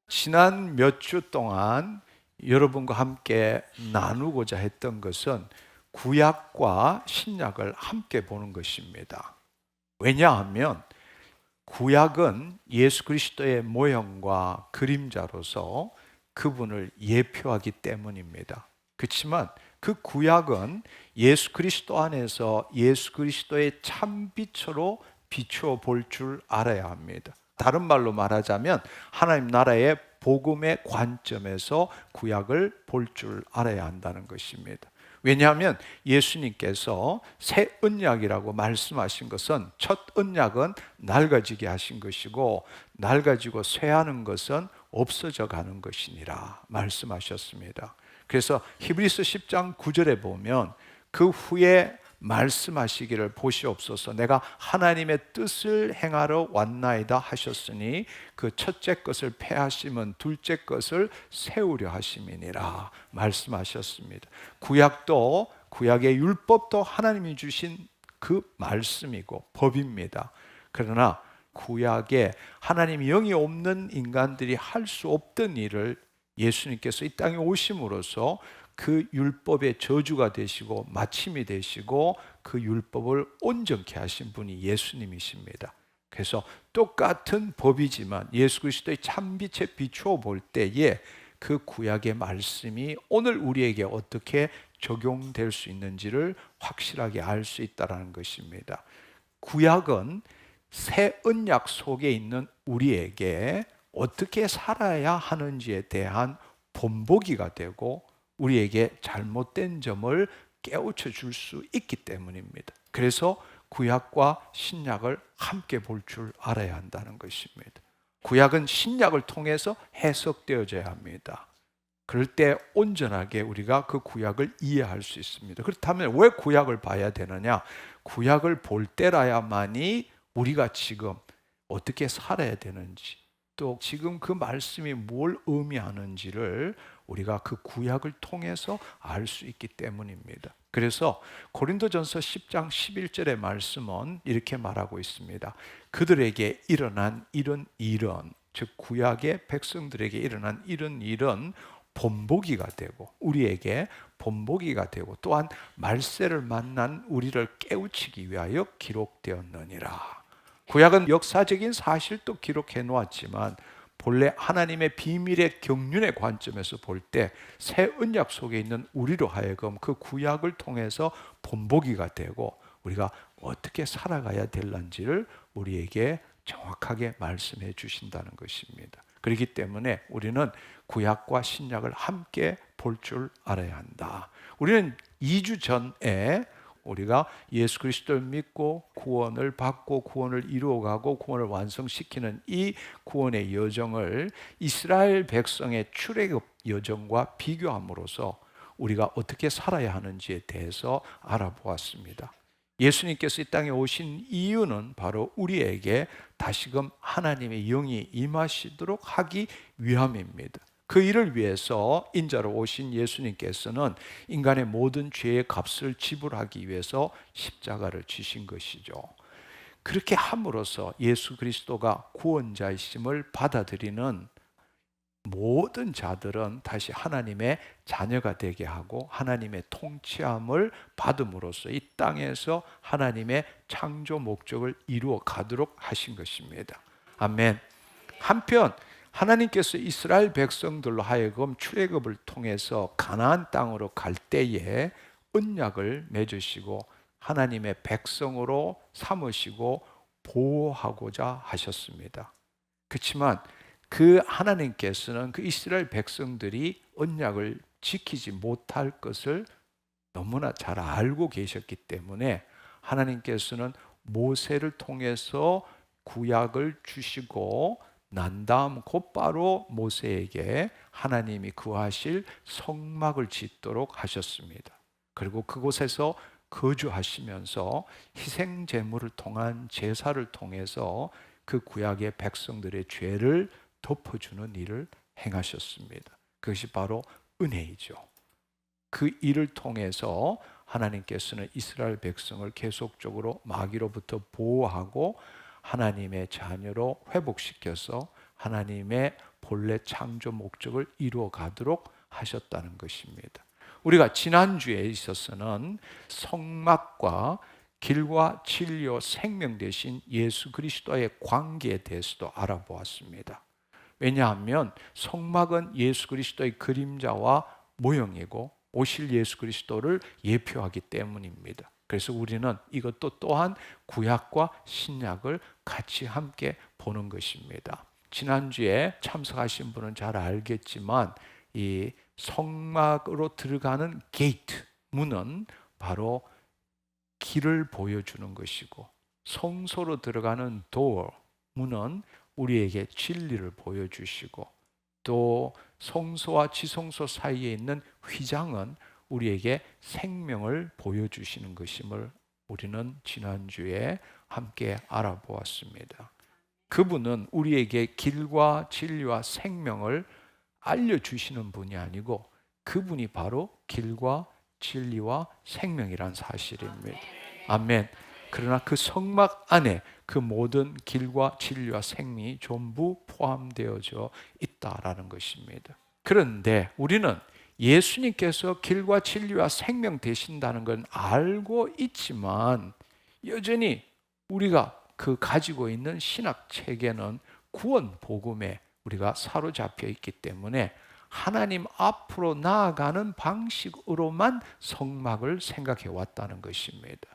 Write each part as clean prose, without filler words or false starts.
지난 몇 주 동안 여러분과 함께 나누고자 했던 것은 구약과 신약을 함께 보는 것입니다. 왜냐하면 구약은 예수 그리스도의 모형과 그림자로서 그분을 예표하기 때문입니다. 그렇지만 그 구약은 예수 그리스도 안에서 예수 그리스도의 참빛으로 비추어 볼 줄 알아야 합니다. 다른 말로 말하자면 하나님 나라의 복음의 관점에서 구약을 볼 줄 알아야 한다는 것입니다. 왜냐하면 예수님께서 새 언약이라고 말씀하신 것은 첫 언약은 낡아지게 하신 것이고 낡아지고 쇠하는 것은 없어져 가는 것이니라 말씀하셨습니다. 그래서 히브리서 10장 9절에 보면 그 후에 말씀하시기를 보시옵소서 내가 하나님의 뜻을 행하러 왔나이다 하셨으니 그 첫째 것을 폐하심은 둘째 것을 세우려 하심이니라 말씀하셨습니다. 구약도 구약의 율법도 하나님이 주신 그 말씀이고 법입니다. 그러나 구약에 하나님 영이 없는 인간들이 할 수 없던 일을 예수님께서 이 땅에 오심으로써 그 율법의 저주가 되시고 마침이 되시고 그 율법을 온전케 하신 분이 예수님이십니다. 그래서 똑같은 법이지만 예수 그리스도의 참빛에 비추어 볼 때에 그 구약의 말씀이 오늘 우리에게 어떻게 적용될 수 있는지를 확실하게 알 수 있다는 것입니다. 구약은 새 언약 속에 있는 우리에게 어떻게 살아야 하는지에 대한 본보기가 되고 우리에게 잘못된 점을 깨우쳐 줄 수 있기 때문입니다. 그래서 구약과 신약을 함께 볼 줄 알아야 한다는 것입니다. 구약은 신약을 통해서 해석되어져야 합니다. 그럴 때 온전하게 우리가 그 구약을 이해할 수 있습니다. 그렇다면 왜 구약을 봐야 되느냐? 구약을 볼 때라야만이 우리가 지금 어떻게 살아야 되는지 또 지금 그 말씀이 뭘 의미하는지를 우리가 그 구약을 통해서 알 수 있기 때문입니다. 그래서 고린도전서 10장 11절의 말씀은 이렇게 말하고 있습니다. 그들에게 일어난 이런 일은 즉 구약의 백성들에게 일어난 이런 일은 본보기가 되고 우리에게 본보기가 되고 또한 말세를 만난 우리를 깨우치기 위하여 기록되었느니라. 구약은 역사적인 사실도 기록해 놓았지만 본래 하나님의 비밀의 경륜의 관점에서 볼 때 새 언약 속에 있는 우리로 하여금 그 구약을 통해서 본보기가 되고 우리가 어떻게 살아가야 될런지를 우리에게 정확하게 말씀해 주신다는 것입니다. 그렇기 때문에 우리는 구약과 신약을 함께 볼 줄 알아야 한다. 우리는 2주 전에 우리가 예수 그리스도를 믿고 구원을 받고 구원을 이루어가고 구원을 완성시키는 이 구원의 여정을 이스라엘 백성의 출애굽 여정과 비교함으로써 우리가 어떻게 살아야 하는지에 대해서 알아보았습니다. 예수님께서 이 땅에 오신 이유는 바로 우리에게 다시금 하나님의 영이 임하시도록 하기 위함입니다. 그 일을 위해서 인자로 오신 예수님께서는 인간의 모든 죄의 값을 지불하기 위해서 십자가를 지신 것이죠. 그렇게 함으로써 예수 그리스도가 구원자이심을 받아들이는 모든 자들은 다시 하나님의 자녀가 되게 하고 하나님의 통치함을 받음으로써 이 땅에서 하나님의 창조 목적을 이루어 가도록 하신 것입니다. 아멘. 한편 하나님께서 이스라엘 백성들로 하여금 출애굽을 통해서 가나안 땅으로 갈 때에 언약을 맺으시고 하나님의 백성으로 삼으시고 보호하고자 하셨습니다. 그렇지만 그 하나님께서는 그 이스라엘 백성들이 언약을 지키지 못할 것을 너무나 잘 알고 계셨기 때문에 하나님께서는 모세를 통해서 구약을 주시고 난 다음 곧바로 모세에게 하나님이 구하실 성막을 짓도록 하셨습니다. 그리고 그곳에서 거주하시면서 희생 제물을 통한 제사를 통해서 그 구약의 백성들의 죄를 덮어주는 일을 행하셨습니다. 그것이 바로 은혜이죠. 그 일을 통해서 하나님께서는 이스라엘 백성을 계속적으로 마귀로부터 보호하고 하나님의 자녀로 회복시켜서 하나님의 본래 창조 목적을 이루어 가도록 하셨다는 것입니다. 우리가 지난주에 있어서는 성막과 길과 진리와 생명 되신 예수 그리스도의 관계에 대해서도 알아보았습니다. 왜냐하면 성막은 예수 그리스도의 그림자와 모형이고 오실 예수 그리스도를 예표하기 때문입니다. 그래서 우리는 이것도 또한 구약과 신약을 같이 함께 보는 것입니다. 지난주에 참석하신 분은 잘 알겠지만 이 성막으로 들어가는 게이트, 문은 바로 길을 보여주는 것이고, 성소로 들어가는 door, 문은 우리에게 진리를 보여주시고, 또 성소와 지성소 사이에 있는 휘장은 우리에게 생명을 보여주시는 것임을 우리는 지난주에 함께 알아보았습니다. 그분은 우리에게 길과 진리와 생명을 알려주시는 분이 아니고 그분이 바로 길과 진리와 생명이란 사실입니다. 아멘. 그러나 그 성막 안에 그 모든 길과 진리와 생명이 전부 포함되어져 있다라는 것입니다. 그런데 우리는 예수님께서 길과 진리와 생명 되신다는 건 알고 있지만 여전히 우리가 그 가지고 있는 신학 체계는 구원 복음에 우리가 사로잡혀 있기 때문에 하나님 앞으로 나아가는 방식으로만 성막을 생각해 왔다는 것입니다.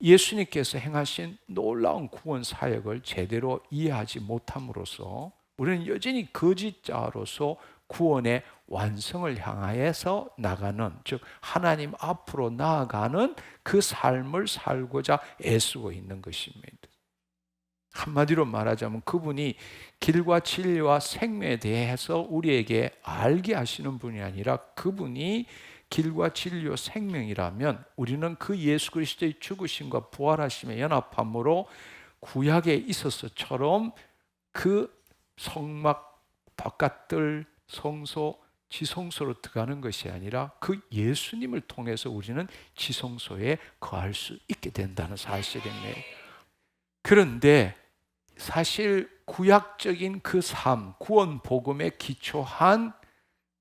예수님께서 행하신 놀라운 구원 사역을 제대로 이해하지 못함으로써 우리는 여전히 거짓자로서 구원의 완성을 향하여서 나가는, 즉 하나님 앞으로 나아가는 그 삶을 살고자 애쓰고 있는 것입니다. 한마디로 말하자면 그분이 길과 진리와 생명에 대해서 우리에게 알게 하시는 분이 아니라 그분이 길과 진리와 생명이라면 우리는 그 예수 그리스도의 죽으심과 부활하심에 연합함으로 구약에 있었어처럼 그 성막 바깥들 성소 지성소로 들어가는 것이 아니라 그 예수님을 통해서 우리는 지성소에 거할 수 있게 된다는 사실입니다. 그런데 사실 구약적인 그 삶, 구원 복음에 기초한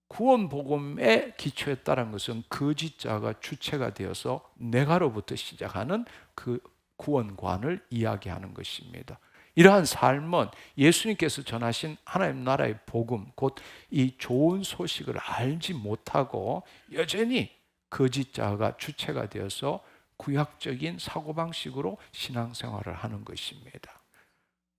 구원 복음에 기초했다는 것은 거짓자가 주체가 되어서 내가로부터 시작하는 그 구원관을 이야기하는 것입니다. 이러한 삶은 예수님께서 전하신 하나님 나라의 복음, 곧 이 좋은 소식을 알지 못하고 여전히 거짓자가 주체가 되어서 구약적인 사고방식으로 신앙생활을 하는 것입니다.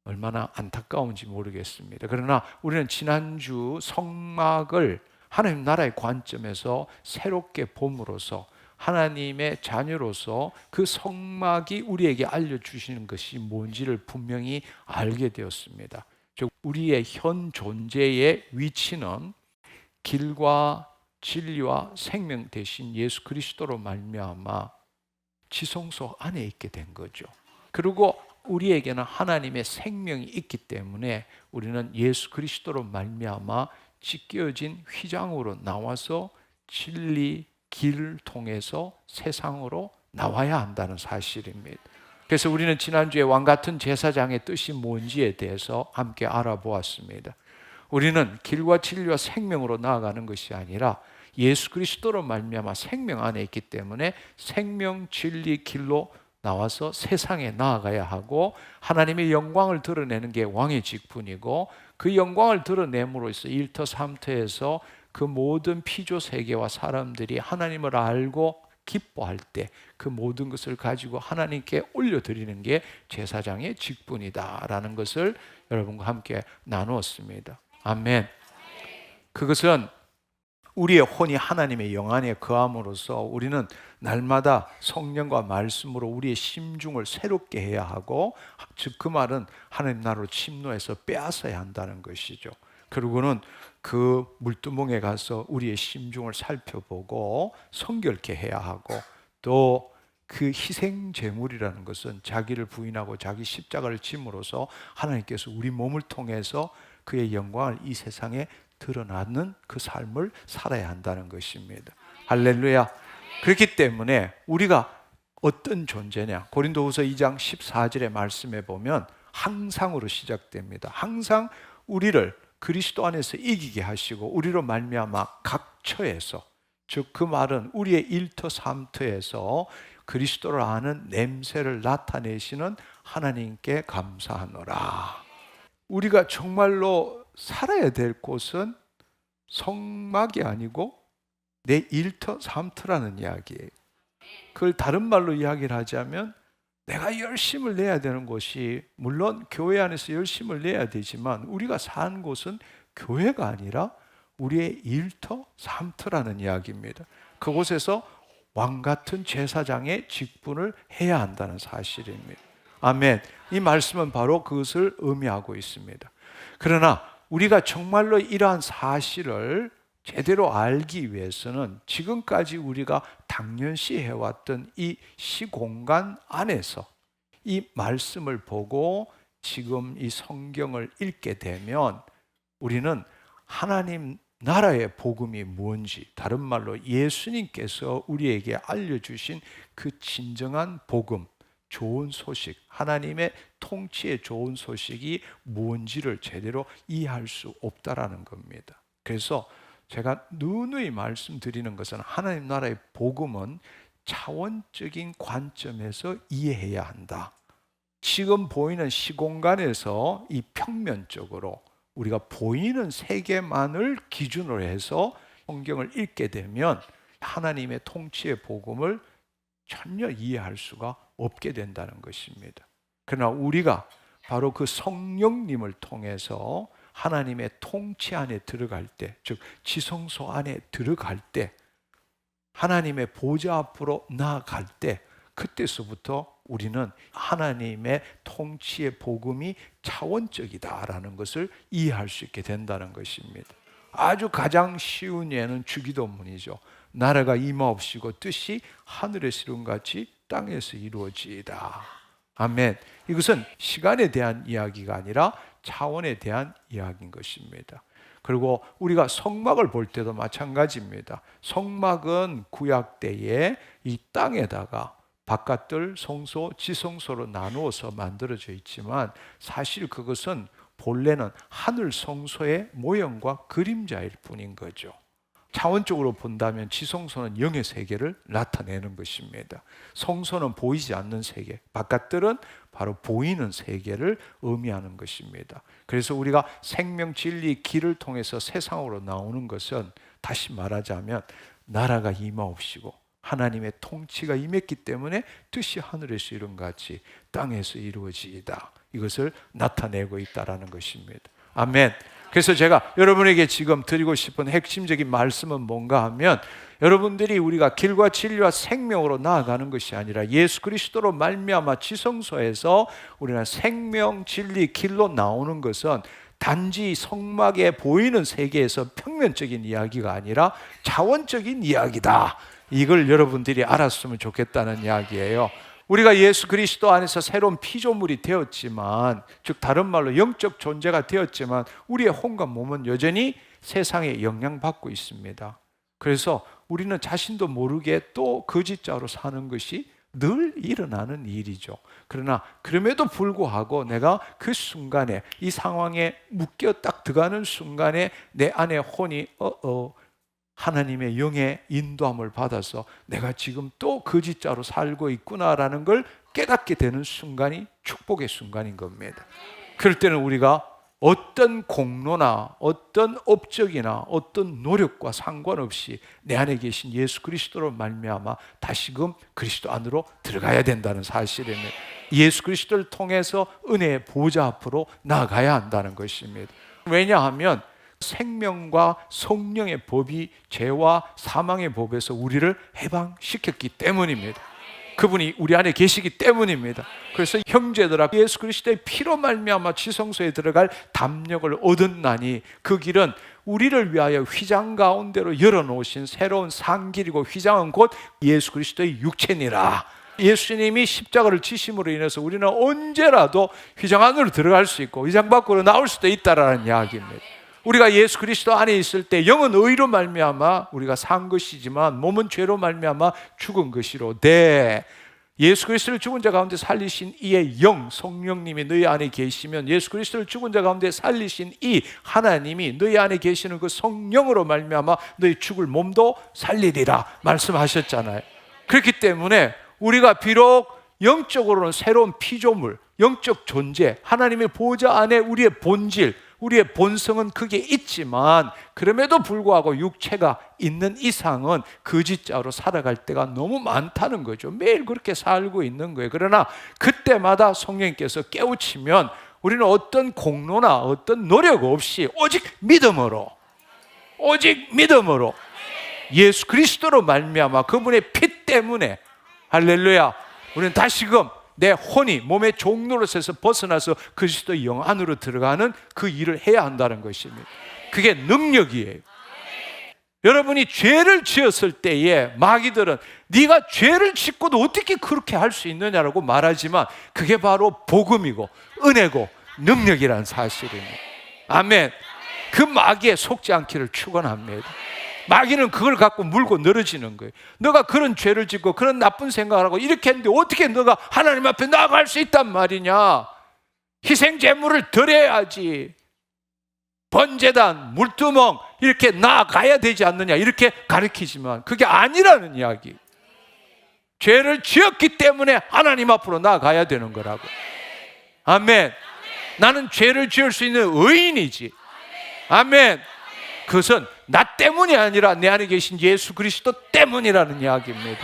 얼마나 안타까운지 모르겠습니다. 그러나 우리는 지난주 성막을 하나님 나라의 관점에서 새롭게 봄으로써 하나님의 자녀로서 그 성막이 우리에게 알려주시는 것이 뭔지를 분명히 알게 되었습니다. 즉 우리의 현 존재의 위치는 길과 진리와 생명 되신 예수 그리스도로 말미암아 지성소 안에 있게 된 거죠. 그리고 우리에게는 하나님의 생명이 있기 때문에 우리는 예수 그리스도로 말미암아 찢겨진 휘장으로 나와서 진리 길을 통해서 세상으로 나와야 한다는 사실입니다. 그래서 우리는 지난주에 왕같은 제사장의 뜻이 뭔지에 대해서 함께 알아보았습니다. 우리는 길과 진리와 생명으로 나아가는 것이 아니라 예수 그리스도로 말미암아 생명 안에 있기 때문에 생명, 진리, 길로 나와서 세상에 나아가야 하고 하나님의 영광을 드러내는 게 왕의 직분이고 그 영광을 드러냄으로써 1터 3터에서 그 모든 피조 세계와 사람들이 하나님을 알고 기뻐할 때 그 모든 것을 가지고 하나님께 올려드리는 게 제사장의 직분이다라는 것을 여러분과 함께 나누었습니다. 아멘. 그것은 우리의 혼이 하나님의 영 안에 거함으로써 우리는 날마다 성령과 말씀으로 우리의 심중을 새롭게 해야 하고, 즉 그 말은 하나님 나라로 침노해서 빼앗아야 한다는 것이죠. 그리고는 그 물두멍에 가서 우리의 심중을 살펴보고 성결케 해야 하고, 또 그 희생 제물이라는 것은 자기를 부인하고 자기 십자가를 짐으로써 하나님께서 우리 몸을 통해서 그의 영광을 이 세상에 드러나는 그 삶을 살아야 한다는 것입니다. 할렐루야. 그렇기 때문에 우리가 어떤 존재냐, 고린도후서 2장 14절의 말씀에 보면 항상으로 시작됩니다. 항상 우리를 그리스도 안에서 이기게 하시고 우리로 말미암아 각 처에서, 즉 그 말은 우리의 일터 삼터에서 그리스도를 아는 냄새를 나타내시는 하나님께 감사하노라. 우리가 정말로 살아야 될 곳은 성막이 아니고 내 일터 삼터라는 이야기예요. 그걸 다른 말로 이야기를 하자면 내가 열심을 내야 되는 곳이, 물론 교회 안에서 열심을 내야 되지만 우리가 사는 곳은 교회가 아니라 우리의 일터 삼터라는 이야기입니다. 그곳에서 왕 같은 제사장의 직분을 해야 한다는 사실입니다. 아멘. 이 말씀은 바로 그것을 의미하고 있습니다. 그러나 우리가 정말로 이러한 사실을 제대로 알기 위해서는 지금까지 우리가 당연시 해왔던 이 시공간 안에서 이 말씀을 보고 지금 이 성경을 읽게 되면 우리는 하나님 나라의 복음이 뭔지, 다른 말로 예수님께서 우리에게 알려주신 그 진정한 복음, 좋은 소식, 하나님의 통치의 좋은 소식이 뭔지를 제대로 이해할 수 없다라는 겁니다. 그래서 제가 누누이 말씀드리는 것은 하나님 나라의 복음은 차원적인 관점에서 이해해야 한다. 지금 보이는 시공간에서 이 평면적으로 우리가 보이는 세계만을 기준으로 해서 성경을 읽게 되면 하나님의 통치의 복음을 전혀 이해할 수가 없게 된다는 것입니다. 그러나 우리가 바로 그 성령님을 통해서 하나님의 통치 안에 들어갈 때, 즉 지성소 안에 들어갈 때, 하나님의 보좌 앞으로 나아갈 때, 그때서부터 우리는 하나님의 통치의 복음이 차원적이다라는 것을 이해할 수 있게 된다는 것입니다. 아주 가장 쉬운 예는 주기도문이죠. 나라가 임하옵시고 뜻이 하늘에서 이룬 같이 땅에서 이루어지이다. 아멘. 이것은 시간에 대한 이야기가 아니라 차원에 대한 이야기인 것입니다. 그리고 우리가 성막을 볼 때도 마찬가지입니다. 성막은 구약 때에 이 땅에다가 바깥들 성소, 지성소로 나누어서 만들어져 있지만 사실 그것은 본래는 하늘 성소의 모형과 그림자일 뿐인 거죠. 차원적으로 본다면 지성소는 영의 세계를 나타내는 것입니다. 성소는 보이지 않는 세계, 바깥들은 바로 보이는 세계를 의미하는 것입니다. 그래서 우리가 생명, 진리, 길을 통해서 세상으로 나오는 것은 다시 말하자면 나라가 임하옵시고 하나님의 통치가 임했기 때문에 뜻이 하늘에서 이룬 같이 땅에서 이루어지이다. 이것을 나타내고 있다는 것입니다. 아멘. 그래서 제가 여러분에게 지금 드리고 싶은 핵심적인 말씀은 뭔가 하면, 여러분들이 우리가 길과 진리와 생명으로 나아가는 것이 아니라 예수 그리스도로 말미암아 지성소에서 우리가 생명, 진리, 길로 나오는 것은 단지 성막에 보이는 세계에서 평면적인 이야기가 아니라 차원적인 이야기다. 이걸 여러분들이 알았으면 좋겠다는 이야기예요. 우리가 예수 그리스도 안에서 새로운 피조물이 되었지만, 즉 다른 말로 영적 존재가 되었지만 우리의 혼과 몸은 여전히 세상에 영향받고 있습니다. 그래서 우리는 자신도 모르게 또 거짓자로 사는 것이 늘 일어나는 일이죠. 그러나 그럼에도 불구하고 내가 그 순간에 이 상황에 묶여 딱 들어가는 순간에 내 안에 혼이 하나님의 영의 인도함을 받아서 내가 지금 또 거짓자로 살고 있구나라는 걸 깨닫게 되는 순간이 축복의 순간인 겁니다. 그럴 때는 우리가 어떤 공로나 어떤 업적이나 어떤 노력과 상관없이 내 안에 계신 예수 그리스도로 말미암아 다시금 그리스도 안으로 들어가야 된다는 사실입니다. 예수 그리스도를 통해서 은혜의 보좌 앞으로 나아가야 한다는 것입니다. 왜냐하면 생명과 성령의 법이 죄와 사망의 법에서 우리를 해방시켰기 때문입니다. 그분이 우리 안에 계시기 때문입니다. 그래서 형제들아, 예수 그리스도의 피로 말미암아 지성소에 들어갈 담력을 얻었나니 그 길은 우리를 위하여 휘장 가운데로 열어놓으신 새로운 상길이고 휘장은 곧 예수 그리스도의 육체니라. 예수님이 십자가를 지심으로 인해서 우리는 언제라도 휘장 안으로 들어갈 수 있고 휘장 밖으로 나올 수도 있다라는 이야기입니다. 우리가 예수 그리스도 안에 있을 때 영은 의로 말미암아 우리가 산 것이지만 몸은 죄로 말미암아 죽은 것이로되 예수 그리스도를 죽은 자 가운데 살리신 이의 영 성령님이 너희 안에 계시면, 예수 그리스도를 죽은 자 가운데 살리신 이 하나님이 너희 안에 계시는 그 성령으로 말미암아 너희 죽을 몸도 살리리라 말씀하셨잖아요. 그렇기 때문에 우리가 비록 영적으로는 새로운 피조물, 영적 존재, 하나님의 보좌 안에 우리의 본질, 우리의 본성은 그게 있지만, 그럼에도 불구하고 육체가 있는 이상은 거짓자로 살아갈 때가 너무 많다는 거죠. 매일 그렇게 살고 있는 거예요. 그러나 그때마다 성령님께서 깨우치면 우리는 어떤 공로나 어떤 노력 없이 오직 믿음으로 예수 그리스도로 말미암아 그분의 피 때문에, 할렐루야, 우리는 다시금 내 혼이 몸의 종로로서 벗어나서 그리스도의 영 안으로 들어가는 그 일을 해야 한다는 것입니다. 그게 능력이에요. 여러분이 죄를 지었을 때에 마귀들은 네가 죄를 짓고도 어떻게 그렇게 할 수 있느냐라고 말하지만, 그게 바로 복음이고 은혜고 능력이라는 사실입니다. 아멘. 그 마귀에 속지 않기를 축원합니다. 마귀는 그걸 갖고 물고 늘어지는 거예요. 너가 그런 죄를 짓고 그런 나쁜 생각을 하고 이렇게 했는데 어떻게 너가 하나님 앞에 나아갈 수 있단 말이냐? 희생 제물을 드려야지, 번제단, 물두멍 이렇게 나아가야 되지 않느냐, 이렇게 가르치지만 그게 아니라는 이야기. 죄를 지었기 때문에 하나님 앞으로 나아가야 되는 거라고. 아멘. 나는 죄를 지을 수 있는 의인이지. 아멘. 그것은 나 때문이 아니라 내 안에 계신 예수 그리스도 때문이라는 이야기입니다.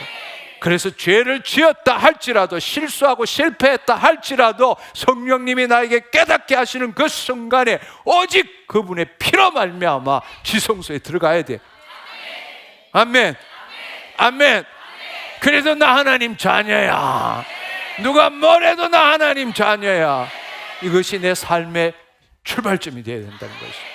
그래서 죄를 지었다 할지라도, 실수하고 실패했다 할지라도 성령님이 나에게 깨닫게 하시는 그 순간에 오직 그분의 피로 말미암아 지성소에 들어가야 돼. 아멘. 아멘. 그래서 나 하나님 자녀야, 누가 뭐래도 나 하나님 자녀야, 이것이 내 삶의 출발점이 되어야 된다는 것이죠.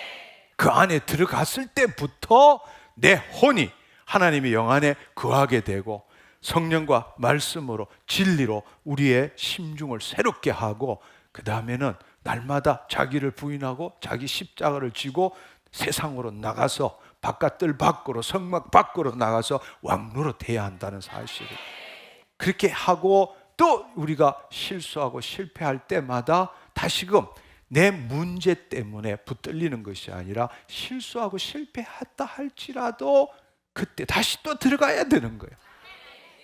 그 안에 들어갔을 때부터 내 혼이 하나님의 영 안에 거하게 되고, 성령과 말씀으로 진리로 우리의 심중을 새롭게 하고, 그 다음에는 날마다 자기를 부인하고 자기 십자가를 지고 세상으로 나가서 바깥들 밖으로, 성막 밖으로 나가서 왕노릇해야 한다는 사실을 그렇게 하고, 또 우리가 실수하고 실패할 때마다 다시금 내 문제 때문에 붙들리는 것이 아니라 실수하고 실패했다 할지라도 그때 다시 또 들어가야 되는 거예요.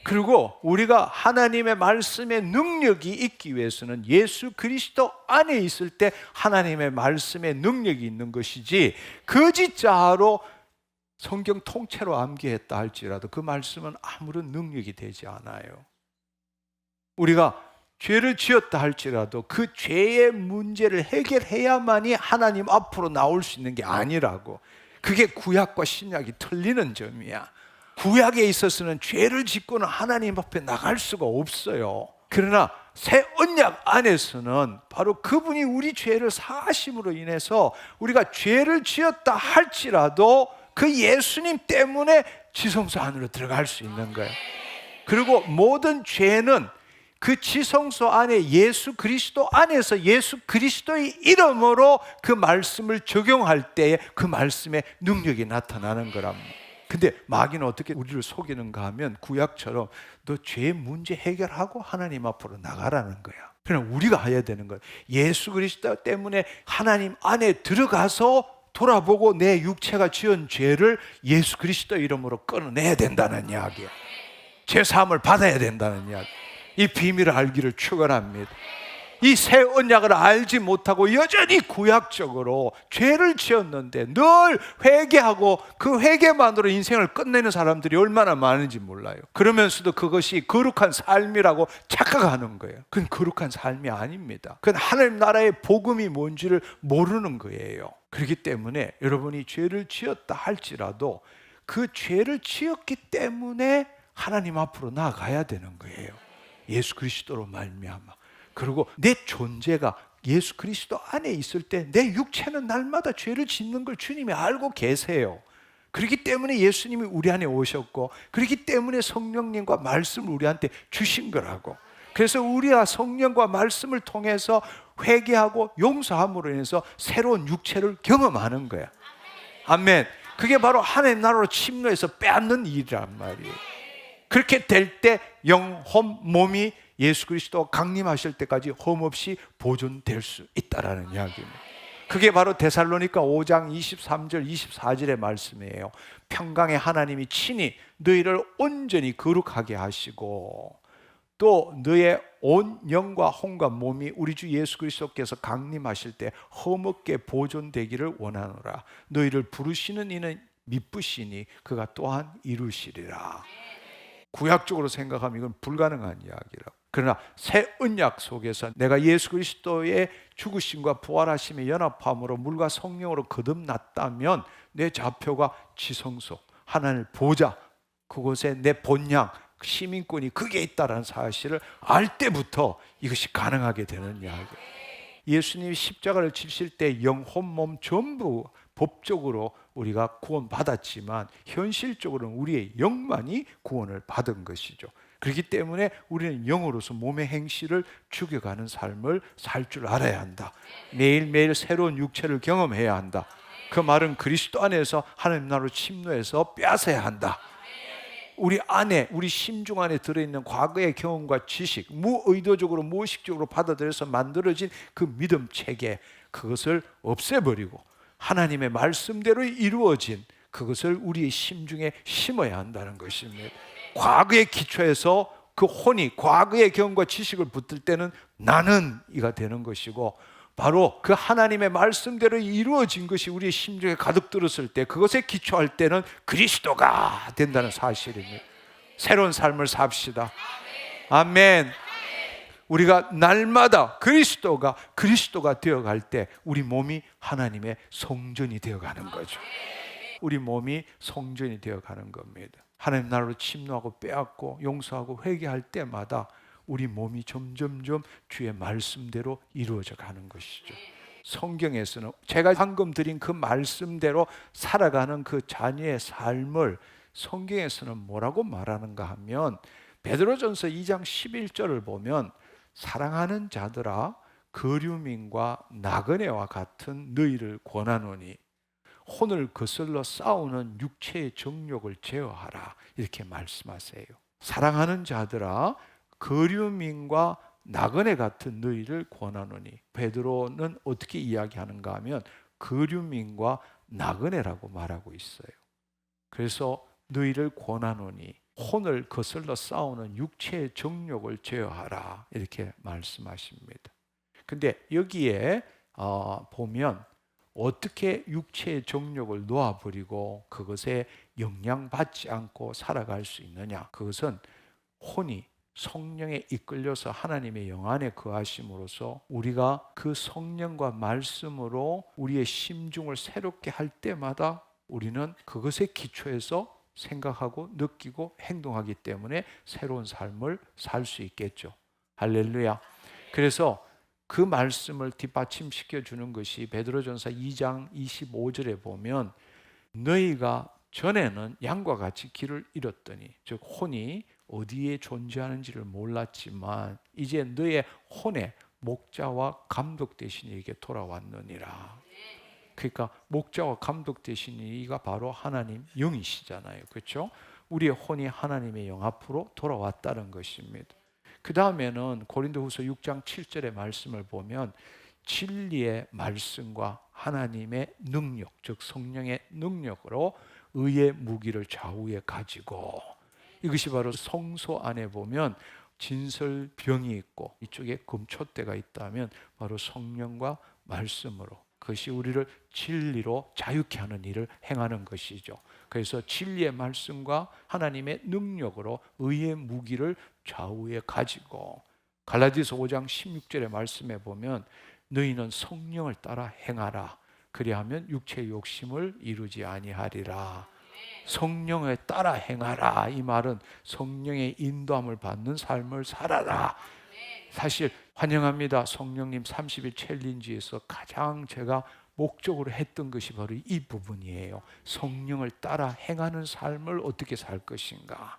그리고 우리가 하나님의 말씀의 능력이 있기 위해서는 예수 그리스도 안에 있을 때 하나님의 말씀의 능력이 있는 것이지, 거짓자로 성경 통째로 암기했다 할지라도 그 말씀은 아무런 능력이 되지 않아요. 우리가 죄를 지었다 할지라도 그 죄의 문제를 해결해야만이 하나님 앞으로 나올 수 있는 게 아니라고. 그게 구약과 신약이 틀리는 점이야. 구약에 있어서는 죄를 짓고는 하나님 앞에 나갈 수가 없어요. 그러나 새 언약 안에서는 바로 그분이 우리 죄를 사하심으로 인해서 우리가 죄를 지었다 할지라도 그 예수님 때문에 지성소 안으로 들어갈 수 있는 거예요. 그리고 모든 죄는 그 지성소 안에 예수 그리스도 안에서 예수 그리스도의 이름으로 그 말씀을 적용할 때에 그 말씀의 능력이 나타나는 거랍니다. 근데 마귀는 어떻게 우리를 속이는가 하면, 구약처럼 너 죄 문제 해결하고 하나님 앞으로 나가라는 거야. 그냥 우리가 해야 되는 거야. 예수 그리스도 때문에 하나님 안에 들어가서 돌아보고 내 육체가 지은 죄를 예수 그리스도 이름으로 끊어내야 된다는 이야기야. 죄 사함을 받아야 된다는 이야기. 이 비밀을 알기를 축원합니다. 이 새 언약을 알지 못하고 여전히 구약적으로 죄를 지었는데 늘 회개하고 그 회개만으로 인생을 끝내는 사람들이 얼마나 많은지 몰라요. 그러면서도 그것이 거룩한 삶이라고 착각하는 거예요. 그건 거룩한 삶이 아닙니다. 그건 하나님 나라의 복음이 뭔지를 모르는 거예요. 그렇기 때문에 여러분이 죄를 지었다 할지라도 그 죄를 지었기 때문에 하나님 앞으로 나아가야 되는 거예요. 예수 그리스도로 말미암아. 그리고 내 존재가 예수 그리스도 안에 있을 때 내 육체는 날마다 죄를 짓는 걸 주님이 알고 계세요. 그렇기 때문에 예수님이 우리 안에 오셨고, 그렇기 때문에 성령님과 말씀을 우리한테 주신 거라고. 그래서 우리가 성령과 말씀을 통해서 회개하고 용서함으로 인해서 새로운 육체를 경험하는 거야. 아멘. 그게 바로 하나님 나라로 침노해서 빼앗는 일이란 말이에요. 그렇게 될 때 영혼 몸이 예수 그리스도 강림하실 때까지 흠없이 보존될 수 있다라는 이야기입니다. 그게 바로 데살로니가 5장 23절 24절의 말씀이에요. 평강의 하나님이 친히 너희를 온전히 거룩하게 하시고 또 너의 온 영과 혼과 몸이 우리 주 예수 그리스도께서 강림하실 때 흠없게 보존되기를 원하노라. 너희를 부르시는 이는 미쁘시니 그가 또한 이루시리라. 구약적으로 생각하면 이건 불가능한 이야기라고. 그러나 새 언약 속에서 내가 예수 그리스도의 죽으심과 부활하심의 연합함으로 물과 성령으로 거듭났다면 내 좌표가 지성소, 하나님의 보좌, 그곳에 내 본향, 시민권이 그게 있다는 사실을 알 때부터 이것이 가능하게 되는 이야기예요. 예수님이 십자가를 지실 때 영혼, 몸 전부 법적으로 우리가 구원받았지만 현실적으로는 우리의 영만이 구원을 받은 것이죠. 그렇기 때문에 우리는 영으로서 몸의 행실을 죽여가는 삶을 살 줄 알아야 한다. 매일매일 새로운 육체를 경험해야 한다. 그 말은 그리스도 안에서 하나님 나라로 침노해서 빼앗아야 한다. 우리 안에, 우리 심중 안에 들어있는 과거의 경험과 지식, 무의도적으로 무의식적으로 받아들여서 만들어진 그 믿음 체계, 그것을 없애버리고 하나님의 말씀대로 이루어진 그것을 우리의 심중에 심어야 한다는 것입니다. 과거의 기초에서 그 혼이 과거의 경험과 지식을 붙들 때는 나는 이가 되는 것이고, 바로 그 하나님의 말씀대로 이루어진 것이 우리의 심중에 가득 들었을 때 그것에 기초할 때는 그리스도가 된다는 사실입니다. 새로운 삶을 삽시다. 아멘. 우리가 날마다 그리스도가 되어갈 때 우리 몸이 하나님의 성전이 되어가는 거죠. 우리 몸이 성전이 되어가는 겁니다. 하나님 나라로 침노하고 빼앗고 용서하고 회개할 때마다 우리 몸이 점점점 주의 말씀대로 이루어져 가는 것이죠. 성경에서는 제가 방금 드린 그 말씀대로 살아가는 그 자녀의 삶을 성경에서는 뭐라고 말하는가 하면, 베드로전서 2장 11절을 보면 사랑하는 자들아 거류민과 나그네와 같은 너희를 권하노니 혼을 거슬러 싸우는 육체의 정욕을 제어하라, 이렇게 말씀하세요. 사랑하는 자들아 거류민과 나그네 같은 너희를 권하노니, 베드로는 어떻게 이야기하는가 하면 거류민과 나그네라고 말하고 있어요. 그래서 너희를 권하노니 혼을 거슬러 싸우는 육체의 정욕을 제어하라, 이렇게 말씀하십니다. 근데 여기에 보면 어떻게 육체의 정욕을 놓아버리고 그것에 영향받지 않고 살아갈 수 있느냐? 그것은 혼이 성령에 이끌려서 하나님의 영 안에 거하심으로써 우리가 그 성령과 말씀으로 우리의 심중을 새롭게 할 때마다 우리는 그것에 기초해서 생각하고 느끼고 행동하기 때문에 새로운 삶을 살 수 있겠죠. 할렐루야. 그래서 그 말씀을 뒷받침시켜 주는 것이 베드로전서 2장 25절에 보면, 너희가 전에는 양과 같이 길을 잃었더니, 즉 혼이 어디에 존재하는지를 몰랐지만 이제 너의 혼의 목자와 감독 되신 이에게 돌아왔느니라. 그러니까 목자와 감독 되신 이가 바로 하나님 영이시잖아요. 그렇죠? 우리의 혼이 하나님의 영 앞으로 돌아왔다는 것입니다. 그 다음에는 고린도후서 6장 7절의 말씀을 보면 진리의 말씀과 하나님의 능력, 즉 성령의 능력으로 의의 무기를 좌우에 가지고, 이것이 바로 성소 안에 보면 진설병이 있고 이쪽에 금촛대가 있다면 바로 성령과 말씀으로, 그것이 우리를 진리로 자유케 하는 일을 행하는 것이죠. 그래서 진리의 말씀과 하나님의 능력으로 의의 무기를 좌우에 가지고, 갈라디아서 5장 16절의 말씀에 보면 너희는 성령을 따라 행하라, 그리하면 육체의 욕심을 이루지 아니하리라. 성령에 따라 행하라, 이 말은 성령의 인도함을 받는 삶을 살아라. 사실 환영합니다. 성령님 30일 챌린지에서 가장 제가 목적으로 했던 것이 바로 이 부분이에요. 성령을 따라 행하는 삶을 어떻게 살 것인가.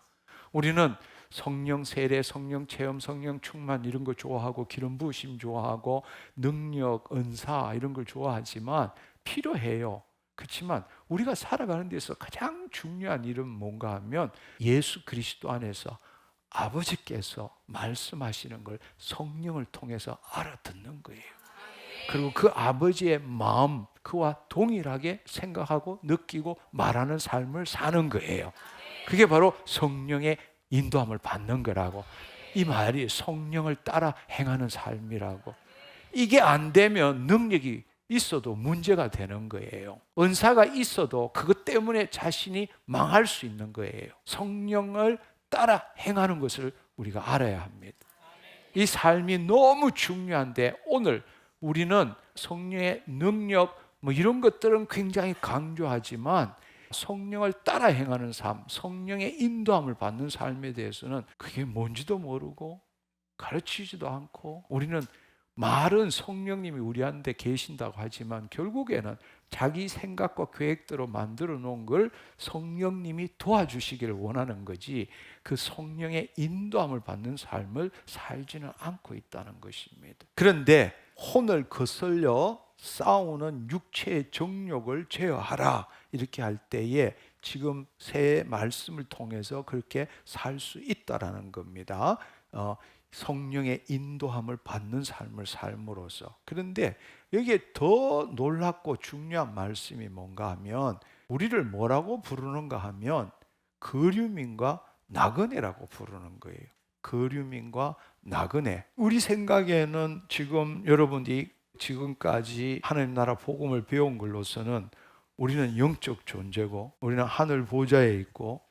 우리는 성령 세례, 성령 체험, 성령 충만 이런 거 좋아하고 기름 부으심 좋아하고 능력, 은사 이런 걸 좋아하지만 필요해요. 그렇지만 우리가 살아가는 데서 가장 중요한 일은 뭔가 하면 예수 그리스도 안에서 아버지께서 말씀하시는 걸 성령을 통해서 알아듣는 거예요. 그리고 그 아버지의 마음, 그와 동일하게 생각하고 느끼고 말하는 삶을 사는 거예요. 그게 바로 성령의 인도함을 받는 거라고. 이 말이 성령을 따라 행하는 삶이라고. 이게 안 되면 능력이 있어도 문제가 되는 거예요. 은사가 있어도 그것 때문에 자신이 망할 수 있는 거예요. 성령을 따라 행하는 것을 우리가 알아야 합니다. 이 삶이 너무 중요한데 오늘 우리는 성령의 능력 이런 것들은 굉장히 강조하지만 성령을 따라 행하는 삶, 성령의 인도함을 받는 삶에 대해서는 그게 뭔지도 모르고 가르치지도 않고, 우리는 말은 성령님이 우리한테 계신다고 하지만 결국에는 자기 생각과 계획대로 만들어 놓은 걸 성령님이 도와주시기를 원하는 거지, 그 성령의 인도함을 받는 삶을 살지는 않고 있다는 것입니다. 그런데 혼을 거슬려 싸우는 육체의 정욕을 제어하라 이렇게 할 때에 지금 새 말씀을 통해서 그렇게 살 수 있다라는 겁니다. 성령의 인도함을 받는 삶을 삶으로써. 그런데 여기에 더 놀랍고 중요한 말씀이 뭔가 하면 우리를 뭐라고 부르는가 하면 거류민과 나그네라고 부르는 거예요. 거류민과 나그네. 우리 생각에는 지금 여러분이 지금까지 하나님 나라 복음을 배운 걸로서는 우리는 영적 존재고, 우리는 하늘 보좌에 있고,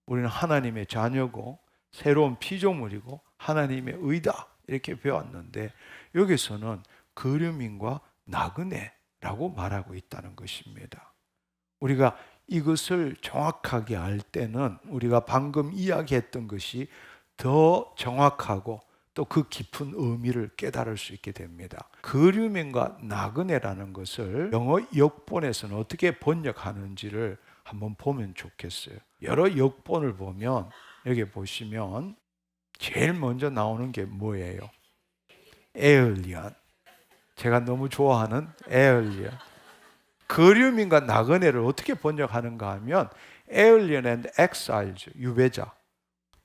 우리는 하나님의 자녀고, 새로운 피조물이고 하나님의 의다 이렇게 배웠는데, 여기서는 거류민과 나그네라고 말하고 있다는 것입니다. 우리가 이것을 정확하게 알 때는 우리가 방금 이야기했던 것이 더 정확하고 또 그 깊은 의미를 깨달을 수 있게 됩니다. 거류민과 나그네라는 것을 영어 역본에서는 어떻게 번역하는지를 한번 보면 좋겠어요. 여러 역본을 보면 여기 보시면 제일 먼저 나오는 게 뭐예요? 에얼리언. 제가 너무 좋아하는 에얼리언. 거류민과 나그네를 어떻게 번역하는가 하면 alien and exiles, 유배자,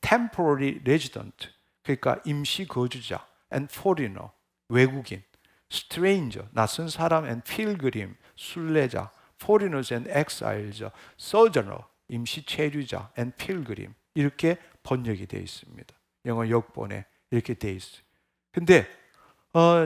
temporary resident, 그러니까 임시 거주자, and foreigner, 외국인, stranger, 낯선 사람, and pilgrim, 순례자, foreigners and exiles, sojourner, 임시 체류자, and pilgrim, 이렇게 번역이 되어 있습니다. 영어 역본에 이렇게 되어 있어요. 근데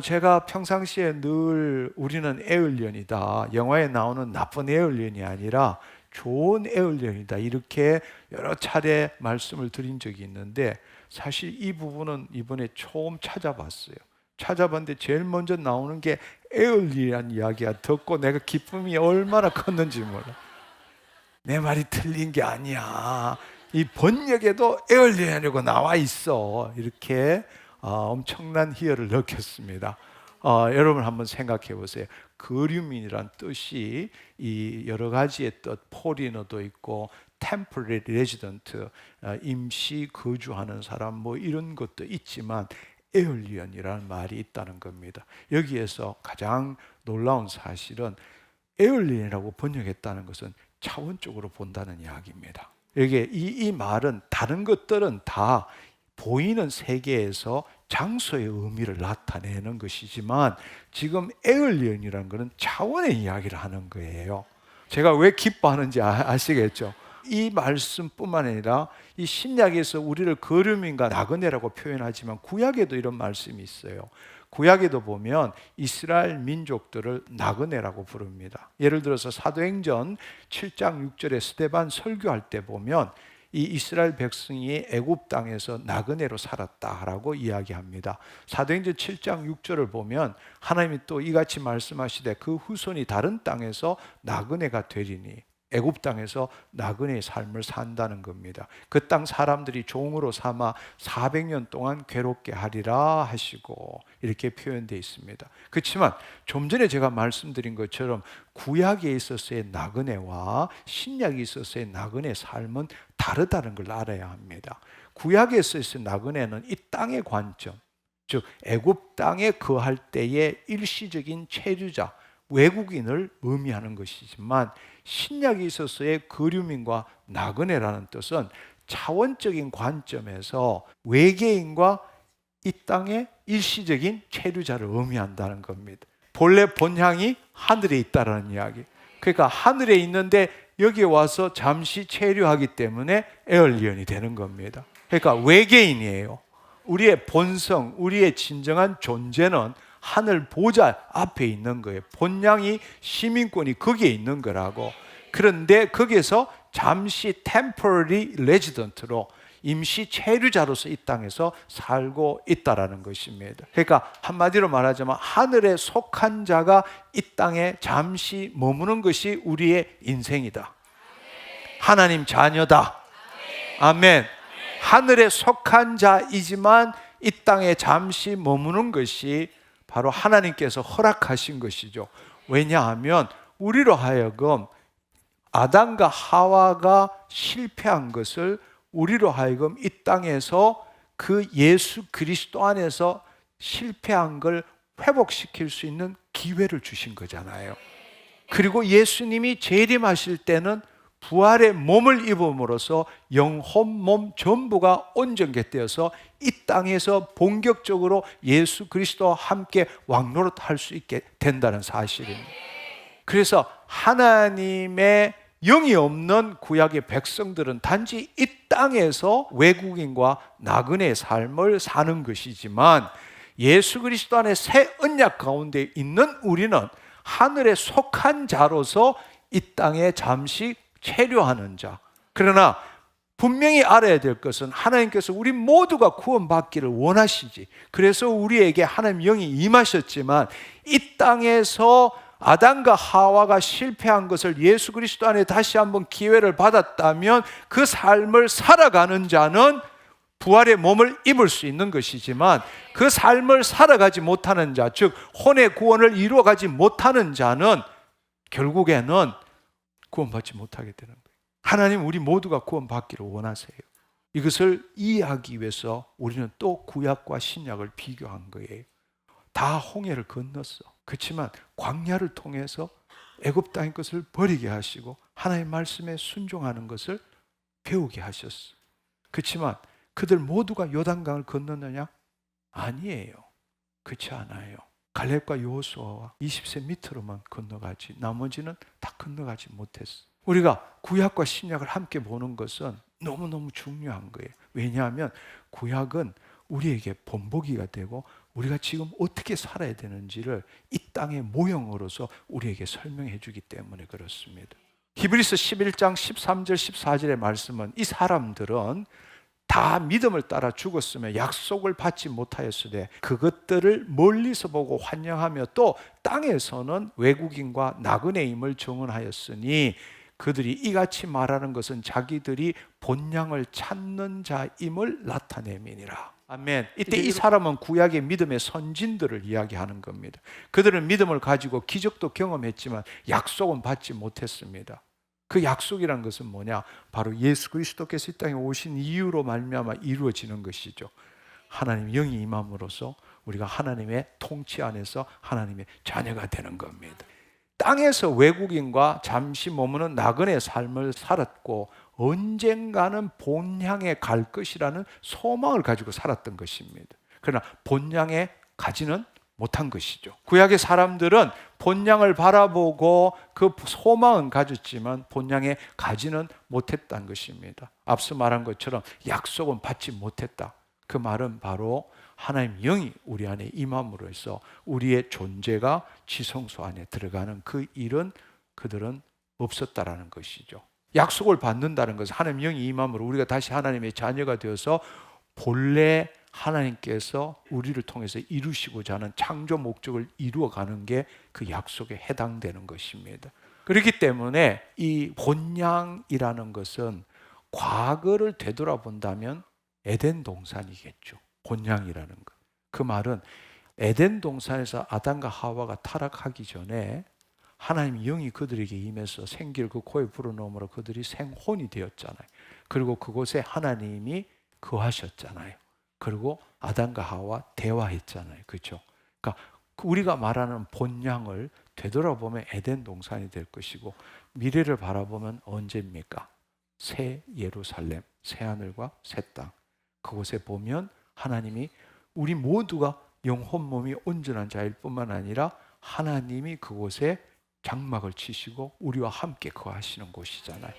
제가 평상시에 늘 우리는 에얼리언이다, 영화에 나오는 나쁜 에얼리언이 아니라 좋은 에얼리언이다, 이렇게 여러 차례 말씀을 드린 적이 있는데, 사실 이 부분은 이번에 처음 찾아봤어요. 찾아봤는데 제일 먼저 나오는 게 에얼리언 이야기야. 듣고 내가 기쁨이 얼마나 컸는지 몰라. 내 말이 틀린 게 아니야, 이 번역에도 에얼리언이라고 나와 있어, 이렇게 엄청난 희열을 느꼈습니다. 여러분 한번 생각해 보세요. 거류민이란 뜻이 이 여러 가지의 뜻, 포리너도 있고 temporary resident, 임시 거주하는 사람 이런 것도 있지만 에얼리언이라는 말이 있다는 겁니다. 여기에서 가장 놀라운 사실은 에얼리언이라고 번역했다는 것은 차원적으로 본다는 이야기입니다. 여기에 이 말은 다른 것들은 다 보이는 세계에서 장소의 의미를 나타내는 것이지만 지금 에얼리언이라는 것은 차원의 이야기를 하는 거예요. 제가 왜 기뻐하는지 아시겠죠? 이 말씀뿐만 아니라 이 신약에서 우리를 거류민과 나그네라고 표현하지만 구약에도 이런 말씀이 있어요. 구약에도 보면 이스라엘 민족들을 나그네라고 부릅니다. 예를 들어서 사도행전 7장 6절에 스데반 설교할 때 보면 이 이스라엘 백성이 애굽 땅에서 나그네로 살았다라고 이야기합니다. 사도행전 7장 6절을 보면 하나님이 또 이같이 말씀하시되 그 후손이 다른 땅에서 나그네가 되리니, 애굽 땅에서 나그네의 삶을 산다는 겁니다. 그 땅 사람들이 종으로 삼아 400년 동안 괴롭게 하리라 하시고 이렇게 표현되어 있습니다. 그렇지만 좀 전에 제가 말씀드린 것처럼 구약에 있어서의 나그네와 신약에 있어서의 나그네의 삶은 다르다는 걸 알아야 합니다. 구약에 있어서의 나그네는 이 땅의 관점, 즉 애굽 땅에 거할 때의 일시적인 체류자, 외국인을 의미하는 것이지만 신약에 있어서의 거류민과 나그네라는 뜻은 차원적인 관점에서 외계인과 이 땅의 일시적인 체류자를 의미한다는 겁니다. 본래 본향이 하늘에 있다는 이야기. 그러니까 하늘에 있는데 여기에 와서 잠시 체류하기 때문에 에얼리언이 되는 겁니다. 그러니까 외계인이에요. 우리의 본성, 우리의 진정한 존재는 하늘 보좌 앞에 있는 거예요. 본향이 시민권이 거기에 있는 거라고. 그런데 거기에서 잠시 temporary resident로 임시 체류자로서 이 땅에서 살고 있다라는 것입니다. 그러니까 한마디로 말하자면 하늘에 속한 자가 이 땅에 잠시 머무는 것이 우리의 인생이다. 하나님 자녀다. 아멘. 하늘에 속한 자이지만 이 땅에 잠시 머무는 것이 바로 하나님께서 허락하신 것이죠. 왜냐하면 우리로 하여금 아담과 하와가 실패한 것을 우리로 하여금 이 땅에서 그 예수 그리스도 안에서 실패한 걸 회복시킬 수 있는 기회를 주신 거잖아요. 그리고 예수님이 재림하실 때는 부활의 몸을 입음으로써 영혼, 몸 전부가 온전케되어서 이 땅에서 본격적으로 예수 그리스도와 함께 왕노릇할 수 있게 된다는 사실입니다. 그래서 하나님의 영이 없는 구약의 백성들은 단지 이 땅에서 외국인과 나그네의 삶을 사는 것이지만 예수 그리스도 안에 새 언약 가운데 있는 우리는 하늘에 속한 자로서 이 땅에 잠시 체류하는 자. 그러나 분명히 알아야 될 것은 하나님께서 우리 모두가 구원받기를 원하시지. 그래서 우리에게 하나님 영이 임하셨지만 이 땅에서 아담과 하와가 실패한 것을 예수 그리스도 안에 다시 한번 기회를 받았다면 그 삶을 살아가는 자는 부활의 몸을 입을 수 있는 것이지만 그 삶을 살아가지 못하는 자, 즉 혼의 구원을 이루어가지 못하는 자는 결국에는 구원받지 못하게 되는 거예요. 하나님 우리 모두가 구원받기를 원하세요. 이것을 이해하기 위해서 우리는 또 구약과 신약을 비교한 거예요. 다 홍해를 건넜어. 그렇지만 광야를 통해서 애굽 땅의 것을 버리게 하시고 하나님의 말씀에 순종하는 것을 배우게 하셨어. 그렇지만 그들 모두가 요단강을 건넜느냐? 아니에요. 그렇지 않아요. 갈렙과 여호수아와 20세 밑으로만 건너가지 나머지는 다 건너가지 못했어. 우리가 구약과 신약을 함께 보는 것은 너무너무 중요한 거예요. 왜냐하면 구약은 우리에게 본보기가 되고 우리가 지금 어떻게 살아야 되는지를 이 땅의 모형으로서 우리에게 설명해 주기 때문에 그렇습니다. 히브리서 11장 13절 14절의 말씀은 이 사람들은 다 믿음을 따라 죽었으며 약속을 받지 못하였으되 그것들을 멀리서 보고 환영하며 또 땅에서는 외국인과 나그네임을 정언하였으니 그들이 이같이 말하는 것은 자기들이 본향을 찾는 자임을 나타냄이니라. 아멘. 이때 이 사람은 구약의 믿음의 선진들을 이야기하는 겁니다. 그들은 믿음을 가지고 기적도 경험했지만 약속은 받지 못했습니다. 그 약속이란 것은 뭐냐? 바로 예수 그리스도께서 이 땅에 오신 이유로 말미암아 이루어지는 것이죠. 하나님 영이 임함으로써 우리가 하나님의 통치 안에서 하나님의 자녀가 되는 겁니다. 땅에서 외국인과 잠시 머무는 나그네의 삶을 살았고 언젠가는 본향에 갈 것이라는 소망을 가지고 살았던 것입니다. 그러나 본향에 가지는 못한 것이죠. 구약의 사람들은 본향을 바라보고 그 소망은 가졌지만 본향에 가지는 못했다는 것입니다. 앞서 말한 것처럼 약속은 받지 못했다. 그 말은 바로 하나님 영이 우리 안에 임함으로 해서 우리의 존재가 지성소 안에 들어가는 그 일은 그들은 없었다라는 것이죠. 약속을 받는다는 것은 하나님 영이 임함으로 우리가 다시 하나님의 자녀가 되어서 본래 하나님께서 우리를 통해서 이루시고자 하는 창조 목적을 이루어가는 게 그 약속에 해당되는 것입니다. 그렇기 때문에 이 본향이라는 것은 과거를 되돌아본다면 에덴 동산이겠죠. 본향이라는 것. 그 말은 에덴 동산에서 아담과 하와가 타락하기 전에 하나님 영이 그들에게 임해서 생기를 그 코에 불어넣음으로 그들이 생혼이 되었잖아요. 그리고 그곳에 하나님이 거하셨잖아요. 그리고 아담과 하와 대화했잖아요. 그렇죠? 그러니까 우리가 말하는 본향을 되돌아보면 에덴 동산이 될 것이고, 미래를 바라보면 언제입니까? 새 예루살렘, 새 하늘과 새 땅. 그곳에 보면 하나님이 우리 모두가 영혼 몸이 온전한 자일 뿐만 아니라 하나님이 그곳에 장막을 치시고 우리와 함께 거하시는 곳이잖아요.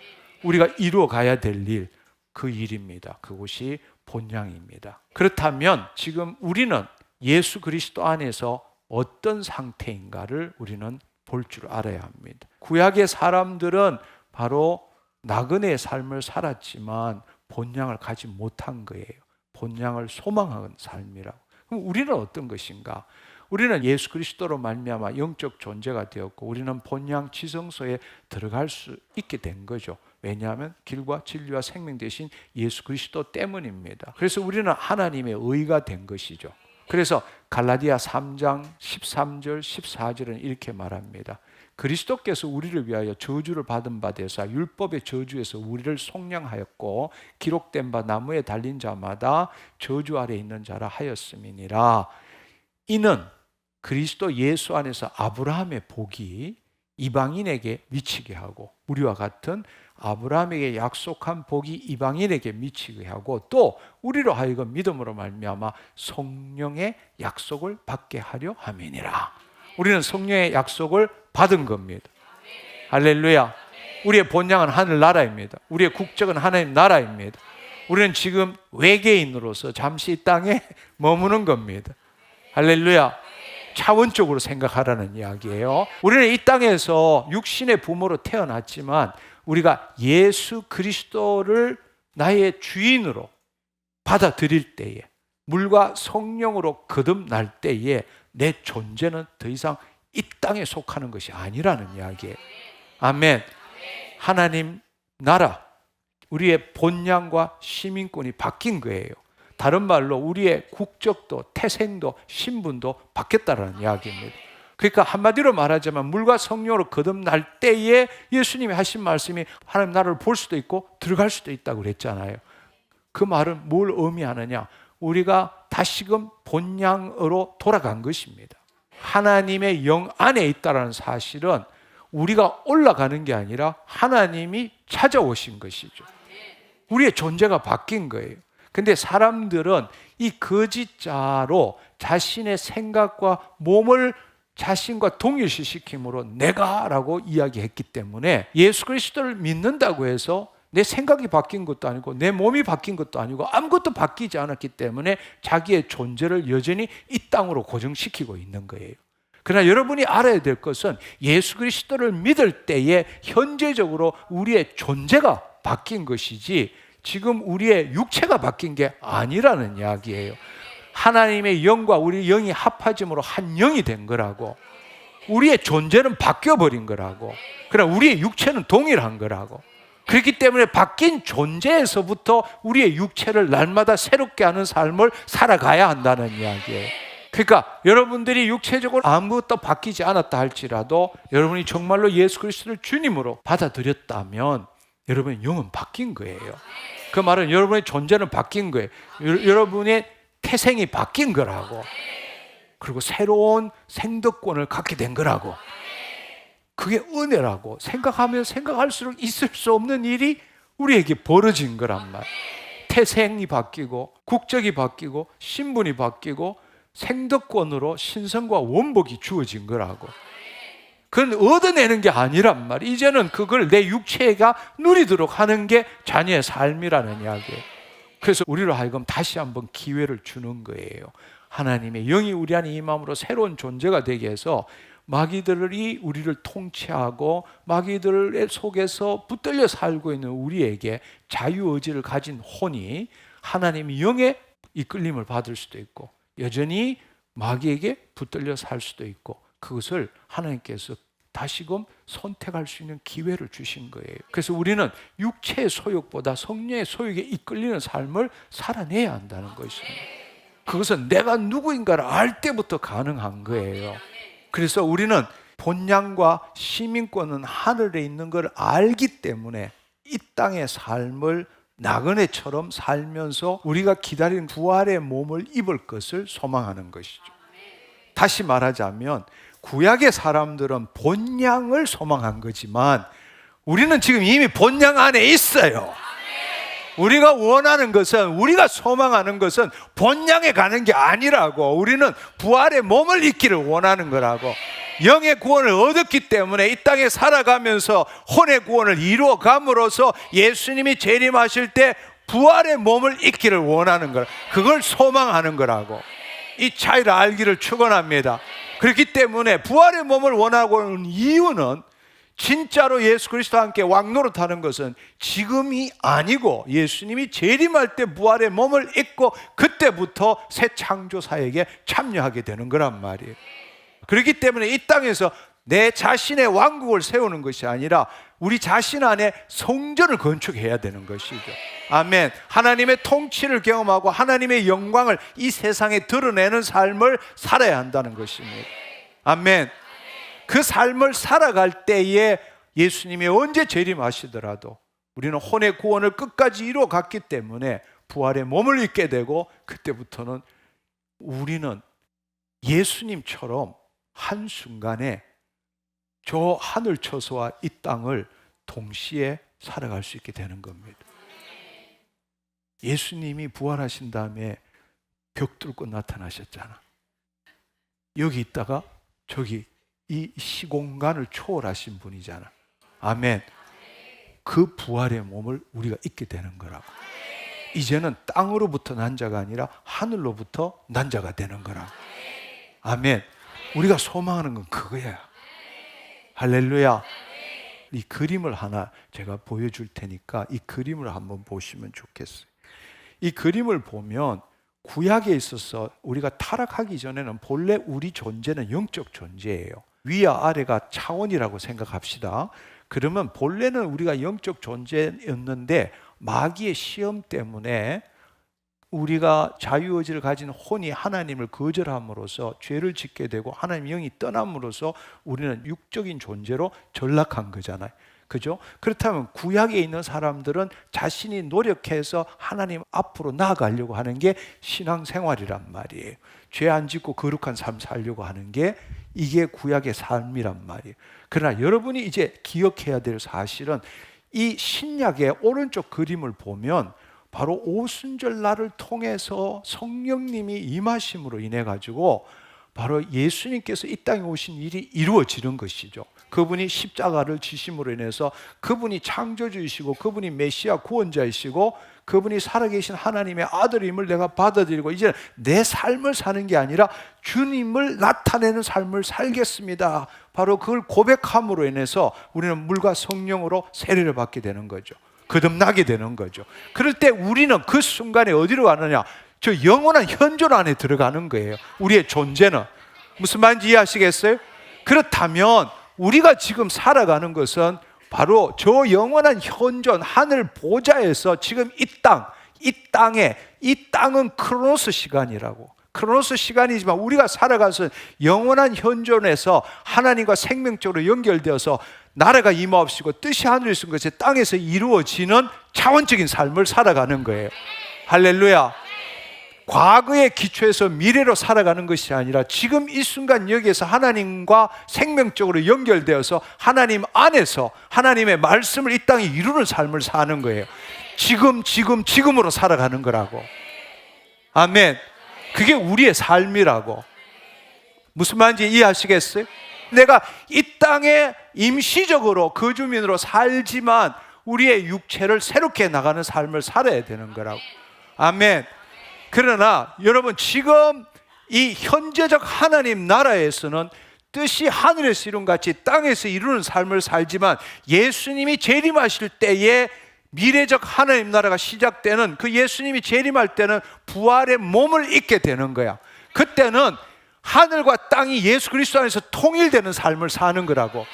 우리가 이루어 가야 될 일, 그 일입니다. 그곳이 본향입니다. 그렇다면 지금 우리는 예수 그리스도 안에서 어떤 상태인가를 우리는 볼 줄 알아야 합니다. 구약의 사람들은 바로 나그네의 삶을 살았지만 본향을 가지 못한 거예요. 본향을 소망한 삶이라고. 그럼 우리는 어떤 것인가? 우리는 예수 그리스도로 말미암아 영적 존재가 되었고, 우리는 본향 지성소에 들어갈 수 있게 된 거죠. 왜냐하면 길과 진리와 생명 되신 예수 그리스도 때문입니다. 그래서 우리는 하나님의 의가 된 것이죠. 그래서 갈라디아 3장 13절 14절은 이렇게 말합니다. 그리스도께서 우리를 위하여 저주를 받은 바 되사 율법의 저주에서 우리를 속량하였고, 기록된 바 나무에 달린 자마다 저주 아래 있는 자라 하였음이니라. 이는 그리스도 예수 안에서 아브라함의 복이 이방인에게 미치게 하고, 우리와 같은 아브라함에게 약속한 복이 이방인에게 미치게 하고, 또 우리로 하여금 믿음으로 말미암아 성령의 약속을 받게 하려 함이니라. 우리는 성령의 약속을 받은 겁니다. 할렐루야. 우리의 본향은 하늘나라입니다. 우리의 국적은 하나님 나라입니다. 우리는 지금 외계인으로서 잠시 이 땅에 머무는 겁니다. 할렐루야. 차원적으로 생각하라는 이야기예요. 우리는 이 땅에서 육신의 부모로 태어났지만 우리가 예수 그리스도를 나의 주인으로 받아들일 때에, 물과 성령으로 거듭날 때에 내 존재는 더 이상 이 땅에 속하는 것이 아니라는 이야기예요. 아멘. 하나님 나라, 우리의 본향과 시민권이 바뀐 거예요. 다른 말로 우리의 국적도 태생도 신분도 바뀌었다는 이야기입니다. 그러니까 한마디로 말하자면 물과 성령으로 거듭날 때에 예수님이 하신 말씀이 하나님 나라를 볼 수도 있고 들어갈 수도 있다고 그랬잖아요. 그 말은 뭘 의미하느냐? 우리가 다시금 본향으로 돌아간 것입니다. 하나님의 영 안에 있다는 사실은 우리가 올라가는 게 아니라 하나님이 찾아오신 것이죠. 우리의 존재가 바뀐 거예요. 근데 사람들은 이 거짓자로 자신의 생각과 몸을 자신과 동일시시킴으로 내가라고 이야기했기 때문에 예수 그리스도를 믿는다고 해서 내 생각이 바뀐 것도 아니고 내 몸이 바뀐 것도 아니고 아무것도 바뀌지 않았기 때문에 자기의 존재를 여전히 이 땅으로 고정시키고 있는 거예요. 그러나 여러분이 알아야 될 것은 예수 그리스도를 믿을 때에 현재적으로 우리의 존재가 바뀐 것이지 지금 우리의 육체가 바뀐 게 아니라는 이야기예요. 하나님의 영과 우리 영이 합하짐으로 한 영이 된 거라고. 우리의 존재는 바뀌어버린 거라고. 그러나 우리의 육체는 동일한 거라고. 그렇기 때문에 바뀐 존재에서부터 우리의 육체를 날마다 새롭게 하는 삶을 살아가야 한다는 이야기예요. 그러니까 여러분들이 육체적으로 아무것도 바뀌지 않았다 할지라도 여러분이 정말로 예수 그리스도를 주님으로 받아들였다면 여러분의 영은 바뀐 거예요. 그 말은 여러분의 존재는 바뀐 거예요. 여러분의 태생이 바뀐 거라고. 그리고 새로운 생덕권을 갖게 된 거라고. 그게 은혜라고. 생각하면 생각할수록 있을 수 없는 일이 우리에게 벌어진 거란 말이에요. 태생이 바뀌고 국적이 바뀌고 신분이 바뀌고 생덕권으로 신성과 원복이 주어진 거라고. 그건 얻어내는 게 아니란 말이에요. 이제는 그걸 내 육체가 누리도록 하는 게 자녀의 삶이라는 이야기예요. 그래서 우리로 하여금 다시 한번 기회를 주는 거예요. 하나님의 영이 우리 안에 임함으로 새로운 존재가 되게 해서 마귀들이 우리를 통치하고 마귀들 속에서 붙들려 살고 있는 우리에게 자유의지를 가진 혼이 하나님의 영의 이끌림을 받을 수도 있고 여전히 마귀에게 붙들려 살 수도 있고 그것을 하나님께서 다시금 선택할 수 있는 기회를 주신 거예요. 그래서 우리는 육체의 소욕보다 성령의 소욕에 이끌리는 삶을 살아내야 한다는 것입니다. 그것은 내가 누구인가를 알 때부터 가능한 거예요. 그래서 우리는 본향과 시민권은 하늘에 있는 걸 알기 때문에 이 땅의 삶을 나그네처럼 살면서 우리가 기다리는 부활의 몸을 입을 것을 소망하는 것이죠. 다시 말하자면 구약의 사람들은 본향을 소망한 거지만 우리는 지금 이미 본향 안에 있어요. 우리가 원하는 것은, 우리가 소망하는 것은 본향에 가는 게 아니라고. 우리는 부활의 몸을 입기를 원하는 거라고. 영의 구원을 얻었기 때문에 이 땅에 살아가면서 혼의 구원을 이루어 감으로써 예수님이 재림하실 때 부활의 몸을 입기를 원하는 거라. 그걸 소망하는 거라고. 이 차이를 알기를 축원합니다. 그렇기 때문에 부활의 몸을 원하고 있는 이유는 진짜로 예수 그리스도와 함께 왕노릇하는 것은 지금이 아니고 예수님이 재림할 때 부활의 몸을 입고 그때부터 새 창조 사역에 참여하게 되는 거란 말이에요. 그렇기 때문에 이 땅에서 내 자신의 왕국을 세우는 것이 아니라 우리 자신 안에 성전을 건축해야 되는 것이죠. 아멘. 하나님의 통치를 경험하고 하나님의 영광을 이 세상에 드러내는 삶을 살아야 한다는 것입니다. 아멘. 그 삶을 살아갈 때에 예수님이 언제 재림하시더라도 우리는 혼의 구원을 끝까지 이루어 갔기 때문에 부활의 몸을 입게 되고 그때부터는 우리는 예수님처럼 한순간에 저 하늘 처소와 이 땅을 동시에 살아갈 수 있게 되는 겁니다. 예수님이 부활하신 다음에 벽 뚫고 나타나셨잖아. 여기 있다가 저기 이 시공간을 초월하신 분이잖아. 아멘. 그 부활의 몸을 우리가 입게 되는 거라고. 이제는 땅으로부터 난 자가 아니라 하늘로부터 난 자가 되는 거라고. 아멘. 우리가 소망하는 건 그거야. 할렐루야. 이 그림을 하나 제가 보여줄 테니까 이 그림을 한번 보시면 좋겠어요. 이 그림을 보면 구약에 있어서 우리가 타락하기 전에는 본래 우리 존재는 영적 존재예요. 위와 아래가 차원이라고 생각합시다. 그러면 본래는 우리가 영적 존재였는데 마귀의 시험 때문에 우리가 자유의지를 가진 혼이 하나님을 거절함으로써 죄를 짓게 되고 하나님 영이 떠남으로써 우리는 육적인 존재로 전락한 거잖아요. 그죠? 그렇다면 구약에 있는 사람들은 자신이 노력해서 하나님 앞으로 나아가려고 하는 게 신앙생활이란 말이에요. 죄 안 짓고 거룩한 삶 살려고 하는 게 이게 구약의 삶이란 말이에요. 그러나 여러분이 이제 기억해야 될 사실은 이 신약의 오른쪽 그림을 보면 바로 오순절날을 통해서 성령님이 임하심으로 인해 가지고 바로 예수님께서 이 땅에 오신 일이 이루어지는 것이죠. 그분이 십자가를 지심으로 인해서 그분이 창조주이시고 그분이 메시아 구원자이시고 그분이 살아계신 하나님의 아들임을 내가 받아들이고 이제 내 삶을 사는 게 아니라 주님을 나타내는 삶을 살겠습니다. 바로 그걸 고백함으로 인해서 우리는 물과 성령으로 세례를 받게 되는 거죠. 거듭나게 되는 거죠. 그럴 때 우리는 그 순간에 어디로 가느냐? 저 영원한 현존 안에 들어가는 거예요. 우리의 존재는. 무슨 말인지 이해하시겠어요? 그렇다면 우리가 지금 살아가는 것은 바로 저 영원한 현존 하늘 보좌에서 지금 이 땅은 크로노스 시간이라고. 크로노스 시간이지만 우리가 살아가서 영원한 현존에서 하나님과 생명적으로 연결되어서 나라가 임하옵시고 뜻이 하늘에 있는 것이 땅에서 이루어지는 차원적인 삶을 살아가는 거예요. 할렐루야. 과거의 기초에서 미래로 살아가는 것이 아니라 지금 이 순간 여기에서 하나님과 생명적으로 연결되어서 하나님 안에서 하나님의 말씀을 이 땅에 이루는 삶을 사는 거예요. 지금으로 살아가는 거라고. 아멘. 그게 우리의 삶이라고. 무슨 말인지 이해하시겠어요? 내가 이 땅에 임시적으로 거주민으로 살지만 우리의 육체를 새롭게 나가는 삶을 살아야 되는 거라고. 아멘. 그러나 여러분 지금 이 현재적 하나님 나라에서는 뜻이 하늘에서 이룬 같이 땅에서 이루는 삶을 살지만 예수님이 재림하실 때에 미래적 하나님 나라가 시작되는 그 예수님이 재림할 때는 부활의 몸을 입게 되는 거야. 그때는 하늘과 땅이 예수 그리스도 안에서 통일되는 삶을 사는 거라고.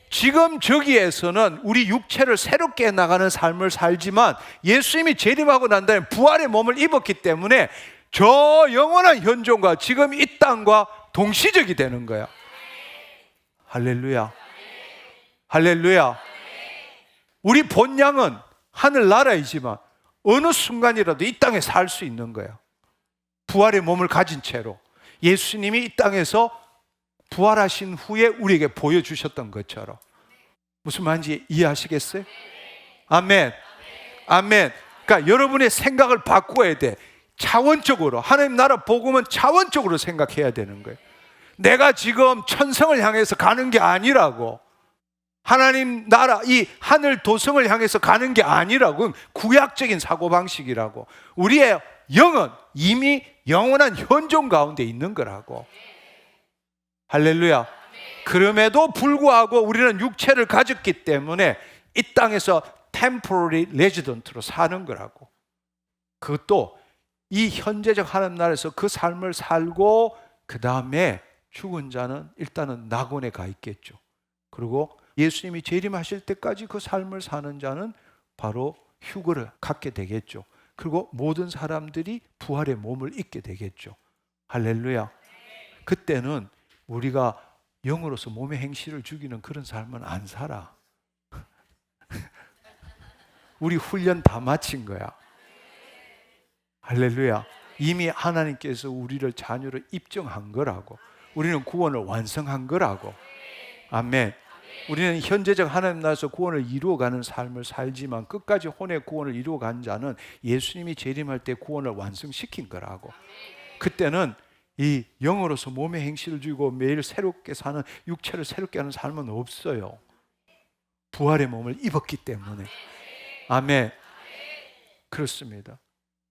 지금 저기에서는 우리 육체를 새롭게 나가는 삶을 살지만 예수님이 재림하고 난 다음에 부활의 몸을 입었기 때문에 저 영원한 현존과 지금 이 땅과 동시적이 되는 거야. 할렐루야. 할렐루야. 우리 본향은 하늘나라이지만 어느 순간이라도 이 땅에 살 수 있는 거야. 부활의 몸을 가진 채로 예수님이 이 땅에서 부활하신 후에 우리에게 보여주셨던 것처럼. 무슨 말인지 이해하시겠어요? 아멘. 아멘. 그러니까 여러분의 생각을 바꿔야 돼. 차원적으로. 하나님 나라 복음은 차원적으로 생각해야 되는 거예요. 내가 지금 천성을 향해서 가는 게 아니라고. 하나님 나라, 이 하늘 도성을 향해서 가는 게 아니라고. 구약적인 사고방식이라고. 우리의 영은 이미 영원한 현존 가운데 있는 거라고. 할렐루야. 그럼에도 불구하고 우리는 육체를 가졌기 때문에 이 땅에서 temporary resident로 사는 거라고. 그것도 이 현재적 하나님 나라에서 그 삶을 살고 그 다음에 죽은 자는 일단은 낙원에 가 있겠죠. 그리고 예수님이 재림하실 때까지 그 삶을 사는 자는 바로 휴거를 갖게 되겠죠. 그리고 모든 사람들이 부활의 몸을 입게 되겠죠. 할렐루야. 그때는 우리가 영으로서 몸의 행실을 죽이는 그런 삶은 안 살아. 우리 훈련 다 마친 거야. 할렐루야. 이미 하나님께서 우리를 자녀로 입증한 거라고. 우리는 구원을 완성한 거라고. 아멘. 우리는 현재적 하나님 나라에서 구원을 이루어가는 삶을 살지만 끝까지 혼의 구원을 이루어간 자는 예수님이 재림할 때 구원을 완성시킨 거라고. 그때는 이 영으로서 몸의 행실을 주고 매일 새롭게 사는, 육체를 새롭게 하는 삶은 없어요. 부활의 몸을 입었기 때문에. 아멘. 그렇습니다.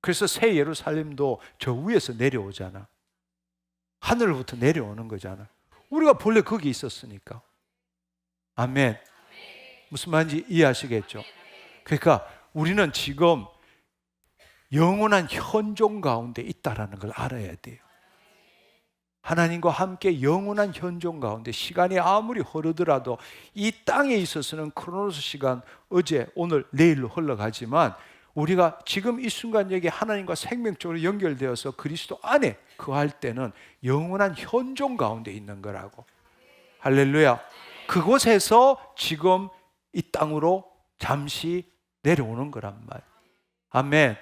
그래서 새 예루살렘도 저 위에서 내려오잖아. 하늘로부터 내려오는 거잖아. 우리가 본래 거기 있었으니까. 아멘. 무슨 말인지 이해하시겠죠? 그러니까 우리는 지금 영원한 현존 가운데 있다라는 걸 알아야 돼요. 하나님과 함께 영원한 현존 가운데, 시간이 아무리 흐르더라도 이 땅에 있어서는 크로노스 시간, 어제, 오늘, 내일로 흘러가지만 우리가 지금 이 순간 여기 하나님과 생명적으로 연결되어서 그리스도 안에 거할 때는 영원한 현존 가운데 있는 거라고. 할렐루야. 그곳에서 지금 이 땅으로 잠시 내려오는 거란 말. 아멘.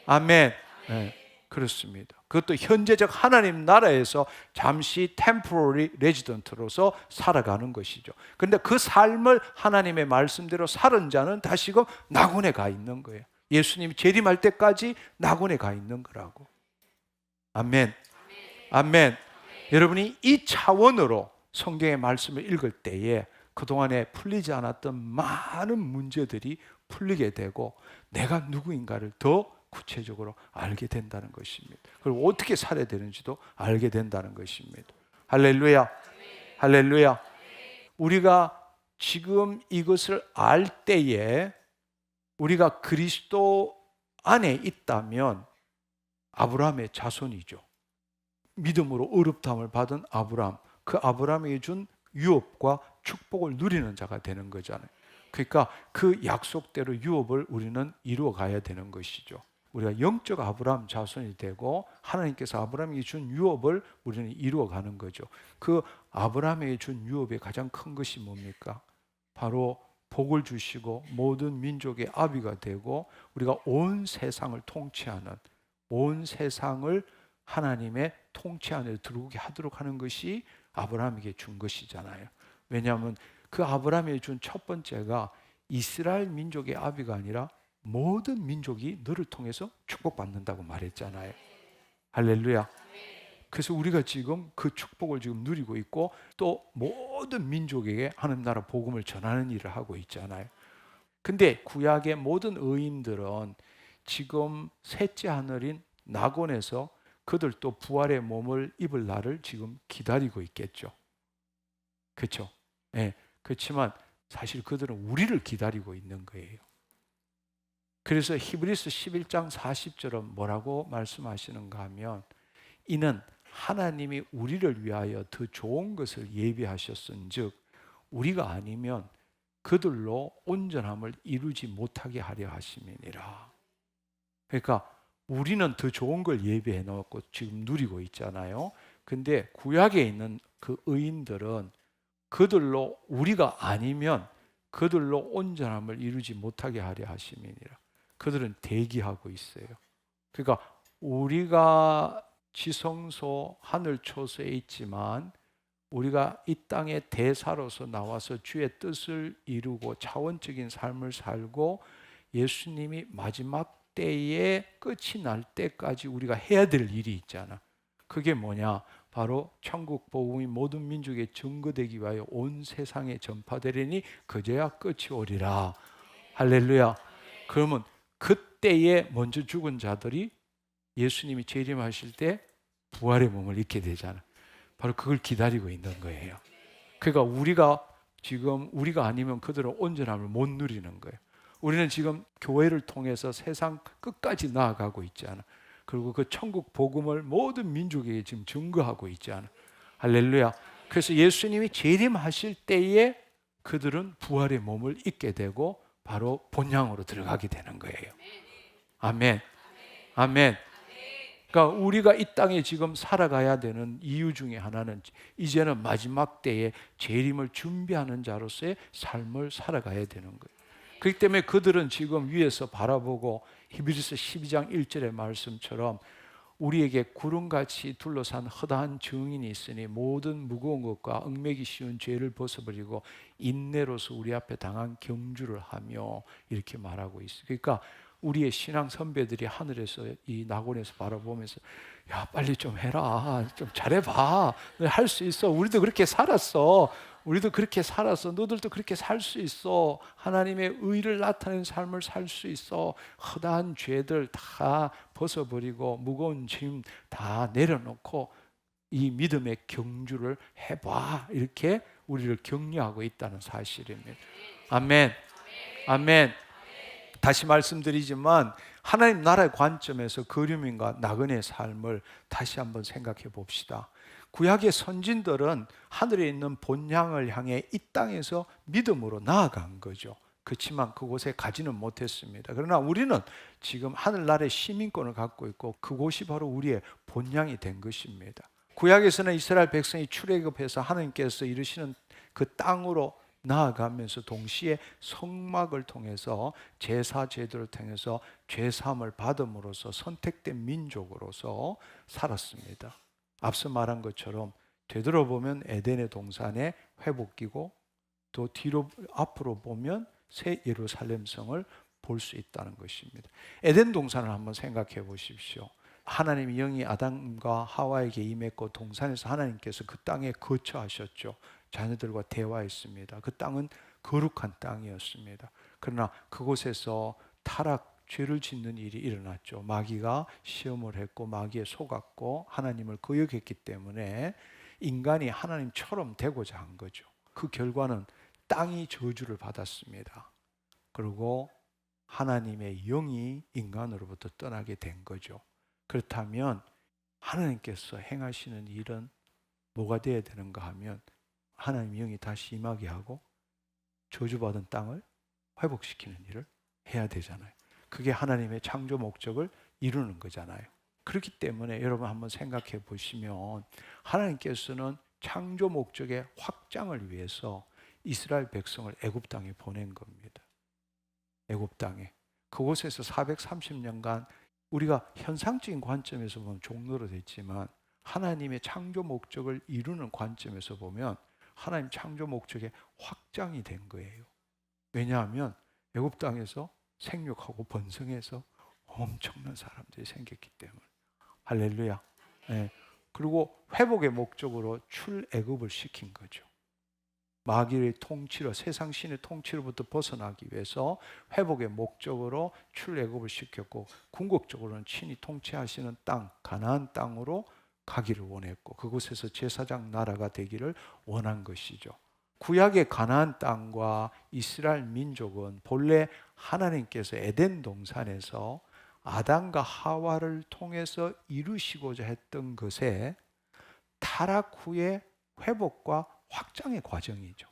아멘. 네, 그렇습니다. 그것도 현재적 하나님 나라에서 잠시 temporary resident로서 살아가는 것이죠. 그런데 그 삶을 하나님의 말씀대로 살은 자는 다시금 낙원에 가 있는 거예요. 예수님이 재림할 때까지 낙원에 가 있는 거라고. 아멘. 아멘. 여러분이 이 차원으로 성경의 말씀을 읽을 때에 그동안에 풀리지 않았던 많은 문제들이 풀리게 되고 내가 누구인가를 더 구체적으로 알게 된다는 것입니다. 그리고 어떻게 살아야 되는지도 알게 된다는 것입니다. 할렐루야. 할렐루야. 우리가 지금 이것을 알 때에 우리가 그리스도 안에 있다면 아브라함의 자손이죠. 믿음으로 어렵다함을 받은 아브라함, 그 아브라함에게 준 유업과 축복을 누리는 자가 되는 거잖아요. 그러니까 그 약속대로 유업을 우리는 이루어 가야 되는 것이죠. 우리가 영적 아브라함 자손이 되고 하나님께서 아브라함에게 준 유업을 우리는 이루어 가는 거죠. 그 아브라함에게 준 유업의 가장 큰 것이 뭡니까? 바로 복을 주시고 모든 민족의 아비가 되고 우리가 온 세상을 통치하는, 온 세상을 하나님의 통치 안에 들어오게 하도록 하는 것이 아브라함에게 준 것이잖아요. 왜냐하면 그 아브라함에게 준 첫 번째가 이스라엘 민족의 아비가 아니라 모든 민족이 너를 통해서 축복받는다고 말했잖아요. 할렐루야. 그래서 우리가 지금 그 축복을 지금 누리고 있고 또 모든 민족에게 하나님 나라 복음을 전하는 일을 하고 있잖아요. 근데 구약의 모든 의인들은 지금 셋째 하늘인 낙원에서 그들도 부활의 몸을 입을 날을 지금 기다리고 있겠죠. 그렇죠? 네. 그렇지만 사실 그들은 우리를 기다리고 있는 거예요. 그래서 히브리서 11장 40절은 뭐라고 말씀하시는가 하면 이는 하나님이 우리를 위하여 더 좋은 것을 예비하셨은즉 우리가 아니면 그들로 온전함을 이루지 못하게 하려 하심이니라. 그러니까 우리는 더 좋은 걸 예비해 놓고 지금 누리고 있잖아요. 근데 구약에 있는 그 의인들은 그들로 우리가 아니면 그들로 온전함을 이루지 못하게 하려 하심이니라. 그들은 대기하고 있어요. 그러니까 우리가 지성소 하늘 초소에 있지만 우리가 이 땅의 대사로서 나와서 주의 뜻을 이루고 차원적인 삶을 살고 예수님이 마지막 때에 끝이 날 때까지 우리가 해야 될 일이 있잖아. 그게 뭐냐? 바로 천국 복음이 모든 민족에 증거되기 위하여 온 세상에 전파되리니 그제야 끝이 오리라. 할렐루야. 그러면 그때에 먼저 죽은 자들이 예수님이 재림하실 때 부활의 몸을 입게 되잖아. 바로 그걸 기다리고 있는 거예요. 그러니까 우리가 아니면 그들은 온전함을 못 누리는 거예요. 우리는 지금 교회를 통해서 세상 끝까지 나아가고 있잖아. 그리고 그 천국 복음을 모든 민족에게 지금 증거하고 있잖아. 할렐루야. 그래서 예수님이 재림하실 때에 그들은 부활의 몸을 입게 되고 바로 본향으로 들어가게 되는 거예요. 아멘. 아멘. 그러니까 우리가 이 땅에 지금 살아가야 되는 이유 중에 하나는 이제는 마지막 때에 재림을 준비하는 자로서의 삶을 살아가야 되는 거예요. 그렇기 때문에 그들은 지금 위에서 바라보고 히브리서 12장 1절의 말씀처럼 우리에게 구름같이 둘러싼 허다한 증인이 있으니 모든 무거운 것과 얽매기 쉬운 죄를 벗어버리고 인내로서 우리 앞에 당한 경주를 하며 이렇게 말하고 있어요. 그러니까 우리의 신앙 선배들이 하늘에서 이 낙원에서 바라보면서 야 빨리 좀 해라, 좀 잘해봐, 너 할 수 있어, 우리도 그렇게 살았어, 우리도 그렇게 살았어, 너들도 그렇게 살 수 있어, 하나님의 의를 나타내는 삶을 살 수 있어, 허다한 죄들 다 벗어버리고 무거운 짐 다 내려놓고 이 믿음의 경주를 해봐, 이렇게 우리를 격려하고 있다는 사실입니다. 아멘. 아멘. 다시 말씀드리지만 하나님 나라의 관점에서 거류민과 나그네의 삶을 다시 한번 생각해 봅시다. 구약의 선진들은 하늘에 있는 본향을 향해 이 땅에서 믿음으로 나아간 거죠. 그렇지만 그곳에 가지는 못했습니다. 그러나 우리는 지금 하늘나라의 시민권을 갖고 있고 그곳이 바로 우리의 본향이 된 것입니다. 구약에서는 이스라엘 백성이 출애굽해서 하나님께서 이루시는 그 땅으로 나아가면서 동시에 성막을 통해서 제사 제도를 통해서 죄사함을 받음으로써 선택된 민족으로서 살았습니다. 앞서 말한 것처럼 되돌아보면 에덴의 동산의 회복기고 또 앞으로 보면 새 예루살렘성을 볼 수 있다는 것입니다. 에덴 동산을 한번 생각해 보십시오. 하나님의 영이 아담과 하와에게 임했고 동산에서 하나님께서 그 땅에 거처하셨죠. 자녀들과 대화했습니다. 그 땅은 거룩한 땅이었습니다. 그러나 그곳에서 죄를 짓는 일이 일어났죠. 마귀가 시험을 했고 마귀에 속았고 하나님을 거역했기 때문에 인간이 하나님처럼 되고자 한 거죠. 그 결과는 땅이 저주를 받았습니다. 그리고 하나님의 영이 인간으로부터 떠나게 된 거죠. 그렇다면 하나님께서 행하시는 일은 뭐가 되어야 되는가 하면 하나님의 영이 다시 임하게 하고 저주받은 땅을 회복시키는 일을 해야 되잖아요. 그게 하나님의 창조 목적을 이루는 거잖아요. 그렇기 때문에 여러분 한번 생각해 보시면 하나님께서는 창조 목적의 확장을 위해서 이스라엘 백성을 애굽 땅에 보낸 겁니다. 애굽 땅에. 그곳에서 430년간 우리가 현상적인 관점에서 보면 종로로 됐지만 하나님의 창조 목적을 이루는 관점에서 보면 하나님 창조 목적의 확장이 된 거예요. 왜냐하면 애굽 땅에서 생육하고 번성해서 엄청난 사람들이 생겼기 때문에. 할렐루야. 네. 그리고 회복의 목적으로 출애굽을 시킨 거죠. 마귀의 통치로, 세상 신의 통치로부터 벗어나기 위해서 회복의 목적으로 출애굽을 시켰고 궁극적으로는 친히 통치하시는 땅, 가나안 땅으로 가기를 원했고 그곳에서 제사장 나라가 되기를 원한 것이죠. 구약의 가나안 땅과 이스라엘 민족은 본래 하나님께서 에덴 동산에서 아담과 하와를 통해서 이루시고자 했던 것에 타락 후의 회복과 확장의 과정이죠.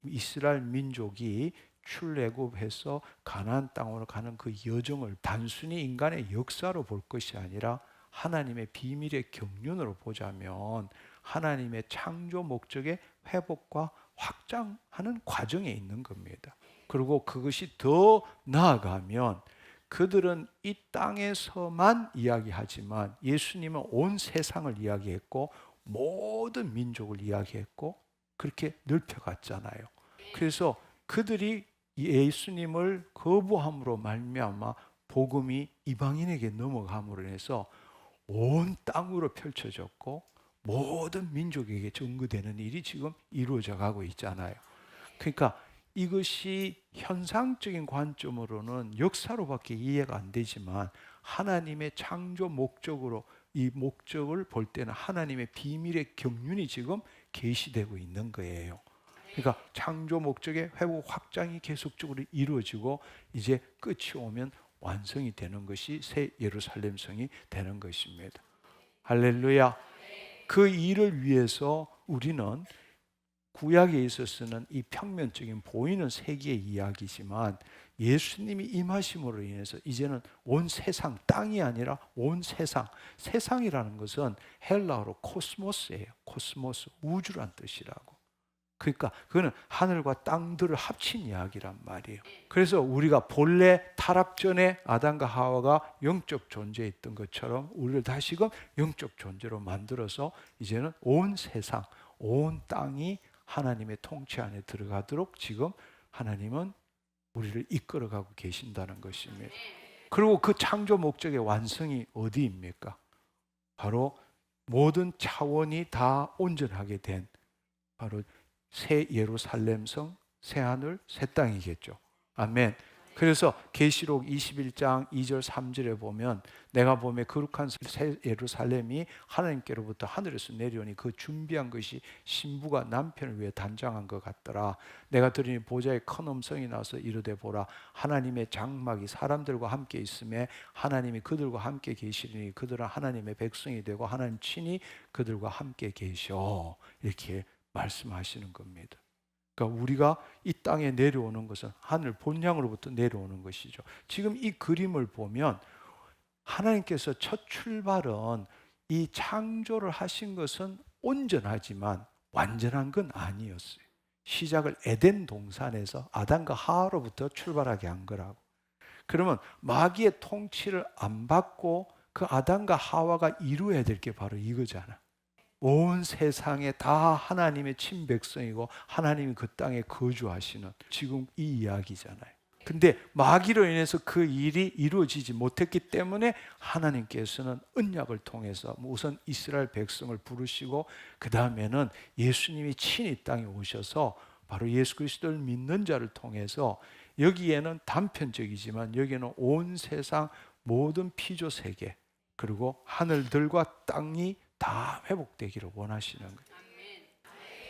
이스라엘 민족이 출애굽해서 가나안 땅으로 가는 그 여정을 단순히 인간의 역사로 볼 것이 아니라 하나님의 비밀의 경륜으로 보자면 하나님의 창조 목적의 회복과 확장하는 과정에 있는 겁니다. 그리고 그것이 더 나아가면 그들은 이 땅에서만 이야기하지만 예수님은 온 세상을 이야기했고 모든 민족을 이야기했고 그렇게 넓혀갔잖아요. 그래서 그들이 예수님을 거부함으로 말미암아 복음이 이방인에게 넘어감으로 인해서 온 땅으로 펼쳐졌고 모든 민족에게 전거되는 일이 지금 이루어져 가고 있잖아요. 그러니까 이것이 현상적인 관점으로는 역사로밖에 이해가 안 되지만 하나님의 창조 목적으로 이 목적을 볼 때는 하나님의 비밀의 경륜이 지금 계시되고 있는 거예요. 그러니까 창조 목적의 회복 확장이 계속적으로 이루어지고 이제 끝이 오면 완성이 되는 것이 새 예루살렘 성이 되는 것입니다. 할렐루야. 그 일을 위해서 우리는 구약에 있어서는 이 평면적인 보이는 세계의 이야기지만 예수님이 임하심으로 인해서 이제는 온 세상, 땅이 아니라 온 세상, 세상이라는 것은 헬라어로 코스모스예요. 코스모스, 우주란 뜻이라고. 그러니까 그거는 하늘과 땅들을 합친 이야기란 말이에요. 그래서 우리가 본래 타락 전에 아담과 하와가 영적 존재했던 것처럼 우리를 다시금 영적 존재로 만들어서 이제는 온 세상, 온 땅이 하나님의 통치 안에 들어가도록 지금 하나님은 우리를 이끌어가고 계신다는 것입니다. 그리고 그 창조 목적의 완성이 어디입니까? 바로 모든 차원이 다 온전하게 된 바로 새 예루살렘성, 새 하늘, 새 땅이겠죠. 아멘. 그래서 계시록 21장 2절 3절에 보면 내가 보면 거룩한 새 예루살렘이 하나님께로부터 하늘에서 내려오니 그 준비한 것이 신부가 남편을 위해 단장한 것 같더라. 내가 들으니 보좌에 큰 음성이 나서 이르되 보라 하나님의 장막이 사람들과 함께 있음에 하나님이 그들과 함께 계시리니 그들은 하나님의 백성이 되고 하나님 친히 그들과 함께 계셔. 이렇게 말씀하시는 겁니다. 그러니까 우리가 이 땅에 내려오는 것은 하늘 본향으로부터 내려오는 것이죠. 지금 이 그림을 보면 하나님께서 첫 출발은 이 창조를 하신 것은 온전하지만 완전한 건 아니었어요. 시작을 에덴 동산에서 아담과 하와로부터 출발하게 한 거라고. 그러면 마귀의 통치를 안 받고 그 아담과 하와가 이루어야 될 게 바로 이거잖아. 온 세상에 다 하나님의 친백성이고 하나님이 그 땅에 거주하시는 지금 이 이야기잖아요. 근데 마귀로 인해서 그 일이 이루어지지 못했기 때문에 하나님께서는 언약을 통해서 우선 이스라엘 백성을 부르시고 그 다음에는 예수님이 친히 땅에 오셔서 바로 예수 그리스도를 믿는 자를 통해서 여기에는 단편적이지만 여기에는 온 세상 모든 피조 세계 그리고 하늘들과 땅이 다 회복되기를 원하시는 거예요.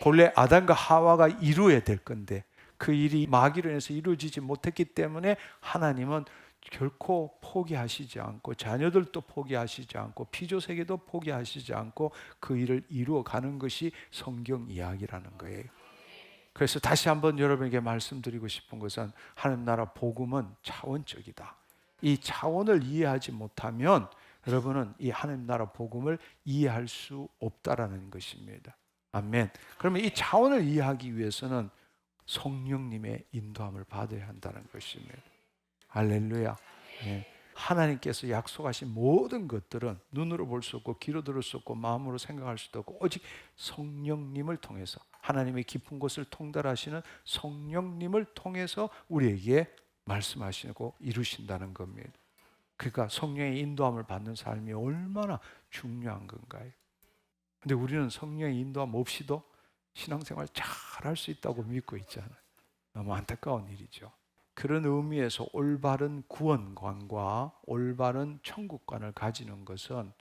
본래 아담과 하와가 이루어야 될 건데 그 일이 마귀로 인해서 이루어지지 못했기 때문에 하나님은 결코 포기하시지 않고 자녀들도 포기하시지 않고 피조세계도 포기하시지 않고 그 일을 이루어가는 것이 성경 이야기라는 거예요. 그래서 다시 한번 여러분에게 말씀드리고 싶은 것은 하나님 나라 복음은 차원적이다. 이 차원을 이해하지 못하면 여러분은 이 하나님 나라 복음을 이해할 수 없다라는 것입니다. 아멘. 그러면 이 차원을 이해하기 위해서는 성령님의 인도함을 받아야 한다는 것입니다. 할렐루야. 네. 하나님께서 약속하신 모든 것들은 눈으로 볼 수 없고 귀로 들을 수 없고 마음으로 생각할 수도 없고 오직 성령님을 통해서 하나님의 깊은 곳을 통달하시는 성령님을 통해서 우리에게 말씀하시고 이루신다는 겁니다. 그러니까 성령의 인도함을 받는 삶이 얼마나 중요한 건가요? 근데 우리는 성령의 인도함 없이도 신앙생활 잘 할 수 있다고 믿고 있잖아요. 너무 안타까운 일이죠. 그런 의미에서 올바른 구원관과 올바른 천국관을 가지는 것은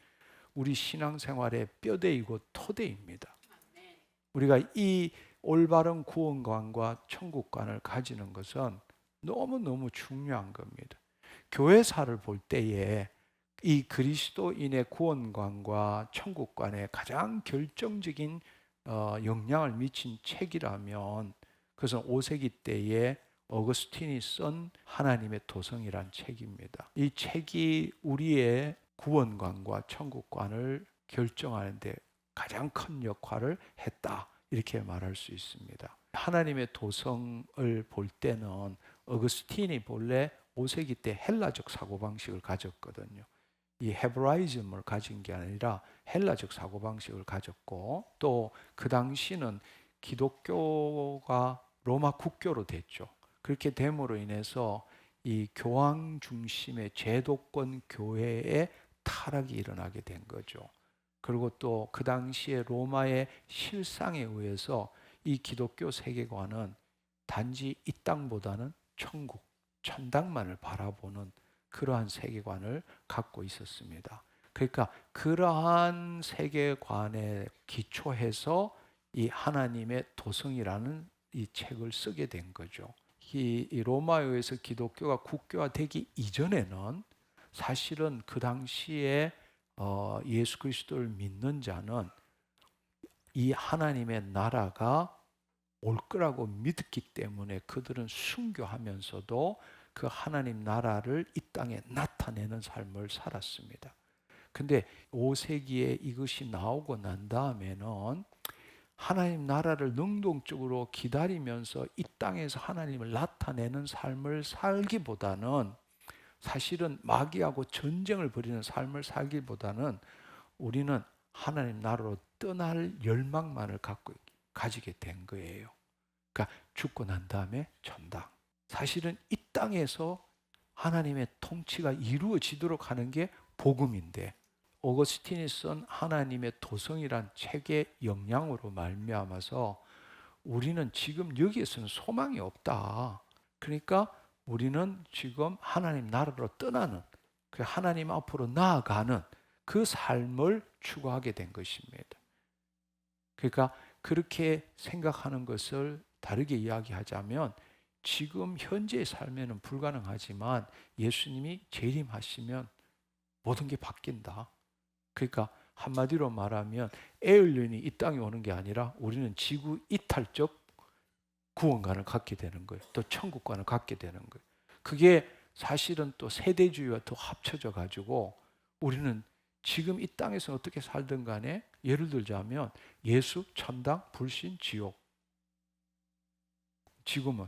우리 신앙생활의 뼈대이고 토대입니다. 우리가 이 올바른 구원관과 천국관을 가지는 것은 너무너무 중요한 겁니다. 교회사를 볼 때에 이 그리스도인의 구원관과 천국관에 가장 결정적인 영향을 미친 책이라면 그것은 5세기 때에 어거스틴이 쓴 하나님의 도성이란 책입니다. 이 책이 우리의 구원관과 천국관을 결정하는 데 가장 큰 역할을 했다 이렇게 말할 수 있습니다. 하나님의 도성을 볼 때는 어거스틴이 본래 5세기 때 헬라적 사고방식을 가졌거든요. 이 헤브라이즘을 가진 게 아니라 헬라적 사고방식을 가졌고, 또 그 당시는 기독교가 로마 국교로 됐죠. 그렇게 됨으로 인해서 이 교황 중심의 제도권 교회의 타락이 일어나게 된 거죠. 그리고 또 그 당시에 로마의 실상에 의해서 이 기독교 세계관은 단지 이 땅보다는 천국, 천당만을 바라보는 그러한 세계관을 갖고 있었습니다. 그러니까 그러한 세계관에 기초해서 이 하나님의 도성이라는 이 책을 쓰게 된 거죠. 이 로마에 의해서 기독교가 국교화되기 이전에는 사실은 그 당시에 예수 그리스도를 믿는 자는 이 하나님의 나라가 올 거라고 믿었기 때문에 그들은 순교하면서도 그 하나님 나라를 이 땅에 나타내는 삶을 살았습니다. 근데 5세기에 이것이 나오고 난 다음에는 하나님 나라를 능동적으로 기다리면서 이 땅에서 하나님을 나타내는 삶을 살기보다는, 사실은 마귀하고 전쟁을 벌이는 삶을 살기보다는 우리는 하나님 나라로 떠날 열망만을 가지게 된 거예요. 그러니까 죽고 난 다음에 천당. 사실은 이 땅에서 하나님의 통치가 이루어지도록 하는 게 복음인데, 오거스틴이 쓴 하나님의 도성이란 책의 영향으로 말미암아서 우리는 지금 여기에서는 소망이 없다. 그러니까 우리는 지금 하나님 나라로 떠나는, 그 하나님 앞으로 나아가는 그 삶을 추구하게 된 것입니다. 그러니까 그렇게 생각하는 것을 다르게 이야기하자면, 지금 현재의 삶에는 불가능하지만 예수님이 재림하시면 모든 게 바뀐다. 그러니까 한마디로 말하면 에일린이 이 땅에 오는 게 아니라 우리는 지구 이탈적 구원관을 갖게 되는 거예요. 또 천국관을 갖게 되는 거예요. 그게 사실은 또 세대주의와 더 합쳐져 가지고 우리는 지금 이 땅에서 어떻게 살든 간에, 예를 들자면 예수, 천당, 불신, 지옥. 지금은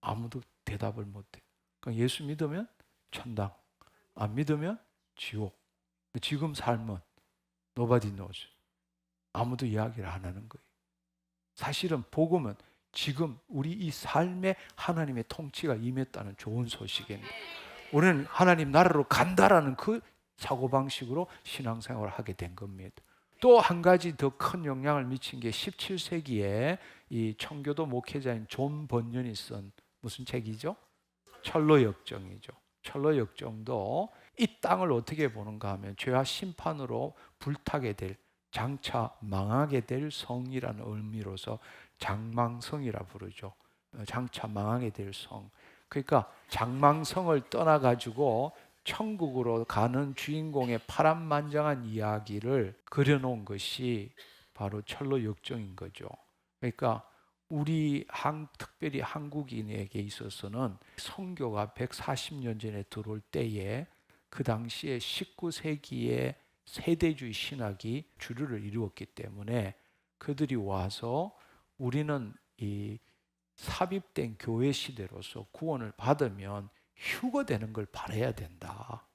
아무도 대답을 못해. 그러니까 예수 믿으면 천당, 안 믿으면 지옥. 지금 삶은 nobody knows. 아무도 이야기를 안 하는 거예요. 사실은 복음은 지금 우리 이 삶에 하나님의 통치가 임했다는 좋은 소식입니다. 우리는 하나님 나라로 간다라는 그 사고방식으로 신앙생활을 하게 된 겁니다. 또 한 가지 더 큰 영향을 미친 게 17세기에 이 청교도 목회자인 존 번연이 쓴 무슨 책이죠? 철로역정이죠. 철로역정도 이 땅을 어떻게 보는가 하면 죄와 심판으로 불타게 될, 장차 망하게 될 성이라는 의미로서 장망성이라 부르죠. 장차 망하게 될 성. 그러니까 장망성을 떠나가지고 천국으로 가는 주인공의 파란만장한 이야기를 그려놓은 것이 바로 철로역정인 거죠. 그러니까 우리 특별히 한국인에게 있어서는 선교가 140년 전에 들어올 때에 그 당시에 19세기의 세대주의 신학이 주류를 이루었기 때문에 그들이 와서 우리는 이 삽입된 교회 시대로서 구원을 받으면 휴거되는 걸 바라야 된다.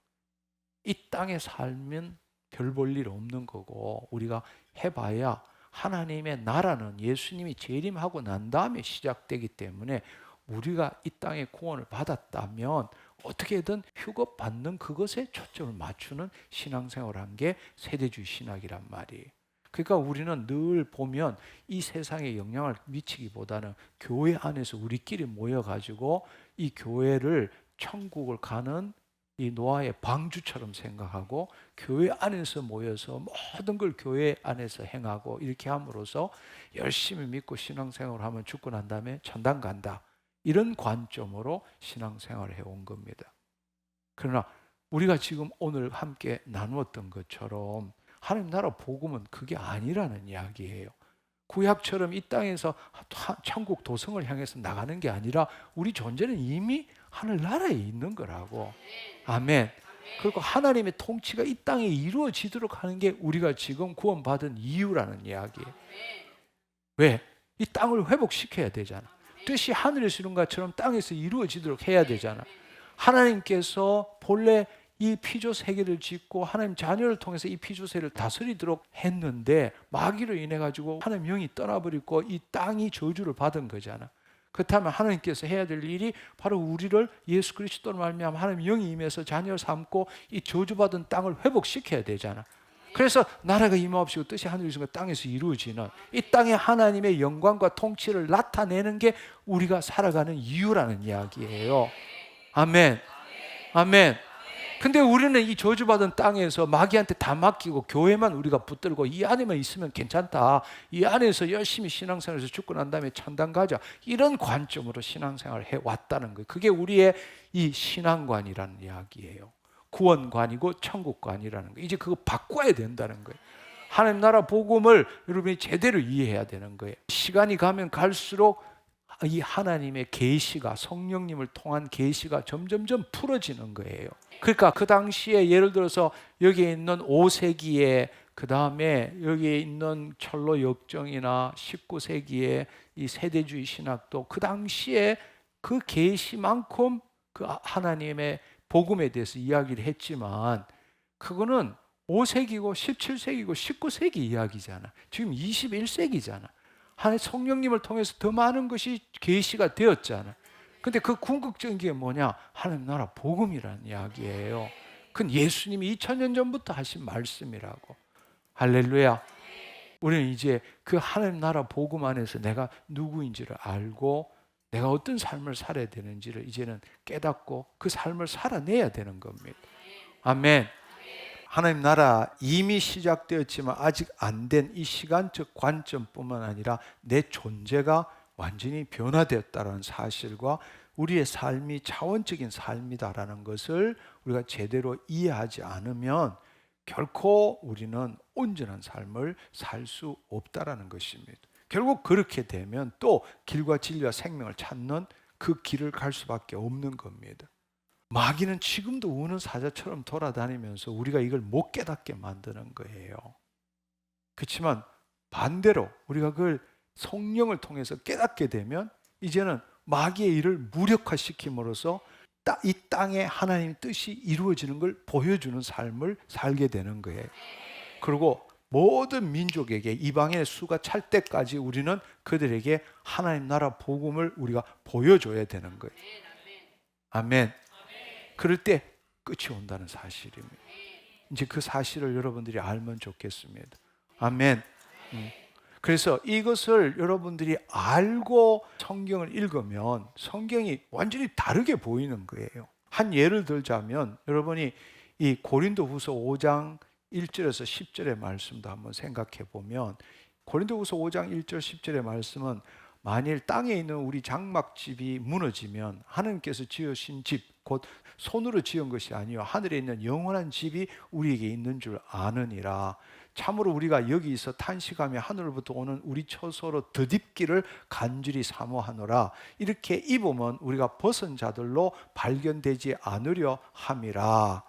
이 땅에 살면 별 볼 일 없는 거고, 우리가 해봐야 하나님의 나라는 예수님이 재림하고 난 다음에 시작되기 때문에 우리가 이 땅에 구원을 받았다면 어떻게든 휴거받는 그것에 초점을 맞추는 신앙생활을 한 게 세대주의 신학이란 말이에요. 그러니까 우리는 늘 보면 이 세상에 영향을 미치기보다는 교회 안에서 우리끼리 모여가지고 이 교회를 천국을 가는 이 노아의 방주처럼 생각하고, 교회 안에서 모여서 모든 걸 교회 안에서 행하고 이렇게 함으로써 열심히 믿고 신앙생활을 하면 죽고 난 다음에 천당 간다, 이런 관점으로 신앙생활을 해온 겁니다. 그러나 우리가 지금 오늘 함께 나누었던 것처럼 하나님 나라 복음은 그게 아니라는 이야기예요. 구약처럼 이 땅에서 천국 도성을 향해서 나가는 게 아니라 우리 존재는 이미 하늘나라에 있는 거라고. 아멘. 그리고 하나님의 통치가 이 땅에 이루어지도록 하는 게 우리가 지금 구원받은 이유라는 이야기예요. 왜? 이 땅을 회복시켜야 되잖아. 뜻이 하늘에서 이룬 것처럼 땅에서 이루어지도록 해야 되잖아. 하나님께서 본래 이 피조 세계를 짓고 하나님 자녀를 통해서 이 피조 세계를 다스리도록 했는데 마귀로 인해 가지고 하나님 영이 떠나버리고 이 땅이 저주를 받은 거잖아. 그렇다면 하나님께서 해야 될 일이 바로 우리를 예수 그리스도로 말미암아 하나님 영이 임해서 자녀를 삼고 이 저주받은 땅을 회복시켜야 되잖아. 그래서 나라가 임하옵시고 뜻이 하늘에서 땅에서 이루어지는 이 땅에 하나님의 영광과 통치를 나타내는 게 우리가 살아가는 이유라는 이야기예요. 아멘. 아멘. 근데 우리는 이 저주받은 땅에서 마귀한테 다 맡기고 교회만 우리가 붙들고 이 안에만 있으면 괜찮다. 이 안에서 열심히 신앙생활에서 죽고 난 다음에 천당 가자. 이런 관점으로 신앙생활을 해왔다는 거예요. 그게 우리의 이 신앙관이라는 이야기예요. 구원관이고 천국관이라는 거예요. 이제 그거 바꿔야 된다는 거예요. 하나님 나라 복음을 여러분이 제대로 이해해야 되는 거예요. 시간이 가면 갈수록 이 하나님의 계시가 성령님을 통한 계시가 점점점 풀어지는 거예요. 그러니까 그 당시에 예를 들어서 여기에 있는 5세기에 그 다음에 여기에 있는 철로 역정이나 19세기에 이 세대주의 신학도 그 당시에 그 계시만큼 그 하나님의 복음에 대해서 이야기를 했지만 그거는 5세기고 17세기고 19세기 이야기잖아. 지금 21세기잖아. 하나님 성령님을 통해서 더 많은 것이 계시가 되었잖아. 근데 그 궁극적인 게 뭐냐? 하나님 나라 복음이라는 이야기예요. 그건 예수님이 2000년 전부터 하신 말씀이라고. 할렐루야. 우리는 이제 그 하나님 나라 복음 안에서 내가 누구인지를 알고 내가 어떤 삶을 살아야 되는지를 이제는 깨닫고 그 삶을 살아내야 되는 겁니다. 아멘. 하나님 나라 이미 시작되었지만 아직 안 된 이 시간적 관점뿐만 아니라 내 존재가 완전히 변화되었다는 사실과 우리의 삶이 차원적인 삶이다라는 것을 우리가 제대로 이해하지 않으면 결코 우리는 온전한 삶을 살 수 없다라는 것입니다. 결국 그렇게 되면 또 길과 진리와 생명을 찾는 그 길을 갈 수밖에 없는 겁니다. 마귀는 지금도 우는 사자처럼 돌아다니면서 우리가 이걸 못 깨닫게 만드는 거예요. 그렇지만 반대로 우리가 그걸 성령을 통해서 깨닫게 되면 이제는 마귀의 일을 무력화시킴으로써 이 땅에 하나님의 뜻이 이루어지는 걸 보여주는 삶을 살게 되는 거예요. 그리고 모든 민족에게 이방인의 수가 찰 때까지 우리는 그들에게 하나님 나라 복음을 우리가 보여줘야 되는 거예요. 아멘. 그럴 때 끝이 온다는 사실입니다. 이제 그 사실을 여러분들이 알면 좋겠습니다. 아멘. 그래서 이것을 여러분들이 알고 성경을 읽으면 성경이 완전히 다르게 보이는 거예요. 한 예를 들자면 여러분이 이 고린도후서 5장 1절에서 10절의 말씀도 한번 생각해 보면 고린도후서 5장 1절 10절의 말씀은 만일 땅에 있는 우리 장막집이 무너지면 하나님께서 지으신 집 곧 손으로 지은 것이 아니요 하늘에 있는 영원한 집이 우리에게 있는 줄 아느니라. 참으로 우리가 여기서 탄식하며 하늘로부터 오는 우리 처소로 덧입기를 간절히 사모하노라. 이렇게 입으면 우리가 벗은 자들로 발견되지 않으려 함이라.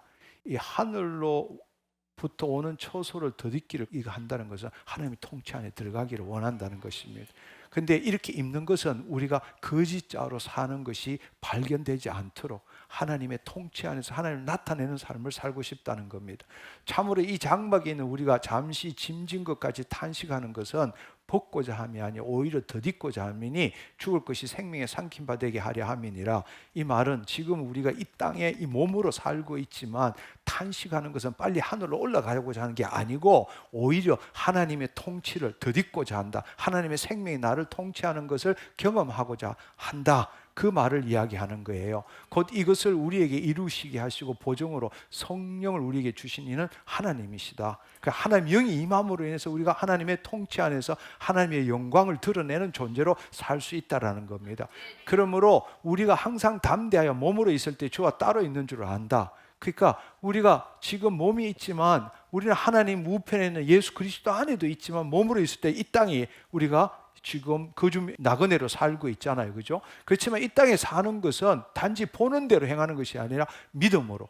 이 하늘로부터 오는 처소를 덧입기를 한다는 것은 하나님의 통치 안에 들어가기를 원한다는 것입니다. 근데 이렇게 입는 것은 우리가 거짓자로 사는 것이 발견되지 않도록 하나님의 통치 안에서 하나님을 나타내는 삶을 살고 싶다는 겁니다. 참으로 이 장막에 있는 우리가 잠시 짐진 것까지 탄식하는 것은 벗고자 함이 아니 오히려 덧입고자 함이니 죽을 것이 생명에 삼킨 바 되게 하려 함이니라. 이 말은 지금 우리가 이 땅에 이 몸으로 살고 있지만 탄식하는 것은 빨리 하늘로 올라가고자 하는 게 아니고 오히려 하나님의 통치를 덧입고자 한다. 하나님의 생명이 나를 통치하는 것을 경험하고자 한다. 그 말을 이야기하는 거예요. 곧 이것을 우리에게 이루시게 하시고 보정으로 성령을 우리에게 주신 이는 하나님이시다. 그러니까 하나님 영이 임함으로 인해서 우리가 하나님의 통치 안에서 하나님의 영광을 드러내는 존재로 살 수 있다라는 겁니다. 그러므로 우리가 항상 담대하여 몸으로 있을 때 주와 따로 있는 줄 안다. 그러니까 우리가 지금 몸이 있지만 우리는 하나님 우편에 있는 예수 그리스도 안에도 있지만 몸으로 있을 때 이 땅이 우리가 지금 거주 나그네로 살고 있잖아요. 그죠? 그렇지만 이 땅에 사는 것은 단지 보는 대로 행하는 것이 아니라 믿음으로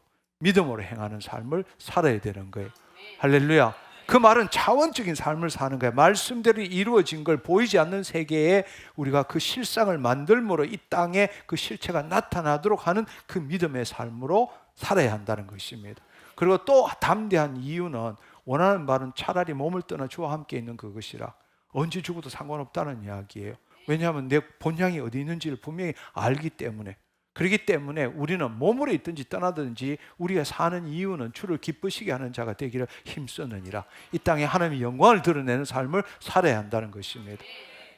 행하는 삶을 살아야 되는 거예요. 할렐루야. 그 말은 차원적인 삶을 사는 거예요. 말씀대로 이루어진 걸 보이지 않는 세계에 우리가 그 실상을 만들므로 이 땅에 그 실체가 나타나도록 하는 그 믿음의 삶으로 살아야 한다는 것입니다. 그리고 또 담대한 이유는 원하는 바는 차라리 몸을 떠나 주와 함께 있는 그것이라. 언제 죽어도 상관없다는 이야기예요. 왜냐하면 내 본향이 어디 있는지를 분명히 알기 때문에. 그렇기 때문에 우리는 몸으로 있든지 떠나든지 우리가 사는 이유는 주를 기쁘시게 하는 자가 되기를 힘쓰느니라. 이 땅에 하나님의 영광을 드러내는 삶을 살아야 한다는 것입니다.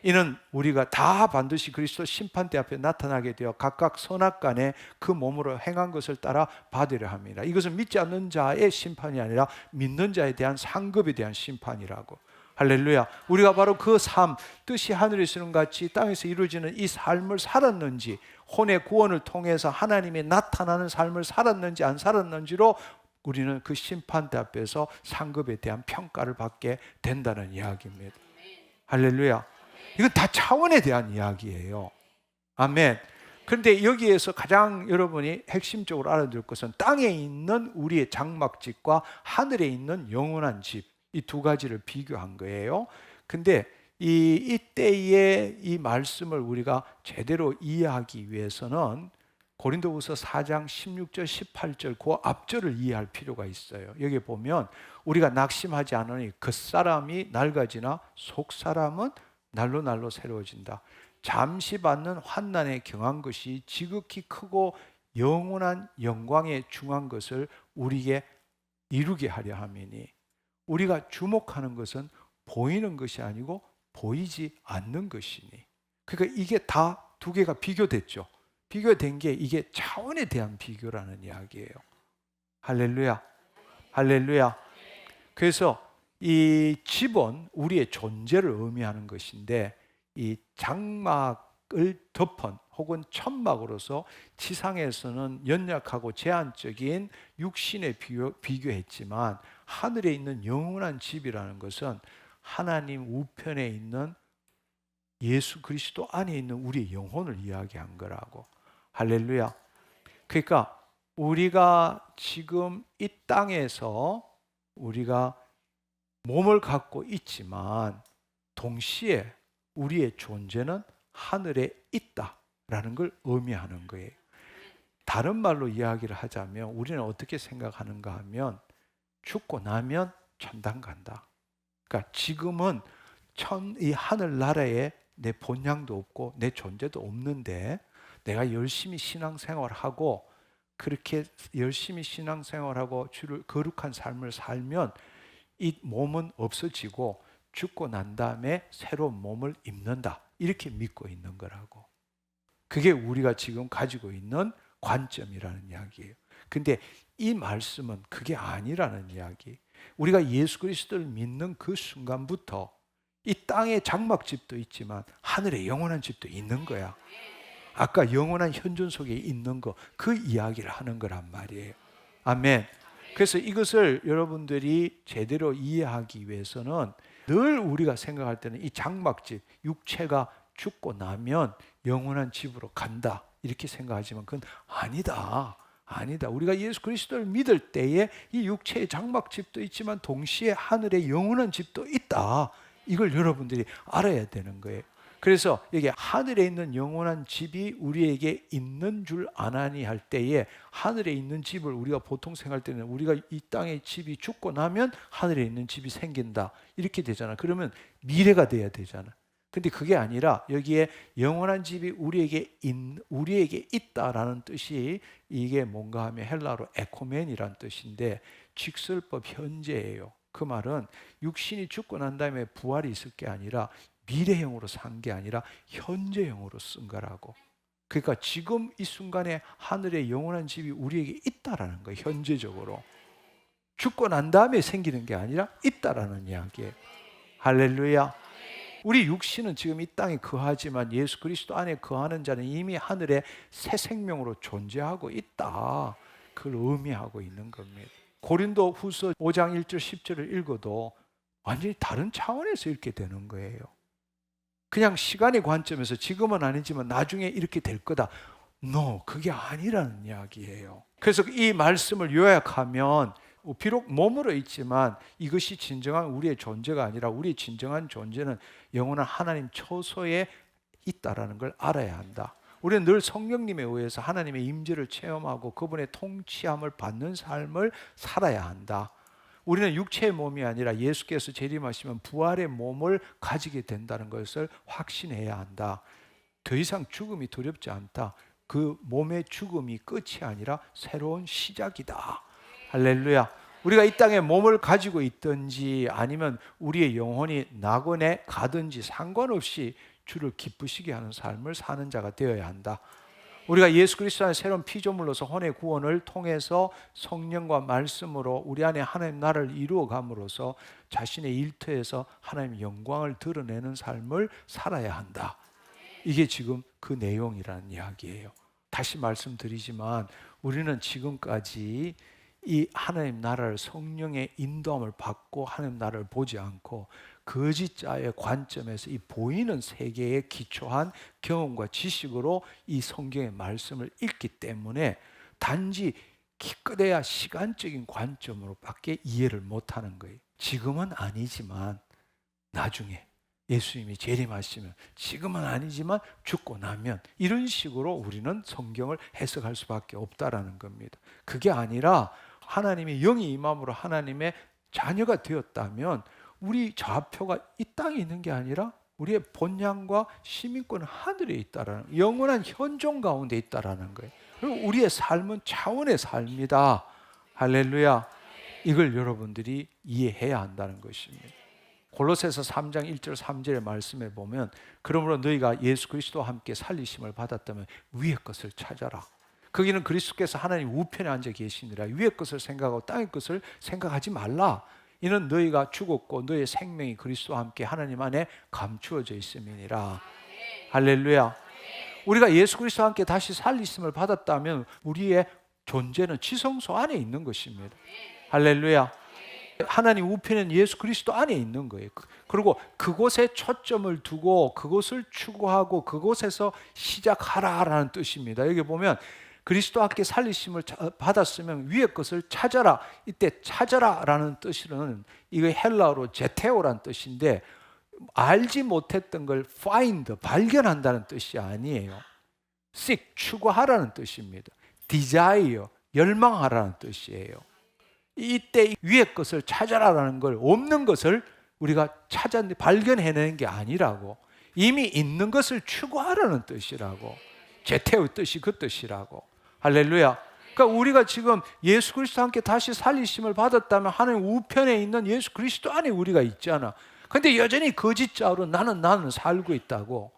이는 우리가 다 반드시 그리스도 심판대 앞에 나타나게 되어 각각 선악간에 그 몸으로 행한 것을 따라 받으려 합니다. 이것은 믿지 않는 자의 심판이 아니라 믿는 자에 대한 상급에 대한 심판이라고. 할렐루야. 우리가 바로 그 삶, 뜻이 하늘에서는 같이 땅에서 이루어지는 이 삶을 살았는지, 혼의 구원을 통해서 하나님의 나타나는 삶을 살았는지 안 살았는지로 우리는 그 심판대 앞에서 상급에 대한 평가를 받게 된다는 이야기입니다. 할렐루야. 이건 다 차원에 대한 이야기예요. 아멘. 그런데 여기에서 가장 여러분이 핵심적으로 알아둘 것은 땅에 있는 우리의 장막집과 하늘에 있는 영원한 집, 이 두 가지를 비교한 거예요. 근데 이때의 이 말씀을 우리가 제대로 이해하기 위해서는 고린도후서 4장 16절 18절 그 앞절을 이해할 필요가 있어요. 여기 보면 우리가 낙심하지 않으니 겉사람이 낡아지나 속사람은 날로 날로 새로워진다. 잠시 받는 환난에 경한 것이 지극히 크고 영원한 영광에 중한 것을 우리에게 이루게 하려 함이니. 우리가 주목하는 것은 보이는 것이 아니고 보이지 않는 것이니. 그러니까 이게 다 두 개가 비교됐죠. 비교된 게 이게 차원에 대한 비교라는 이야기예요. 할렐루야. 할렐루야. 그래서 이 집은 우리의 존재를 의미하는 것인데 이 장막을 덮은 혹은 천막으로서 지상에서는 연약하고 제한적인 육신에 비교했지만 하늘에 있는 영원한 집이라는 것은 하나님 우편에 있는 예수 그리스도 안에 있는 우리의 영혼을 이야기한 거라고. 할렐루야. 그러니까 우리가 지금 이 땅에서 우리가 몸을 갖고 있지만 동시에 우리의 존재는 하늘에 있다라는 걸 의미하는 거예요. 다른 말로 이야기를 하자면 우리는 어떻게 생각하는가 하면 죽고 나면 천당 간다. 그러니까 지금은 이 하늘나라에 내 본향도 없고 내 존재도 없는데 내가 열심히 신앙생활하고 그렇게 열심히 신앙생활하고 주를 거룩한 삶을 살면 이 몸은 없어지고 죽고 난 다음에 새로운 몸을 입는다. 이렇게 믿고 있는 거라고. 그게 우리가 지금 가지고 있는 관점이라는 이야기예요. 근데 이 말씀은 그게 아니라는 이야기. 우리가 예수 그리스도를 믿는 그 순간부터 이 땅에 장막집도 있지만 하늘에 영원한 집도 있는 거야. 아까 영원한 현존 속에 있는 거, 그 이야기를 하는 거란 말이에요. 아멘. 그래서 이것을 여러분들이 제대로 이해하기 위해서는 늘 우리가 생각할 때는 이 장막집, 육체가 죽고 나면 영원한 집으로 간다 이렇게 생각하지만 그건 아니다. 아니다. 우리가 예수 그리스도를 믿을 때에 이 육체의 장막집도 있지만 동시에 하늘의 영원한 집도 있다. 이걸 여러분들이 알아야 되는 거예요. 그래서 여기 하늘에 있는 영원한 집이 우리에게 있는 줄 아나니 할 때에 하늘에 있는 집을 우리가 보통 생각할 때는 우리가 이 땅의 집이 죽고 나면 하늘에 있는 집이 생긴다 이렇게 되잖아. 그러면 미래가 돼야 되잖아. 근데 그게 아니라 여기에 영원한 집이 우리에게 있다라는 뜻이 이게 뭔가 하면 헬라어로 에코멘이라는 뜻인데 직설법 현재예요. 그 말은 육신이 죽고 난 다음에 부활이 있을 게 아니라 미래형으로 산 게 아니라 현재형으로 쓴 거라고. 그러니까 지금 이 순간에 하늘의 영원한 집이 우리에게 있다라는 거예요. 현재적으로. 죽고 난 다음에 생기는 게 아니라 있다라는 이야기예요. 할렐루야. 우리 육신은 지금 이 땅에 거하지만 예수 그리스도 안에 거하는 자는 이미 하늘에 새 생명으로 존재하고 있다. 그걸 의미하고 있는 겁니다. 고린도 후서 5장 1절 10절을 읽어도 완전히 다른 차원에서 읽게 되는 거예요. 그냥 시간의 관점에서 지금은 아니지만 나중에 이렇게 될 거다. No, 그게 아니라는 이야기예요. 그래서 이 말씀을 요약하면 비록 몸으로 있지만 이것이 진정한 우리의 존재가 아니라 우리의 진정한 존재는 영원한 하나님 처소에 있다라는 걸 알아야 한다. 우리는 늘 성령님에 의해서 하나님의 임재를 체험하고 그분의 통치함을 받는 삶을 살아야 한다. 우리는 육체의 몸이 아니라 예수께서 재림하시면 부활의 몸을 가지게 된다는 것을 확신해야 한다. 더 이상 죽음이 두렵지 않다. 그 몸의 죽음이 끝이 아니라 새로운 시작이다. 할렐루야. 우리가 이 땅에 몸을 가지고 있든지 아니면 우리의 영혼이 낙원에 가든지 상관없이 주를 기쁘시게 하는 삶을 사는 자가 되어야 한다. 우리가 예수 그리스도 안에 새로운 피조물로서 혼의 구원을 통해서 성령과 말씀으로 우리 안에 하나님 나라를 이루어 감으로써 자신의 일터에서 하나님의 영광을 드러내는 삶을 살아야 한다. 이게 지금 그 내용이라는 이야기예요. 다시 말씀드리지만 우리는 지금까지 이 하나님 나라를 성령의 인도함을 받고 하나님 나라를 보지 않고 거짓자의 관점에서 이 보이는 세계에 기초한 경험과 지식으로 이 성경의 말씀을 읽기 때문에 단지 기껏해야 시간적인 관점으로밖에 이해를 못하는 거예요. 지금은 아니지만 나중에 예수님이 재림하시면, 지금은 아니지만 죽고 나면, 이런 식으로 우리는 성경을 해석할 수밖에 없다라는 겁니다. 그게 아니라 하나님의 영이 임함으로 하나님의 자녀가 되었다면 우리 좌표가 이 땅에 있는 게 아니라 우리의 본향과 시민권은 하늘에 있다라는, 영원한 현존 가운데 있다라는 거예요. 그리고 우리의 삶은 차원의 삶이다. 할렐루야. 이걸 여러분들이 이해해야 한다는 것입니다. 골로새서 3장 1절 3절의 말씀에 보면 그러므로 너희가 예수 그리스도와 함께 살리심을 받았다면 위의 것을 찾아라. 거기는 그리스도께서 하나님 우편에 앉아 계시니라. 위의 것을 생각하고 땅의 것을 생각하지 말라. 이는 너희가 죽었고 너희의 생명이 그리스도와 함께 하나님 안에 감추어져 있음이니라. 할렐루야. 우리가 예수 그리스도와 함께 다시 살리심을 받았다면 우리의 존재는 지성소 안에 있는 것입니다. 할렐루야. 하나님 우편에는 예수 그리스도 안에 있는 거예요. 그리고 그곳에 초점을 두고 그곳을 추구하고 그곳에서 시작하라라는 뜻입니다. 여기 보면 그리스도와 함께 살리심을 받았으면 위의 것을 찾아라. 이때 찾아라라는 뜻은 이거 헬라어로 제테오라는 뜻인데 알지 못했던 걸 find, 발견한다는 뜻이 아니에요. seek, 추구하라는 뜻입니다. desire, 열망하라는 뜻이에요. 이때 위의 것을 찾아라라는 걸, 없는 것을 우리가 발견해내는 게 아니라고, 이미 있는 것을 추구하라는 뜻이라고, 제테오의 뜻이 그 뜻이라고. 할렐루야. 그러니까 우리가 지금 예수 그리스도와 함께 다시 살리심을 받았다면 하나님 우편에 있는 예수 그리스도 안에 우리가 있잖아. 근데 여전히 거짓자로 나는 살고 있다고.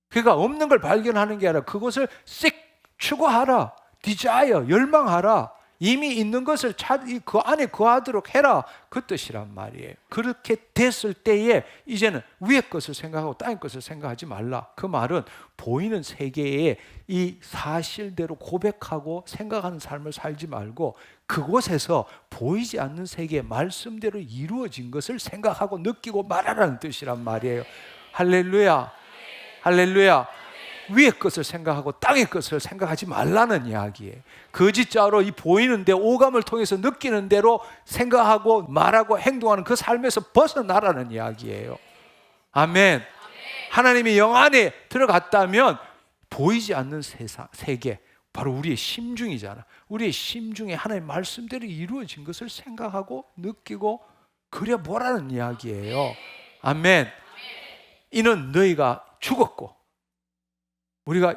그러니까 없는 걸 발견하는 게 아니라 그것을 seek, 추구하라, desire, 열망하라. 이미 있는 것을 그 안에 거하도록 해라. 그 뜻이란 말이에요. 그렇게 됐을 때에 이제는 위의 것을 생각하고 땅의 것을 생각하지 말라. 그 말은 보이는 세계에 이 사실대로 고백하고 생각하는 삶을 살지 말고 그곳에서 보이지 않는 세계의 말씀대로 이루어진 것을 생각하고 느끼고 말하라는 뜻이란 말이에요. 할렐루야. 할렐루야. 위의 것을 생각하고 땅의 것을 생각하지 말라는 이야기예요. 거짓자로 이 보이는데 오감을 통해서 느끼는 대로 생각하고 말하고 행동하는 그 삶에서 벗어나라는 이야기예요. 아멘. 하나님이 영 안에 들어갔다면 보이지 않는 세계, 바로 우리의 심중이잖아. 우리의 심중에 하나님의 말씀대로 이루어진 것을 생각하고 느끼고 그래 보라는 이야기예요. 아멘. 이는 너희가 죽었고 우리가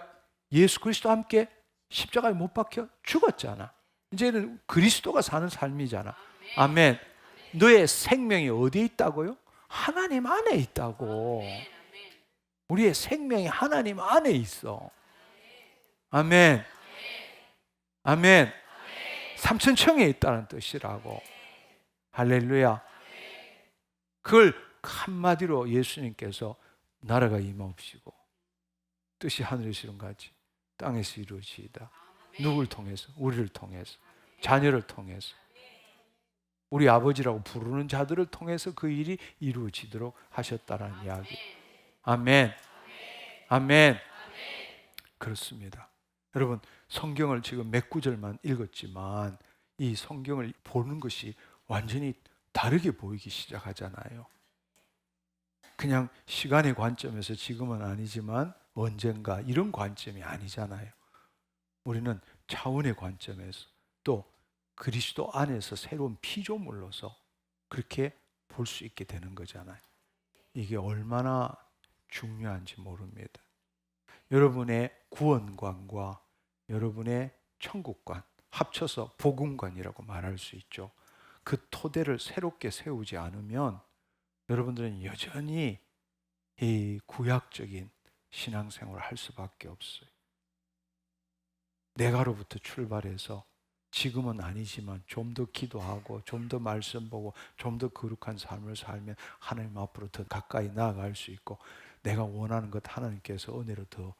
예수 그리스도와 함께 십자가에 못 박혀 죽었잖아. 이제는 그리스도가 사는 삶이잖아. 아멘. 너의 생명이 어디에 있다고요? 하나님 안에 있다고. 우리의 생명이 하나님 안에 있어. 아멘. 아멘. 삼천청에 있다는 뜻이라고. 할렐루야. 그걸 한마디로 예수님께서 나라가 임하옵시고 뜻이 하늘에서 이룬같이 땅에서 이루어지이다. 누굴 통해서? 우리를 통해서, 자녀를 통해서, 우리 아버지라고 부르는 자들을 통해서 그 일이 이루어지도록 하셨다는 이야기. 아멘. 아멘. 그렇습니다. 여러분, 성경을 지금 몇 구절만 읽었지만 이 성경을 보는 것이 완전히 다르게 보이기 시작하잖아요. 그냥 시간의 관점에서 지금은 아니지만 언젠가 이런 관점이 아니잖아요. 우리는 차원의 관점에서 또 그리스도 안에서 새로운 피조물로서 그렇게 볼 수 있게 되는 거잖아요. 이게 얼마나 중요한지 모릅니다. 여러분의 구원관과 여러분의 천국관 합쳐서 복음관이라고 말할 수 있죠. 그 토대를 새롭게 세우지 않으면 여러분들은 여전히 이 구약적인 신앙생활을 할 수밖에 없어요. 내가로부터 출발해서 지금은 아니지만 좀 더 기도하고 좀 더 말씀 보고 좀 더 거룩한 삶을 살면 하나님 앞으로 더 가까이 나아갈 수 있고 내가 원하는 것 하나님께서 은혜로 더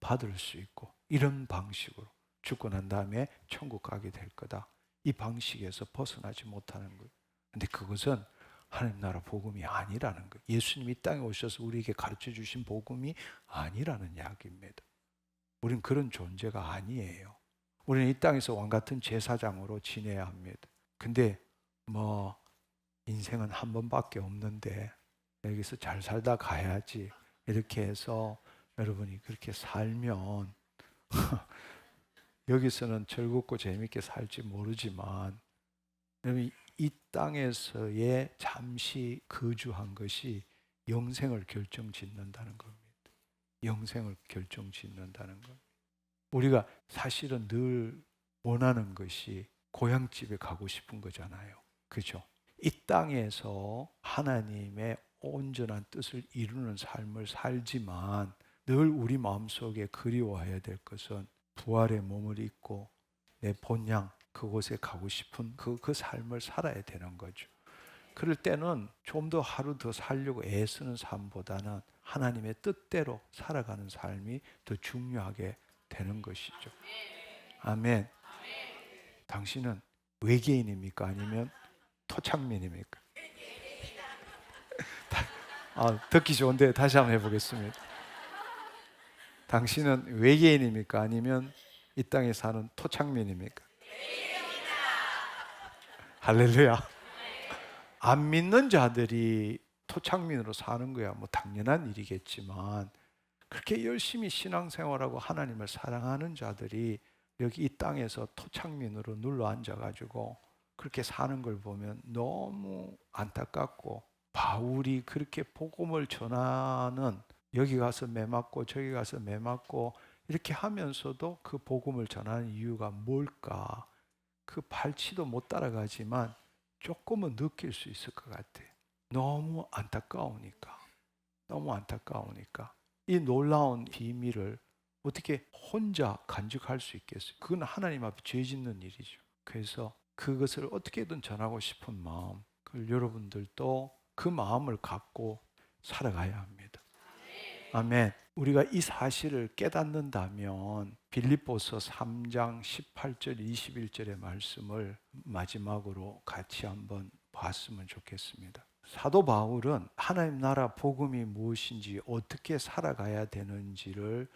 받을 수 있고 이런 방식으로 죽고 난 다음에 천국 가게 될 거다. 이 방식에서 벗어나지 못하는 거예요. 근데 그것은 하나님 나라 복음이 아니라는 거예요. 예수님이 이 땅에 오셔서 우리에게 가르쳐 주신 복음이 아니라는 이야기입니다. 우린 그런 존재가 아니에요. 우리는 이 땅에서 왕같은 제사장으로 지내야 합니다. 근데 뭐 인생은 한 번밖에 없는데 여기서 잘 살다 가야지 이렇게 해서 여러분이 그렇게 살면 여기서는 즐겁고 재밌게 살지 모르지만 여러분 이 땅에서의 잠시 거주한 것이 영생을 결정짓는다는 겁니다. 영생을 결정짓는다는 것. 우리가 사실은 늘 원하는 것이 고향집에 가고 싶은 거잖아요. 그죠? 이 땅에서 하나님의 온전한 뜻을 이루는 삶을 살지만 늘 우리 마음속에 그리워해야 될 것은 부활의 몸을 입고 내 본향 그곳에 가고 싶은 그 삶을 살아야 되는 거죠. 그럴 때는 좀 더 하루 더 살려고 애쓰는 삶보다는 하나님의 뜻대로 살아가는 삶이 더 중요하게 되는 것이죠. 아멘. 당신은 외계인입니까? 아니면 토착민입니까? 듣기 좋은데 다시 한번 해보겠습니다. 당신은 외계인입니까? 아니면 이 땅에 사는 토착민입니까? 할렐루야. 안 믿는 자들이 토착민으로 사는 거야 뭐 당연한 일이겠지만 그렇게 열심히 신앙생활하고 하나님을 사랑하는 자들이 여기 이 땅에서 토착민으로 눌러 앉아가지고 그렇게 사는 걸 보면 너무 안타깝고 바울이 그렇게 복음을 전하는 여기 가서 매 맞고 저기 가서 매 맞고 이렇게 하면서도 그 복음을 전하는 이유가 뭘까? 그 발치도 못 따라가지만 조금은 느낄 수 있을 것 같아요. 너무 안타까우니까. 너무 안타까우니까. 이 놀라운 비밀을 어떻게 혼자 간직할 수 있겠어요? 그건 하나님 앞에 죄 짓는 일이죠. 그래서 그것을 어떻게든 전하고 싶은 마음, 그걸 여러분들도 그 마음을 갖고 살아가야 합니다. 아멘. 우리가 이 사실을 깨닫는다면 빌립보서 3장 18절 21절의 말씀을 마지막으로 같이 한번 봤으면 좋겠습니다. 사도 바울은 하나님 나라 복음이 무엇인지 어떻게 살아가야 되는지를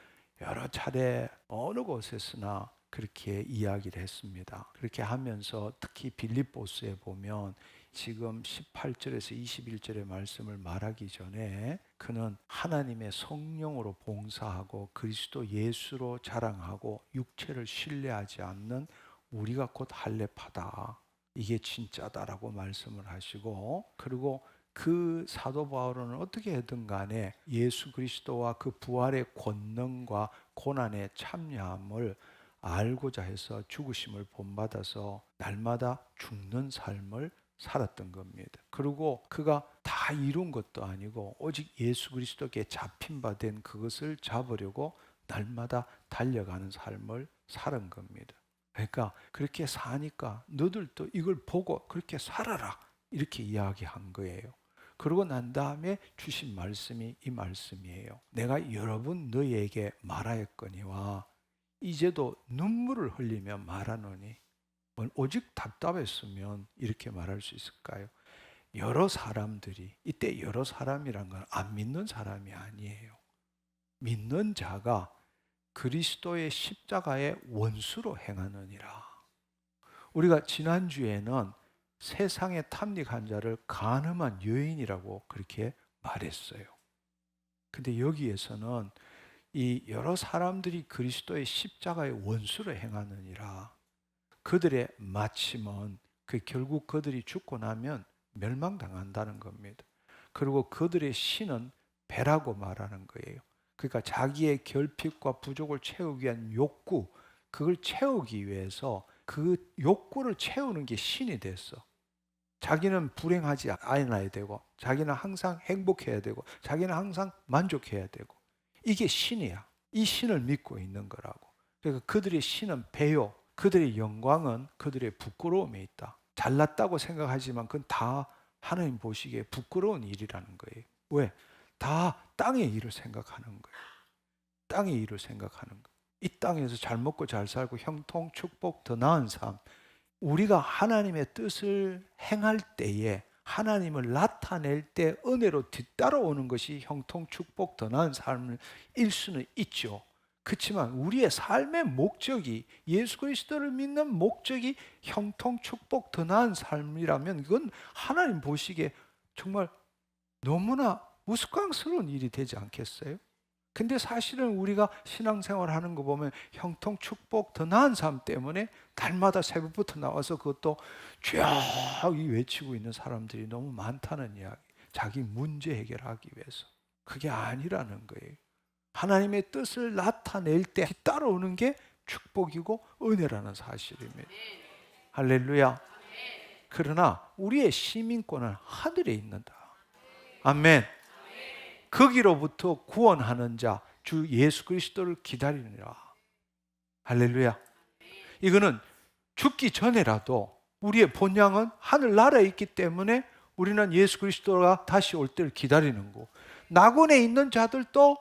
여러 차례 어느 곳에서나 그렇게 이야기를 했습니다. 그렇게 하면서 특히 빌립보서에 보면 지금 18절에서 21절의 말씀을 말하기 전에 그는 하나님의 성령으로 봉사하고 그리스도 예수로 자랑하고 육체를 신뢰하지 않는 우리가 곧 할례파다. 이게 진짜다라고 말씀을 하시고 그리고 그 사도 바울은 어떻게 하든 간에 예수 그리스도와 그 부활의 권능과 고난의 참여함을 알고자 해서 죽으심을 본받아서 날마다 죽는 삶을 살았던 겁니다. 그리고 그가 다 이룬 것도 아니고 오직 예수 그리스도께 잡힌 바 된 그것을 잡으려고 날마다 달려가는 삶을 살은 겁니다. 그러니까 그렇게 사니까 너들도 이걸 보고 그렇게 살아라 이렇게 이야기한 거예요. 그러고 난 다음에 주신 말씀이 이 말씀이에요. 내가 여러 번 너희에게 말하였거니와 이제도 눈물을 흘리며 말하노니 오직 답답했으면 이렇게 말할 수 있을까요? 여러 사람들이 이때 여러 사람이란 건 안 믿는 사람이 아니에요. 믿는 자가 그리스도의 십자가의 원수로 행하느니라. 우리가 지난주에는 세상에 탐닉한 자를 간음한 여인이라고 그렇게 말했어요. 근데 여기에서는 이 여러 사람들이 그리스도의 십자가의 원수로 행하느니라. 그들의 마침은 결국 그들이 죽고 나면 멸망당한다는 겁니다. 그리고 그들의 신은 배라고 말하는 거예요. 그러니까 자기의 결핍과 부족을 채우기 위한 욕구, 그걸 채우기 위해서 그 욕구를 채우는 게 신이 됐어. 자기는 불행하지 않아야 되고, 자기는 항상 행복해야 되고, 자기는 항상 만족해야 되고, 이게 신이야. 이 신을 믿고 있는 거라고. 그러니까 그들의 신은 배요. 그들의 영광은 그들의 부끄러움에 있다. 잘났다고 생각하지만 그건 다 하나님 보시기에 부끄러운 일이라는 거예요. 왜? 다 땅의 일을 생각하는 거예요. 땅의 일을 생각하는 거예요. 이 땅에서 잘 먹고 잘 살고 형통, 축복, 더 나은 삶. 우리가 하나님의 뜻을 행할 때에, 하나님을 나타낼 때 은혜로 뒤따라오는 것이 형통, 축복, 더 나은 삶일 수는 있죠. 그렇지만 우리의 삶의 목적이, 예수 그리스도를 믿는 목적이 형통, 축복, 더 나은 삶이라면 그건 하나님 보시기에 정말 너무나 우스꽝스러운 일이 되지 않겠어요? 근데 사실은 우리가 신앙생활 하는 거 보면 형통, 축복, 더 나은 삶 때문에 날마다 새벽부터 나와서 그것도 쫙 외치고 있는 사람들이 너무 많다는 이야기. 자기 문제 해결하기 위해서. 그게 아니라는 거예요. 하나님의 뜻을 나타낼 때 따라오는 게 축복이고 은혜라는 사실입니다. 할렐루야. 그러나 우리의 시민권은 하늘에 있는다. 아멘. 거기로부터 구원하는 자, 주 예수 그리스도를 기다리느라. 할렐루야. 이거는 죽기 전에라도 우리의 본향은 하늘나라에 있기 때문에 우리는 예수 그리스도가 다시 올 때를 기다리는 거고, 낙원에 있는 자들도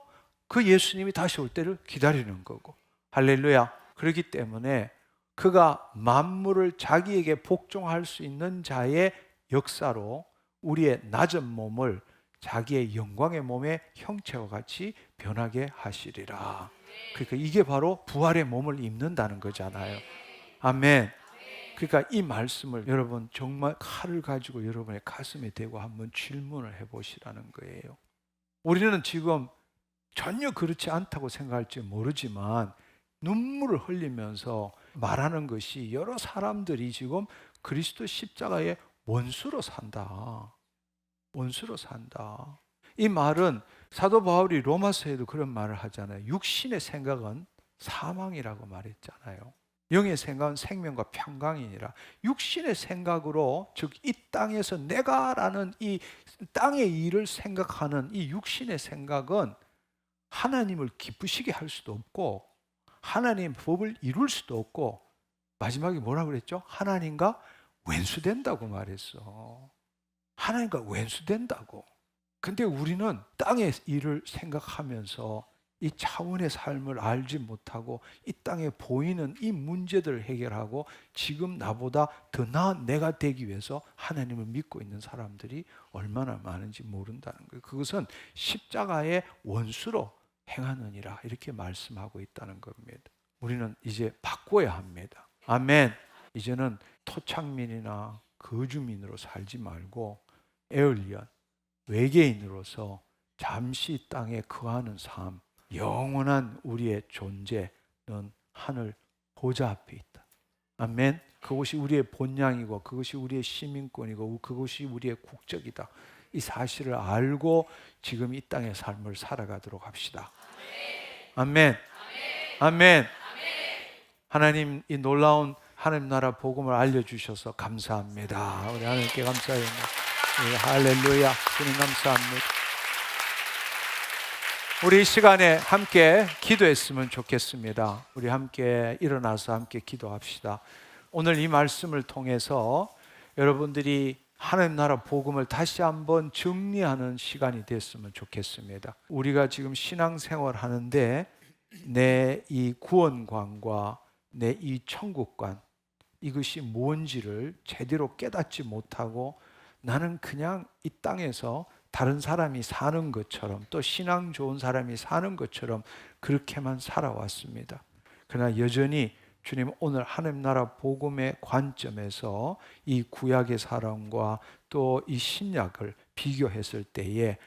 그 예수님이 다시 올 때를 기다리는 거고. 할렐루야. 그렇기 때문에 그가 만물을 자기에게 복종할 수 있는 자의 역사로 우리의 낮은 몸을 자기의 영광의 몸의 형체와 같이 변하게 하시리라. 그러니까 이게 바로 부활의 몸을 입는다는 거잖아요. 아멘. 그러니까 이 말씀을 여러분 정말 칼을 가지고 여러분의 가슴에 대고 한번 질문을 해보시라는 거예요. 우리는 지금 전혀 그렇지 않다고 생각할지 모르지만 눈물을 흘리면서 말하는 것이 여러 사람들이 지금 그리스도 십자가의 원수로 산다. 원수로 산다. 이 말은 사도 바울이 로마서에도 그런 말을 하잖아요. 육신의 생각은 사망이라고 말했잖아요. 영의 생각은 생명과 평강이니라. 육신의 생각으로, 즉 이 땅에서 내가라는 이 땅의 일을 생각하는 이 육신의 생각은 하나님을 기쁘시게 할 수도 없고 하나님의 법을 이룰 수도 없고, 마지막에 뭐라고 그랬죠? 하나님과 왼수된다고 말했어. 하나님과 왼수된다고. 근데 우리는 땅의 일을 생각하면서 이 차원의 삶을 알지 못하고 이 땅에 보이는 이 문제들을 해결하고 지금 나보다 더 나은 내가 되기 위해서 하나님을 믿고 있는 사람들이 얼마나 많은지 모른다는 거예요. 그것은 십자가의 원수로 행하느니라 이렇게 말씀하고 있다는 겁니다. 우리는 이제 바꿔야 합니다. 아멘. 이제는 토착민이나 거주민으로 살지 말고 에얼리언, 외계인으로서 잠시 땅에 거하는 삶, 영원한 우리의 존재는 하늘 보좌 앞에 있다. 아멘. 그것이 우리의 본향이고 그것이 우리의 시민권이고 그것이 우리의 국적이다. 이 사실을 알고 지금 이 땅의 삶을 살아가도록 합시다. 아멘. 아멘. 하나님, 이 놀라운 하나님 나라 복음을 알려주셔서 감사합니다. 우리 하나님께 감사합니다. 할렐루야. 주님 감사합니다. 우리 이 시간에 함께 기도했으면 좋겠습니다. 우리 함께 일어나서 함께 기도합시다. 오늘 이 말씀을 통해서 여러분들이 하나님 나라 복음을 다시 한번 정리하는 시간이 됐으면 좋겠습니다. 우리가 지금 신앙생활 하는데 내 이 구원관과 내 이 천국관, 이것이 뭔지를 제대로 깨닫지 못하고 나는 그냥 이 땅에서 다른 사람이 사는 것처럼, 또 신앙 좋은 사람이 사는 것처럼 그렇게만 살아왔습니다. 그러나 여전히 주님, 오늘 하나님 나라 복음의 관점에서 이 구약의 사람과 또 이 신약을 비교했을 때에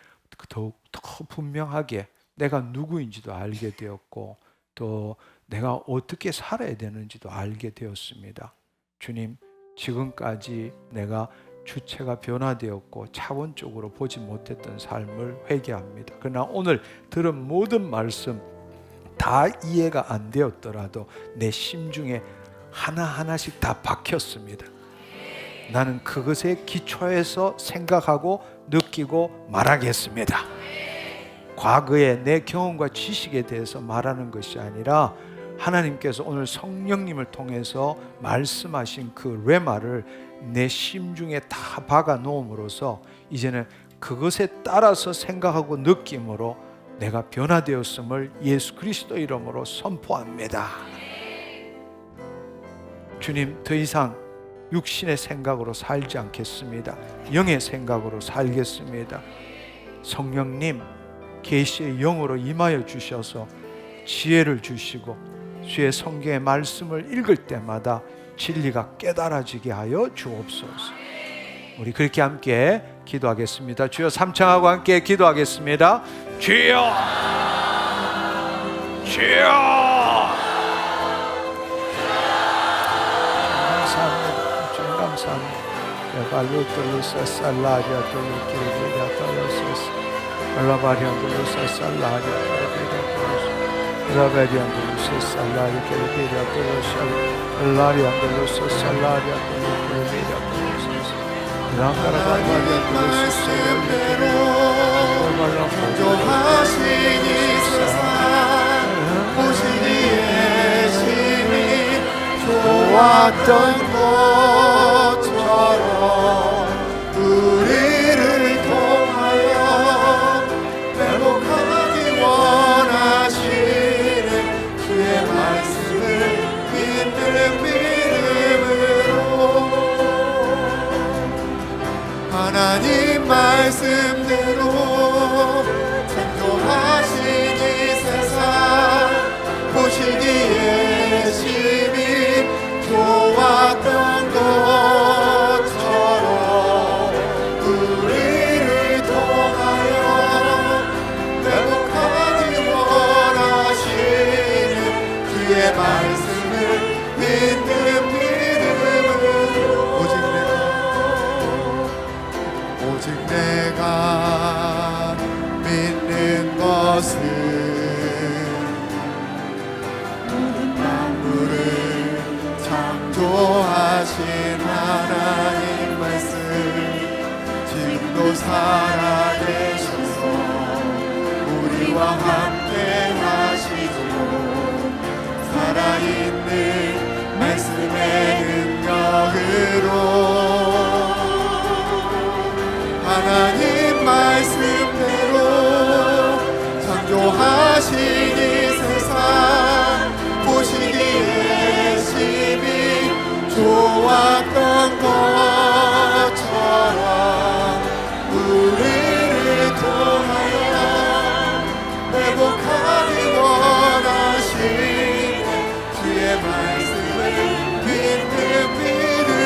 더욱 더 분명하게 내가 누구인지도 알게 되었고 또 내가 어떻게 살아야 되는지도 알게 되었습니다. 주님, 지금까지 내가 주체가 변화되었고 차원적으로 보지 못했던 삶을 회개합니다. 그러나 오늘 들은 모든 말씀 다 이해가 안 되었더라도 내 심중에 하나하나씩 다 박혔습니다. 나는 그것에 기초해서 생각하고 느끼고 말하겠습니다. 과거의 내 경험과 지식에 대해서 말하는 것이 아니라 하나님께서 오늘 성령님을 통해서 말씀하신 그 레마를 내 심중에 다 박아 놓음으로써 이제는 그것에 따라서 생각하고 느낌으로 내가 변화되었음을 예수 그리스도 이름으로 선포합니다. 주님, 더 이상 육신의 생각으로 살지 않겠습니다. 영의 생각으로 살겠습니다. 성령님, 계시의 영으로 임하여 주셔서 지혜를 주시고 주의 성경의 말씀을 읽을 때마다 진리가 깨달아지게 하여 주옵소서. 우리 그렇게 함께 기도하겠습니다. 주여, 삼창하고 함께 기도하겠습니다. 주여, 주여. 감사합니다. 주님 감사합니다. 발루틀루사 살라리아 툴루키리비라 탈로소스 알라바리안둘루사 살라리아 툴루키리비라 라베리안둘루사 살라리아 툴루키리비라 툴루샤 알라리안둘루사 살라리아 툴루키리비라 툴루소스 말씀대로 창조하신 이 세상 보시기에 심히 좋았던 것처럼 우리를 통하여 회복하기 원하시는 주의 말씀을 믿는 믿음으로 하나님 말씀대로 창조하신 이 세상 보시기에 심히 좋았던 것처럼 우리를 통하여 회복하기 원하시는 주의 말씀을 믿는 믿음으로 오직 내가 믿는 것은 만물을 창조하신 하나님 말씀 지금도 살아계셔서 우리와 함께 하시고 살아있는 말씀의 능력으로 하나님 말씀대로 창조하신 이 세상 보시기에 심히 좋았던 것처럼 우리를 통하여 회복하기 원하시는 주의 말씀을 믿는 믿음을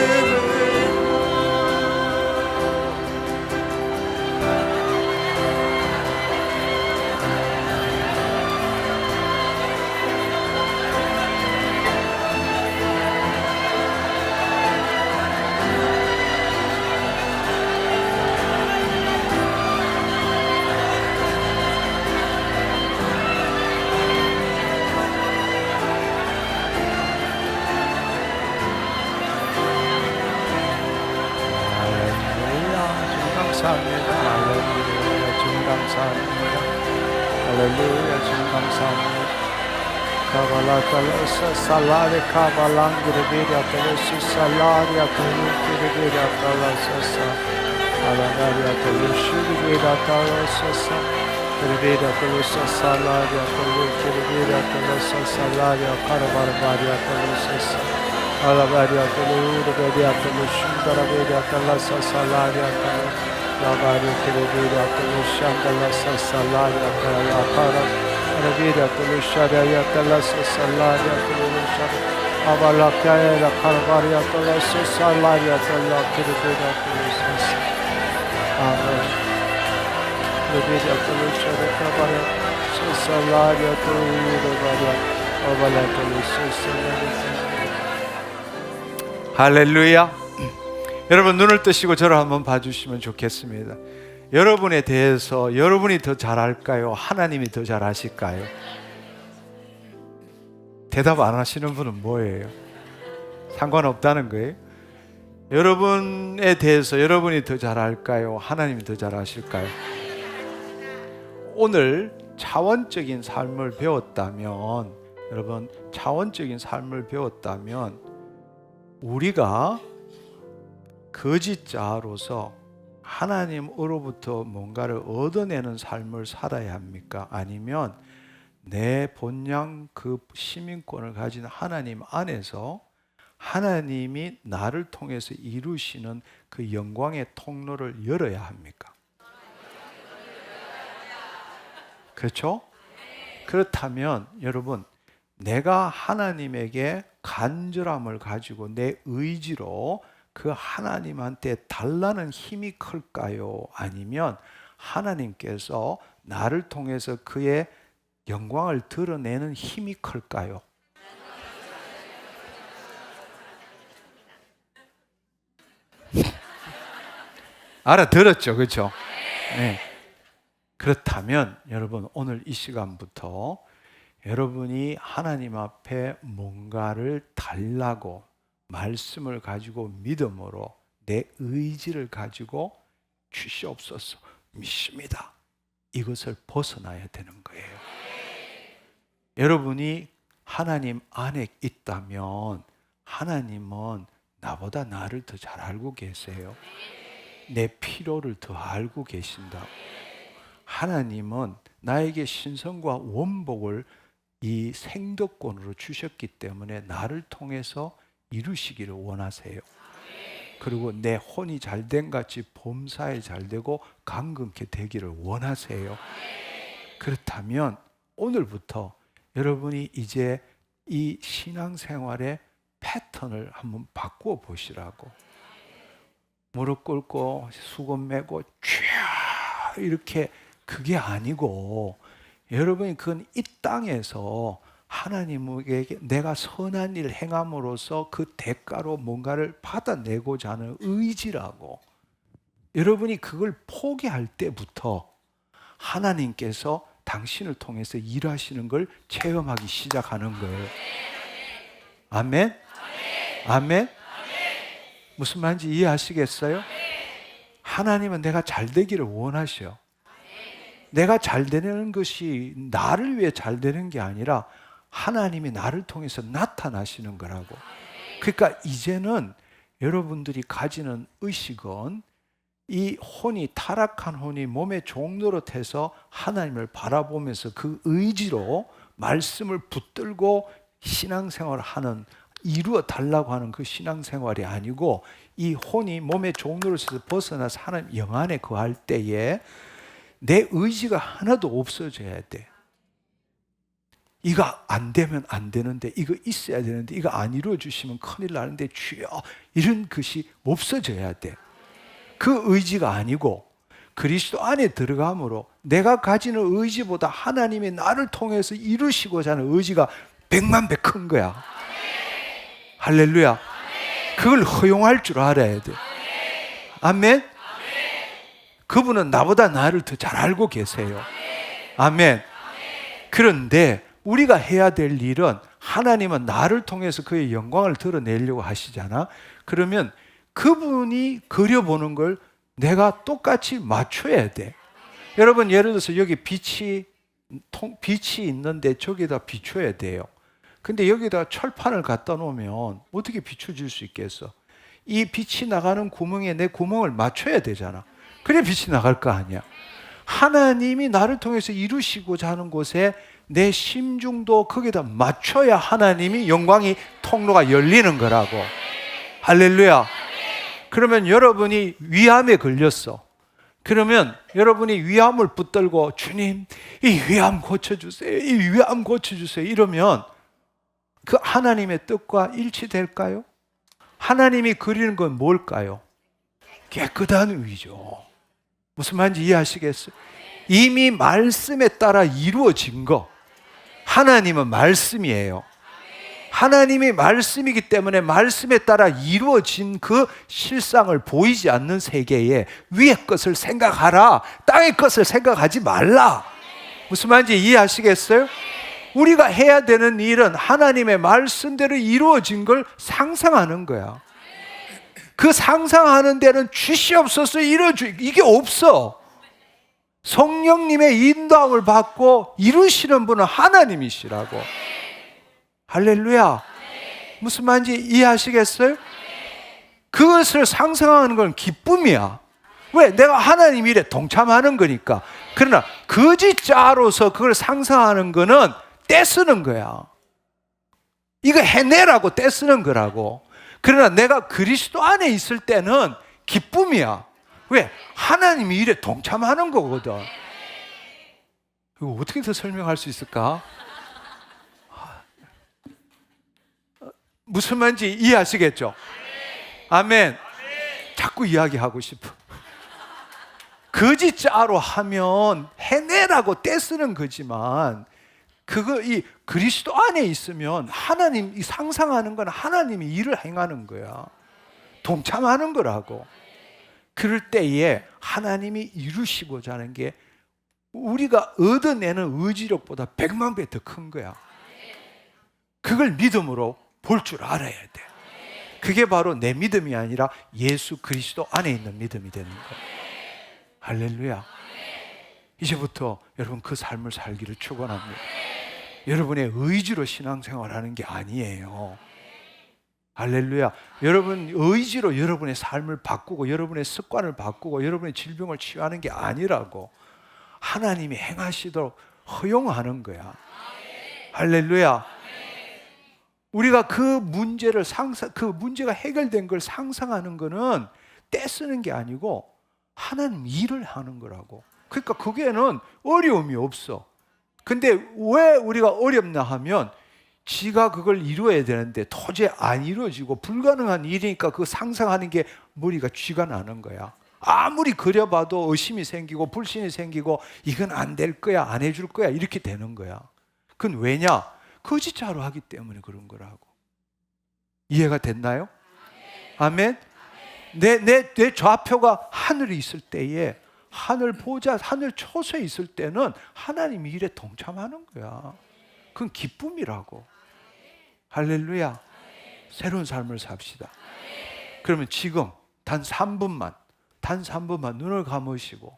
감사합니다. 할렐루야, 주님 감사합니다. 할렐루야, 주님 감사합니다. 카발라탈로사 살라리 카발랑그르비리아 텔로시 살라리아 텔루키르비리아 텔로소사 알라가리아 텔루시르비리아 텔로소사 그르비리아 텔로사 살라리아 텔루키르비리아 텔로사 살라리아 카르바르바리아 텔로소사 알라바리아 텔루르비리아 텔루신다라비리아 텔로사 살라리아 텔루 라바리 텔루비리아 텔루šan달asa 살라리아 텔라카라 Ravira Tulusharia Telasa Salaria Tulusha Avalakaya Carvaria Telasa Salaria Tela Kiribira Tulusas Amen. Ravira Tulusharia Carvaria 할렐루야. 여러분 눈을 뜨시고 저를 한번 봐주시면 좋겠습니다. 여러분에 대해서 여러분이 더 잘할까요? 하나님이 더 잘하실까요? 대답 안 하시는 분은 뭐예요? 상관없다는 거예요? 여러분에 대해서 여러분이 더 잘할까요? 하나님이 더 잘하실까요? 오늘 차원적인 삶을 배웠다면, 여러분 차원적인 삶을 배웠다면 우리가 거짓자로서 하나님으로부터 뭔가를 얻어내는 삶을 살아야 합니까? 아니면 내 본향 그 시민권을 가진 하나님 안에서 하나님이 나를 통해서 이루시는 그 영광의 통로를 열어야 합니까? 그렇죠? 그렇다면 여러분, 내가 하나님에게 간절함을 가지고 내 의지로 그 하나님한테 달라는 힘이 클까요? 아니면 하나님께서 나를 통해서 그의 영광을 드러내는 힘이 클까요? 알아들었죠, 그렇죠? 네. 그렇다면 여러분 오늘 이 시간부터 여러분이 하나님 앞에 뭔가를 달라고 말씀을 가지고 믿음으로 내 의지를 가지고 주시옵소서 믿습니다. 이것을 벗어나야 되는 거예요. 여러분이 하나님 안에 있다면 하나님은 나보다 나를 더 잘 알고 계세요. 내 필요를 더 알고 계신다. 하나님은 나에게 신성과 원복을 이 생덕권으로 주셨기 때문에 나를 통해서 이루시기를 원하세요. 그리고 내 혼이 잘된 같이 범사에 잘되고 강건케 되기를 원하세요. 그렇다면 오늘부터 여러분이 이제 이 신앙생활의 패턴을 한번 바꾸어 보시라고. 무릎 꿇고 수건 메고 쫙 이렇게 그게 아니고 여러분이 그건 이 땅에서 하나님에게 내가 선한 일 행함으로써 그 대가로 뭔가를 받아내고자 하는 의지라고. 여러분이 그걸 포기할 때부터 하나님께서 당신을 통해서 일하시는 걸 체험하기 시작하는 거예요. 아멘? 아멘? 무슨 말인지 이해하시겠어요? 하나님은 내가 잘 되기를 원하셔. 내가 잘 되는 것이 나를 위해 잘 되는 게 아니라 하나님이 나를 통해서 나타나시는 거라고. 그러니까 이제는 여러분들이 가지는 의식은 이 혼이 타락한 혼이 몸의 종노릇해서 하나님을 바라보면서 그 의지로 말씀을 붙들고 신앙생활을 하는, 이루어 달라고 하는 그 신앙생활이 아니고 이 혼이 몸의 종노릇에서 벗어나서 하나님 영 안에 거할 때에 내 의지가 하나도 없어져야 돼. 이거 안 되면 안 되는데, 이거 있어야 되는데, 이거 안 이루어 주시면 큰일 나는데 주여, 이런 것이 없어져야 돼. 그 의지가 아니고 그리스도 안에 들어감으로 내가 가지는 의지보다 하나님이 나를 통해서 이루시고자 하는 의지가 100만 배 큰 거야. 할렐루야. 그걸 허용할 줄 알아야 돼. 아멘. 그분은 나보다 나를 더 잘 알고 계세요. 아멘. 그런데 우리가 해야 될 일은, 하나님은 나를 통해서 그의 영광을 드러내려고 하시잖아. 그러면 그분이 그려보는 걸 내가 똑같이 맞춰야 돼. 여러분 예를 들어서 여기 빛이 있는데 저기다 비춰야 돼요. 근데 여기다 철판을 갖다 놓으면 어떻게 비춰질 수 있겠어? 이 빛이 나가는 구멍에 내 구멍을 맞춰야 되잖아. 그래 빛이 나갈 거 아니야. 하나님이 나를 통해서 이루시고자 하는 곳에 내 심중도 거기다 맞춰야 하나님이 영광이 통로가 열리는 거라고. 할렐루야. 그러면 여러분이 위암에 걸렸어. 그러면 여러분이 위암을 붙들고 주님 이 위암 고쳐주세요, 이 위암 고쳐주세요 이러면 그 하나님의 뜻과 일치될까요? 하나님이 그리는 건 뭘까요? 깨끗한 위죠. 무슨 말인지 이해하시겠어요? 이미 말씀에 따라 이루어진 거. 하나님은 말씀이에요. 하나님이 말씀이기 때문에 말씀에 따라 이루어진 그 실상을 보이지 않는 세계에 위의 것을 생각하라, 땅의 것을 생각하지 말라. 무슨 말인지 이해하시겠어요? 우리가 해야 되는 일은 하나님의 말씀대로 이루어진 걸 상상하는 거야. 그 상상하는 데는 주시옵소서 이루어주, 이게 없어. 성령님의 인도함을 받고 이루시는 분은 하나님이시라고. 할렐루야. 무슨 말인지 이해하시겠어요? 그것을 상상하는 건 기쁨이야. 왜? 내가 하나님 일에 동참하는 거니까. 그러나 거짓자로서 그걸 상상하는 거는 떼쓰는 거야. 이거 해내라고 떼쓰는 거라고. 그러나 내가 그리스도 안에 있을 때는 기쁨이야. 왜? 하나님 일에 동참하는 거거든. 이거 어떻게 더 설명할 수 있을까? 무슨 말인지 이해하시겠죠? 아멘. 자꾸 이야기하고 싶어. 거짓자로 하면 해내라고 떼쓰는 거지만, 그거 이 그리스도 안에 있으면 하나님, 이 상상하는 건 하나님이 일을 행하는 거야. 동참하는 거라고. 그럴 때에 하나님이 이루시고자 하는 게 우리가 얻어내는 의지력보다 100만 배 더 큰 거야. 그걸 믿음으로 볼 줄 알아야 돼. 그게 바로 내 믿음이 아니라 예수 그리스도 안에 있는 믿음이 되는 거야. 할렐루야. 이제부터 여러분 그 삶을 살기를 축원합니다. 여러분의 의지로 신앙생활하는 게 아니에요. 할렐루야. 여러분 의지로 여러분의 삶을 바꾸고 여러분의 습관을 바꾸고 여러분의 질병을 치유하는 게 아니라고. 하나님이 행하시도록 허용하는 거야. 할렐루야. 우리가 그 문제를 그 문제가 해결된 걸 상상하는 거는 떼쓰는 게 아니고 하나님 일을 하는 거라고. 그러니까 그게는 어려움이 없어. 근데 왜 우리가 어렵나 하면 지가 그걸 이루어야 되는데 도저히 안 이루어지고 불가능한 일이니까 그 상상하는 게 머리가 쥐가 나는 거야. 아무리 그려봐도 의심이 생기고 불신이 생기고 이건 안 될 거야, 안 해줄 거야 이렇게 되는 거야. 그건 왜냐? 거짓자로 하기 때문에 그런 거라고. 이해가 됐나요? 아멘. 내 좌표가 하늘에 있을 때에 하늘 보자, 하늘 초소에 있을 때는 하나님 일에 동참하는 거야. 그건 기쁨이라고. 할렐루야. 새로운 삶을 삽시다. 그러면 지금 단 3분만 눈을 감으시고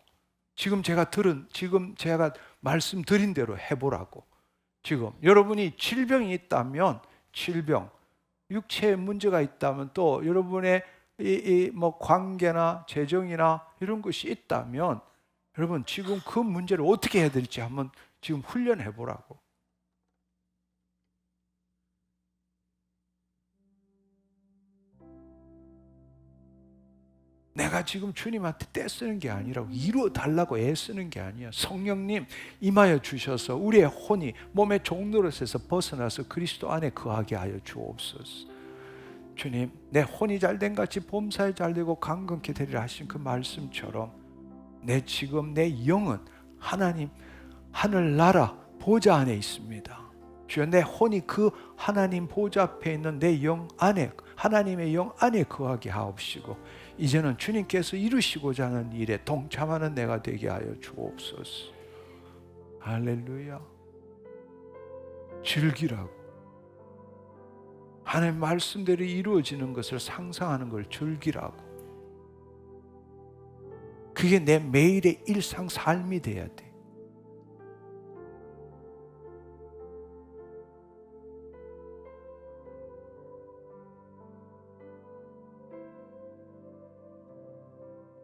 지금 제가 말씀드린 대로 해보라고. 지금 여러분이 질병이 있다면 질병, 육체에 문제가 있다면 또 여러분의 뭐 관계나 재정이나 이런 것이 있다면 여러분 지금 그 문제를 어떻게 해야 될지 한번 지금 훈련해 보라고. 내가 지금 주님한테 떼쓰는 게 아니라고, 이루어 달라고 애쓰는 게 아니야. 성령님 임하여 주셔서 우리의 혼이 몸의 종노릇에서 벗어나서 그리스도 안에 거하게 하여 주옵소서. 주님, 내 혼이 잘된 같이 범사에 잘되고 강건케 되리라 하신 그 말씀처럼 지금 내 영은 하나님 하늘나라 보좌 안에 있습니다. 주여, 내 혼이 그 하나님 보좌 앞에 있는 내 영 안에, 하나님의 영 안에 거하게 하옵시고 이제는 주님께서 이루시고자 하는 일에 동참하는 내가 되게 하여 주옵소서. 할렐루야. 즐기라고. 하나님 말씀대로 이루어지는 것을 상상하는 걸 즐기라고. 그게 내 매일의 일상 삶이 돼야 돼.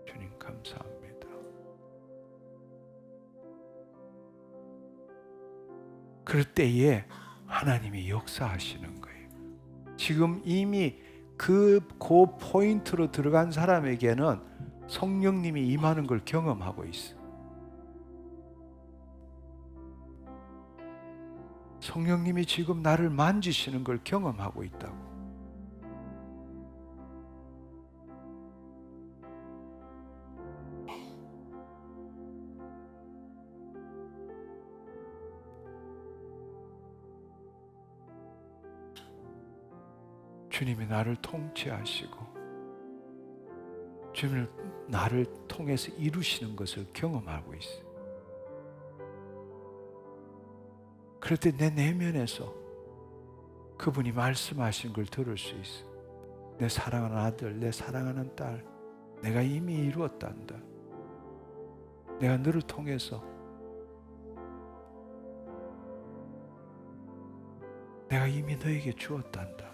주님 감사합니다. 그럴 때에 하나님이 역사하시는 거예요. 지금 이미 그 포인트로 들어간 사람에게는 성령님이 임하는 걸 경험하고 있어. 성령님이 지금 나를 만지시는 걸 경험하고 있다고. 주님이 나를 통치하시고 주님을 나를 통해서 이루시는 것을 경험하고 있어요. 그럴 때 내 내면에서 그분이 말씀하신 걸 들을 수 있어. 내 사랑하는 아들, 내 사랑하는 딸, 내가 이미 이루었단다. 내가 너를 통해서 내가 이미 너에게 주었단다.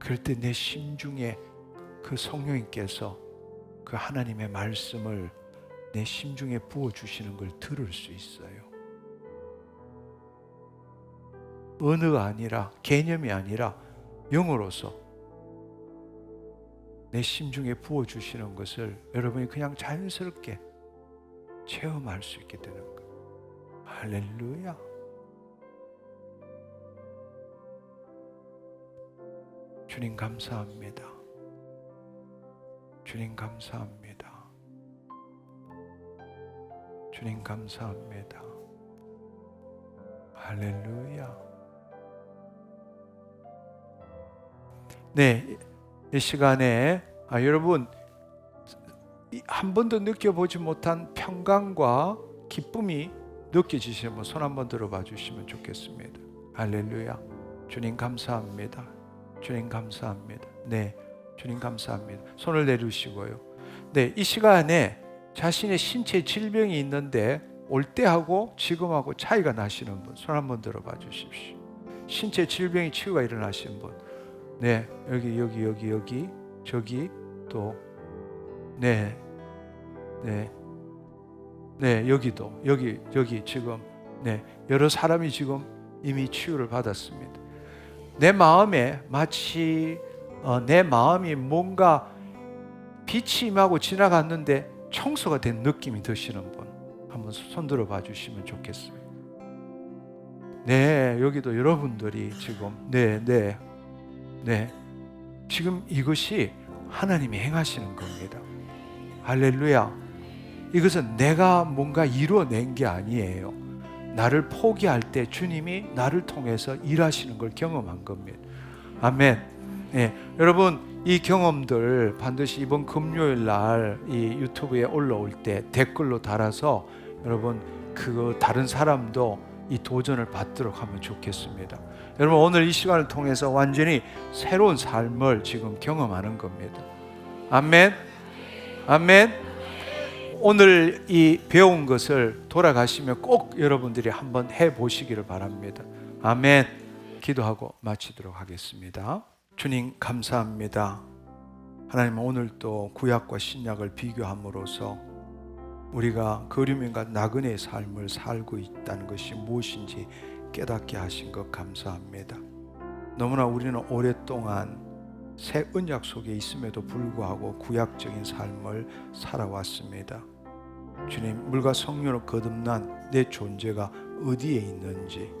그럴 때 내 심중에 그 성령님께서 그 하나님의 말씀을 내 심중에 부어주시는 걸 들을 수 있어요. 언어가 아니라, 개념이 아니라 영으로서 내 심중에 부어주시는 것을 여러분이 그냥 자연스럽게 체험할 수 있게 되는 거예요. 할렐루야. 주님 감사합니다. 주님 감사합니다. 주님 감사합니다. 할렐루야. 네, 이 시간에 여러분 한 번도 느껴보지 못한 평강과 기쁨이 느껴지시는 분 손 한번 들어봐 주시면 좋겠습니다. 할렐루야. 주님 감사합니다. 주님 감사합니다. 네, 주님 감사합니다. 손을 내리시고요. 네, 이 시간에 자신의 신체 질병이 있는데 올 때하고 지금하고 차이가 나시는 분 손 한번 들어봐 주십시오. 신체 질병이 치유가 일어나신 분. 네, 여기 저기 또 네, 여기도 여기 지금 네, 여러 사람이 지금 이미 치유를 받았습니다. 내 마음에 마치 내 마음이 뭔가 빛이 임하고 지나갔는데 청소가 된 느낌이 드시는 분 한번 손 들어 봐 주시면 좋겠습니다. 네, 여기도 여러분들이 지금 네, 지금 이것이 하나님이 행하시는 겁니다. 할렐루야. 이것은 내가 뭔가 이루어낸 게 아니에요. 나를 포기할 때 주님이 나를 통해서 일하시는 걸 경험한 겁니다. 아멘. 네, 여러분 이 경험들 반드시 이번 금요일 날 이 유튜브에 올라올 때 댓글로 달아서 여러분 그 다른 사람도 이 도전을 받도록 하면 좋겠습니다. 여러분 오늘 이 시간을 통해서 완전히 새로운 삶을 지금 경험하는 겁니다. 아멘. 아멘. 오늘 이 배운 것을 돌아가시면 꼭 여러분들이 한번 해보시기를 바랍니다. 아멘. 기도하고 마치도록 하겠습니다. 주님 감사합니다. 하나님 오늘 또 구약과 신약을 비교함으로써 우리가 거류민과 나그네의 삶을 살고 있다는 것이 무엇인지 깨닫게 하신 것 감사합니다. 너무나 우리는 오랫동안 새 언약 속에 있음에도 불구하고 구약적인 삶을 살아왔습니다. 주님, 물과 성령으로 거듭난 내 존재가 어디에 있는지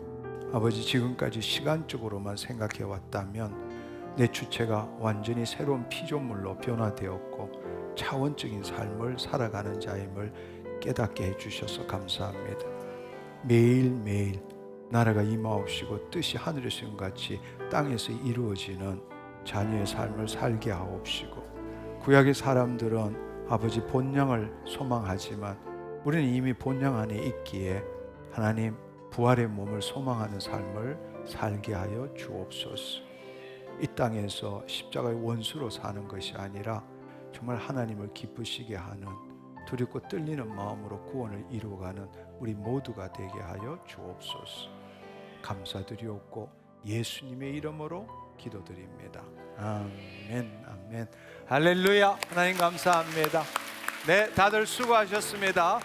아버지 지금까지 시간적으로만 생각해 왔다면 내 주체가 완전히 새로운 피조물로 변화되었고 차원적인 삶을 살아가는 자임을 깨닫게 해주셔서 감사합니다. 매일매일 나라가 임하옵시고 뜻이 하늘에서 같이 땅에서 이루어지는 자녀의 삶을 살게 하옵시고 구약의 사람들은 아버지 본향을 소망하지만 우리는 이미 본향 안에 있기에 하나님 부활의 몸을 소망하는 삶을 살게 하여 주옵소서. 이 땅에서 십자가의 원수로 사는 것이 아니라 정말 하나님을 기쁘시게 하는 두렵고 떨리는 마음으로 구원을 이루어가는 우리 모두가 되게 하여 주옵소서. 감사드리옵고 예수님의 이름으로 기도드립니다. 아멘, 아멘. 할렐루야. 하나님 감사합니다. 네, 다들 수고하셨습니다.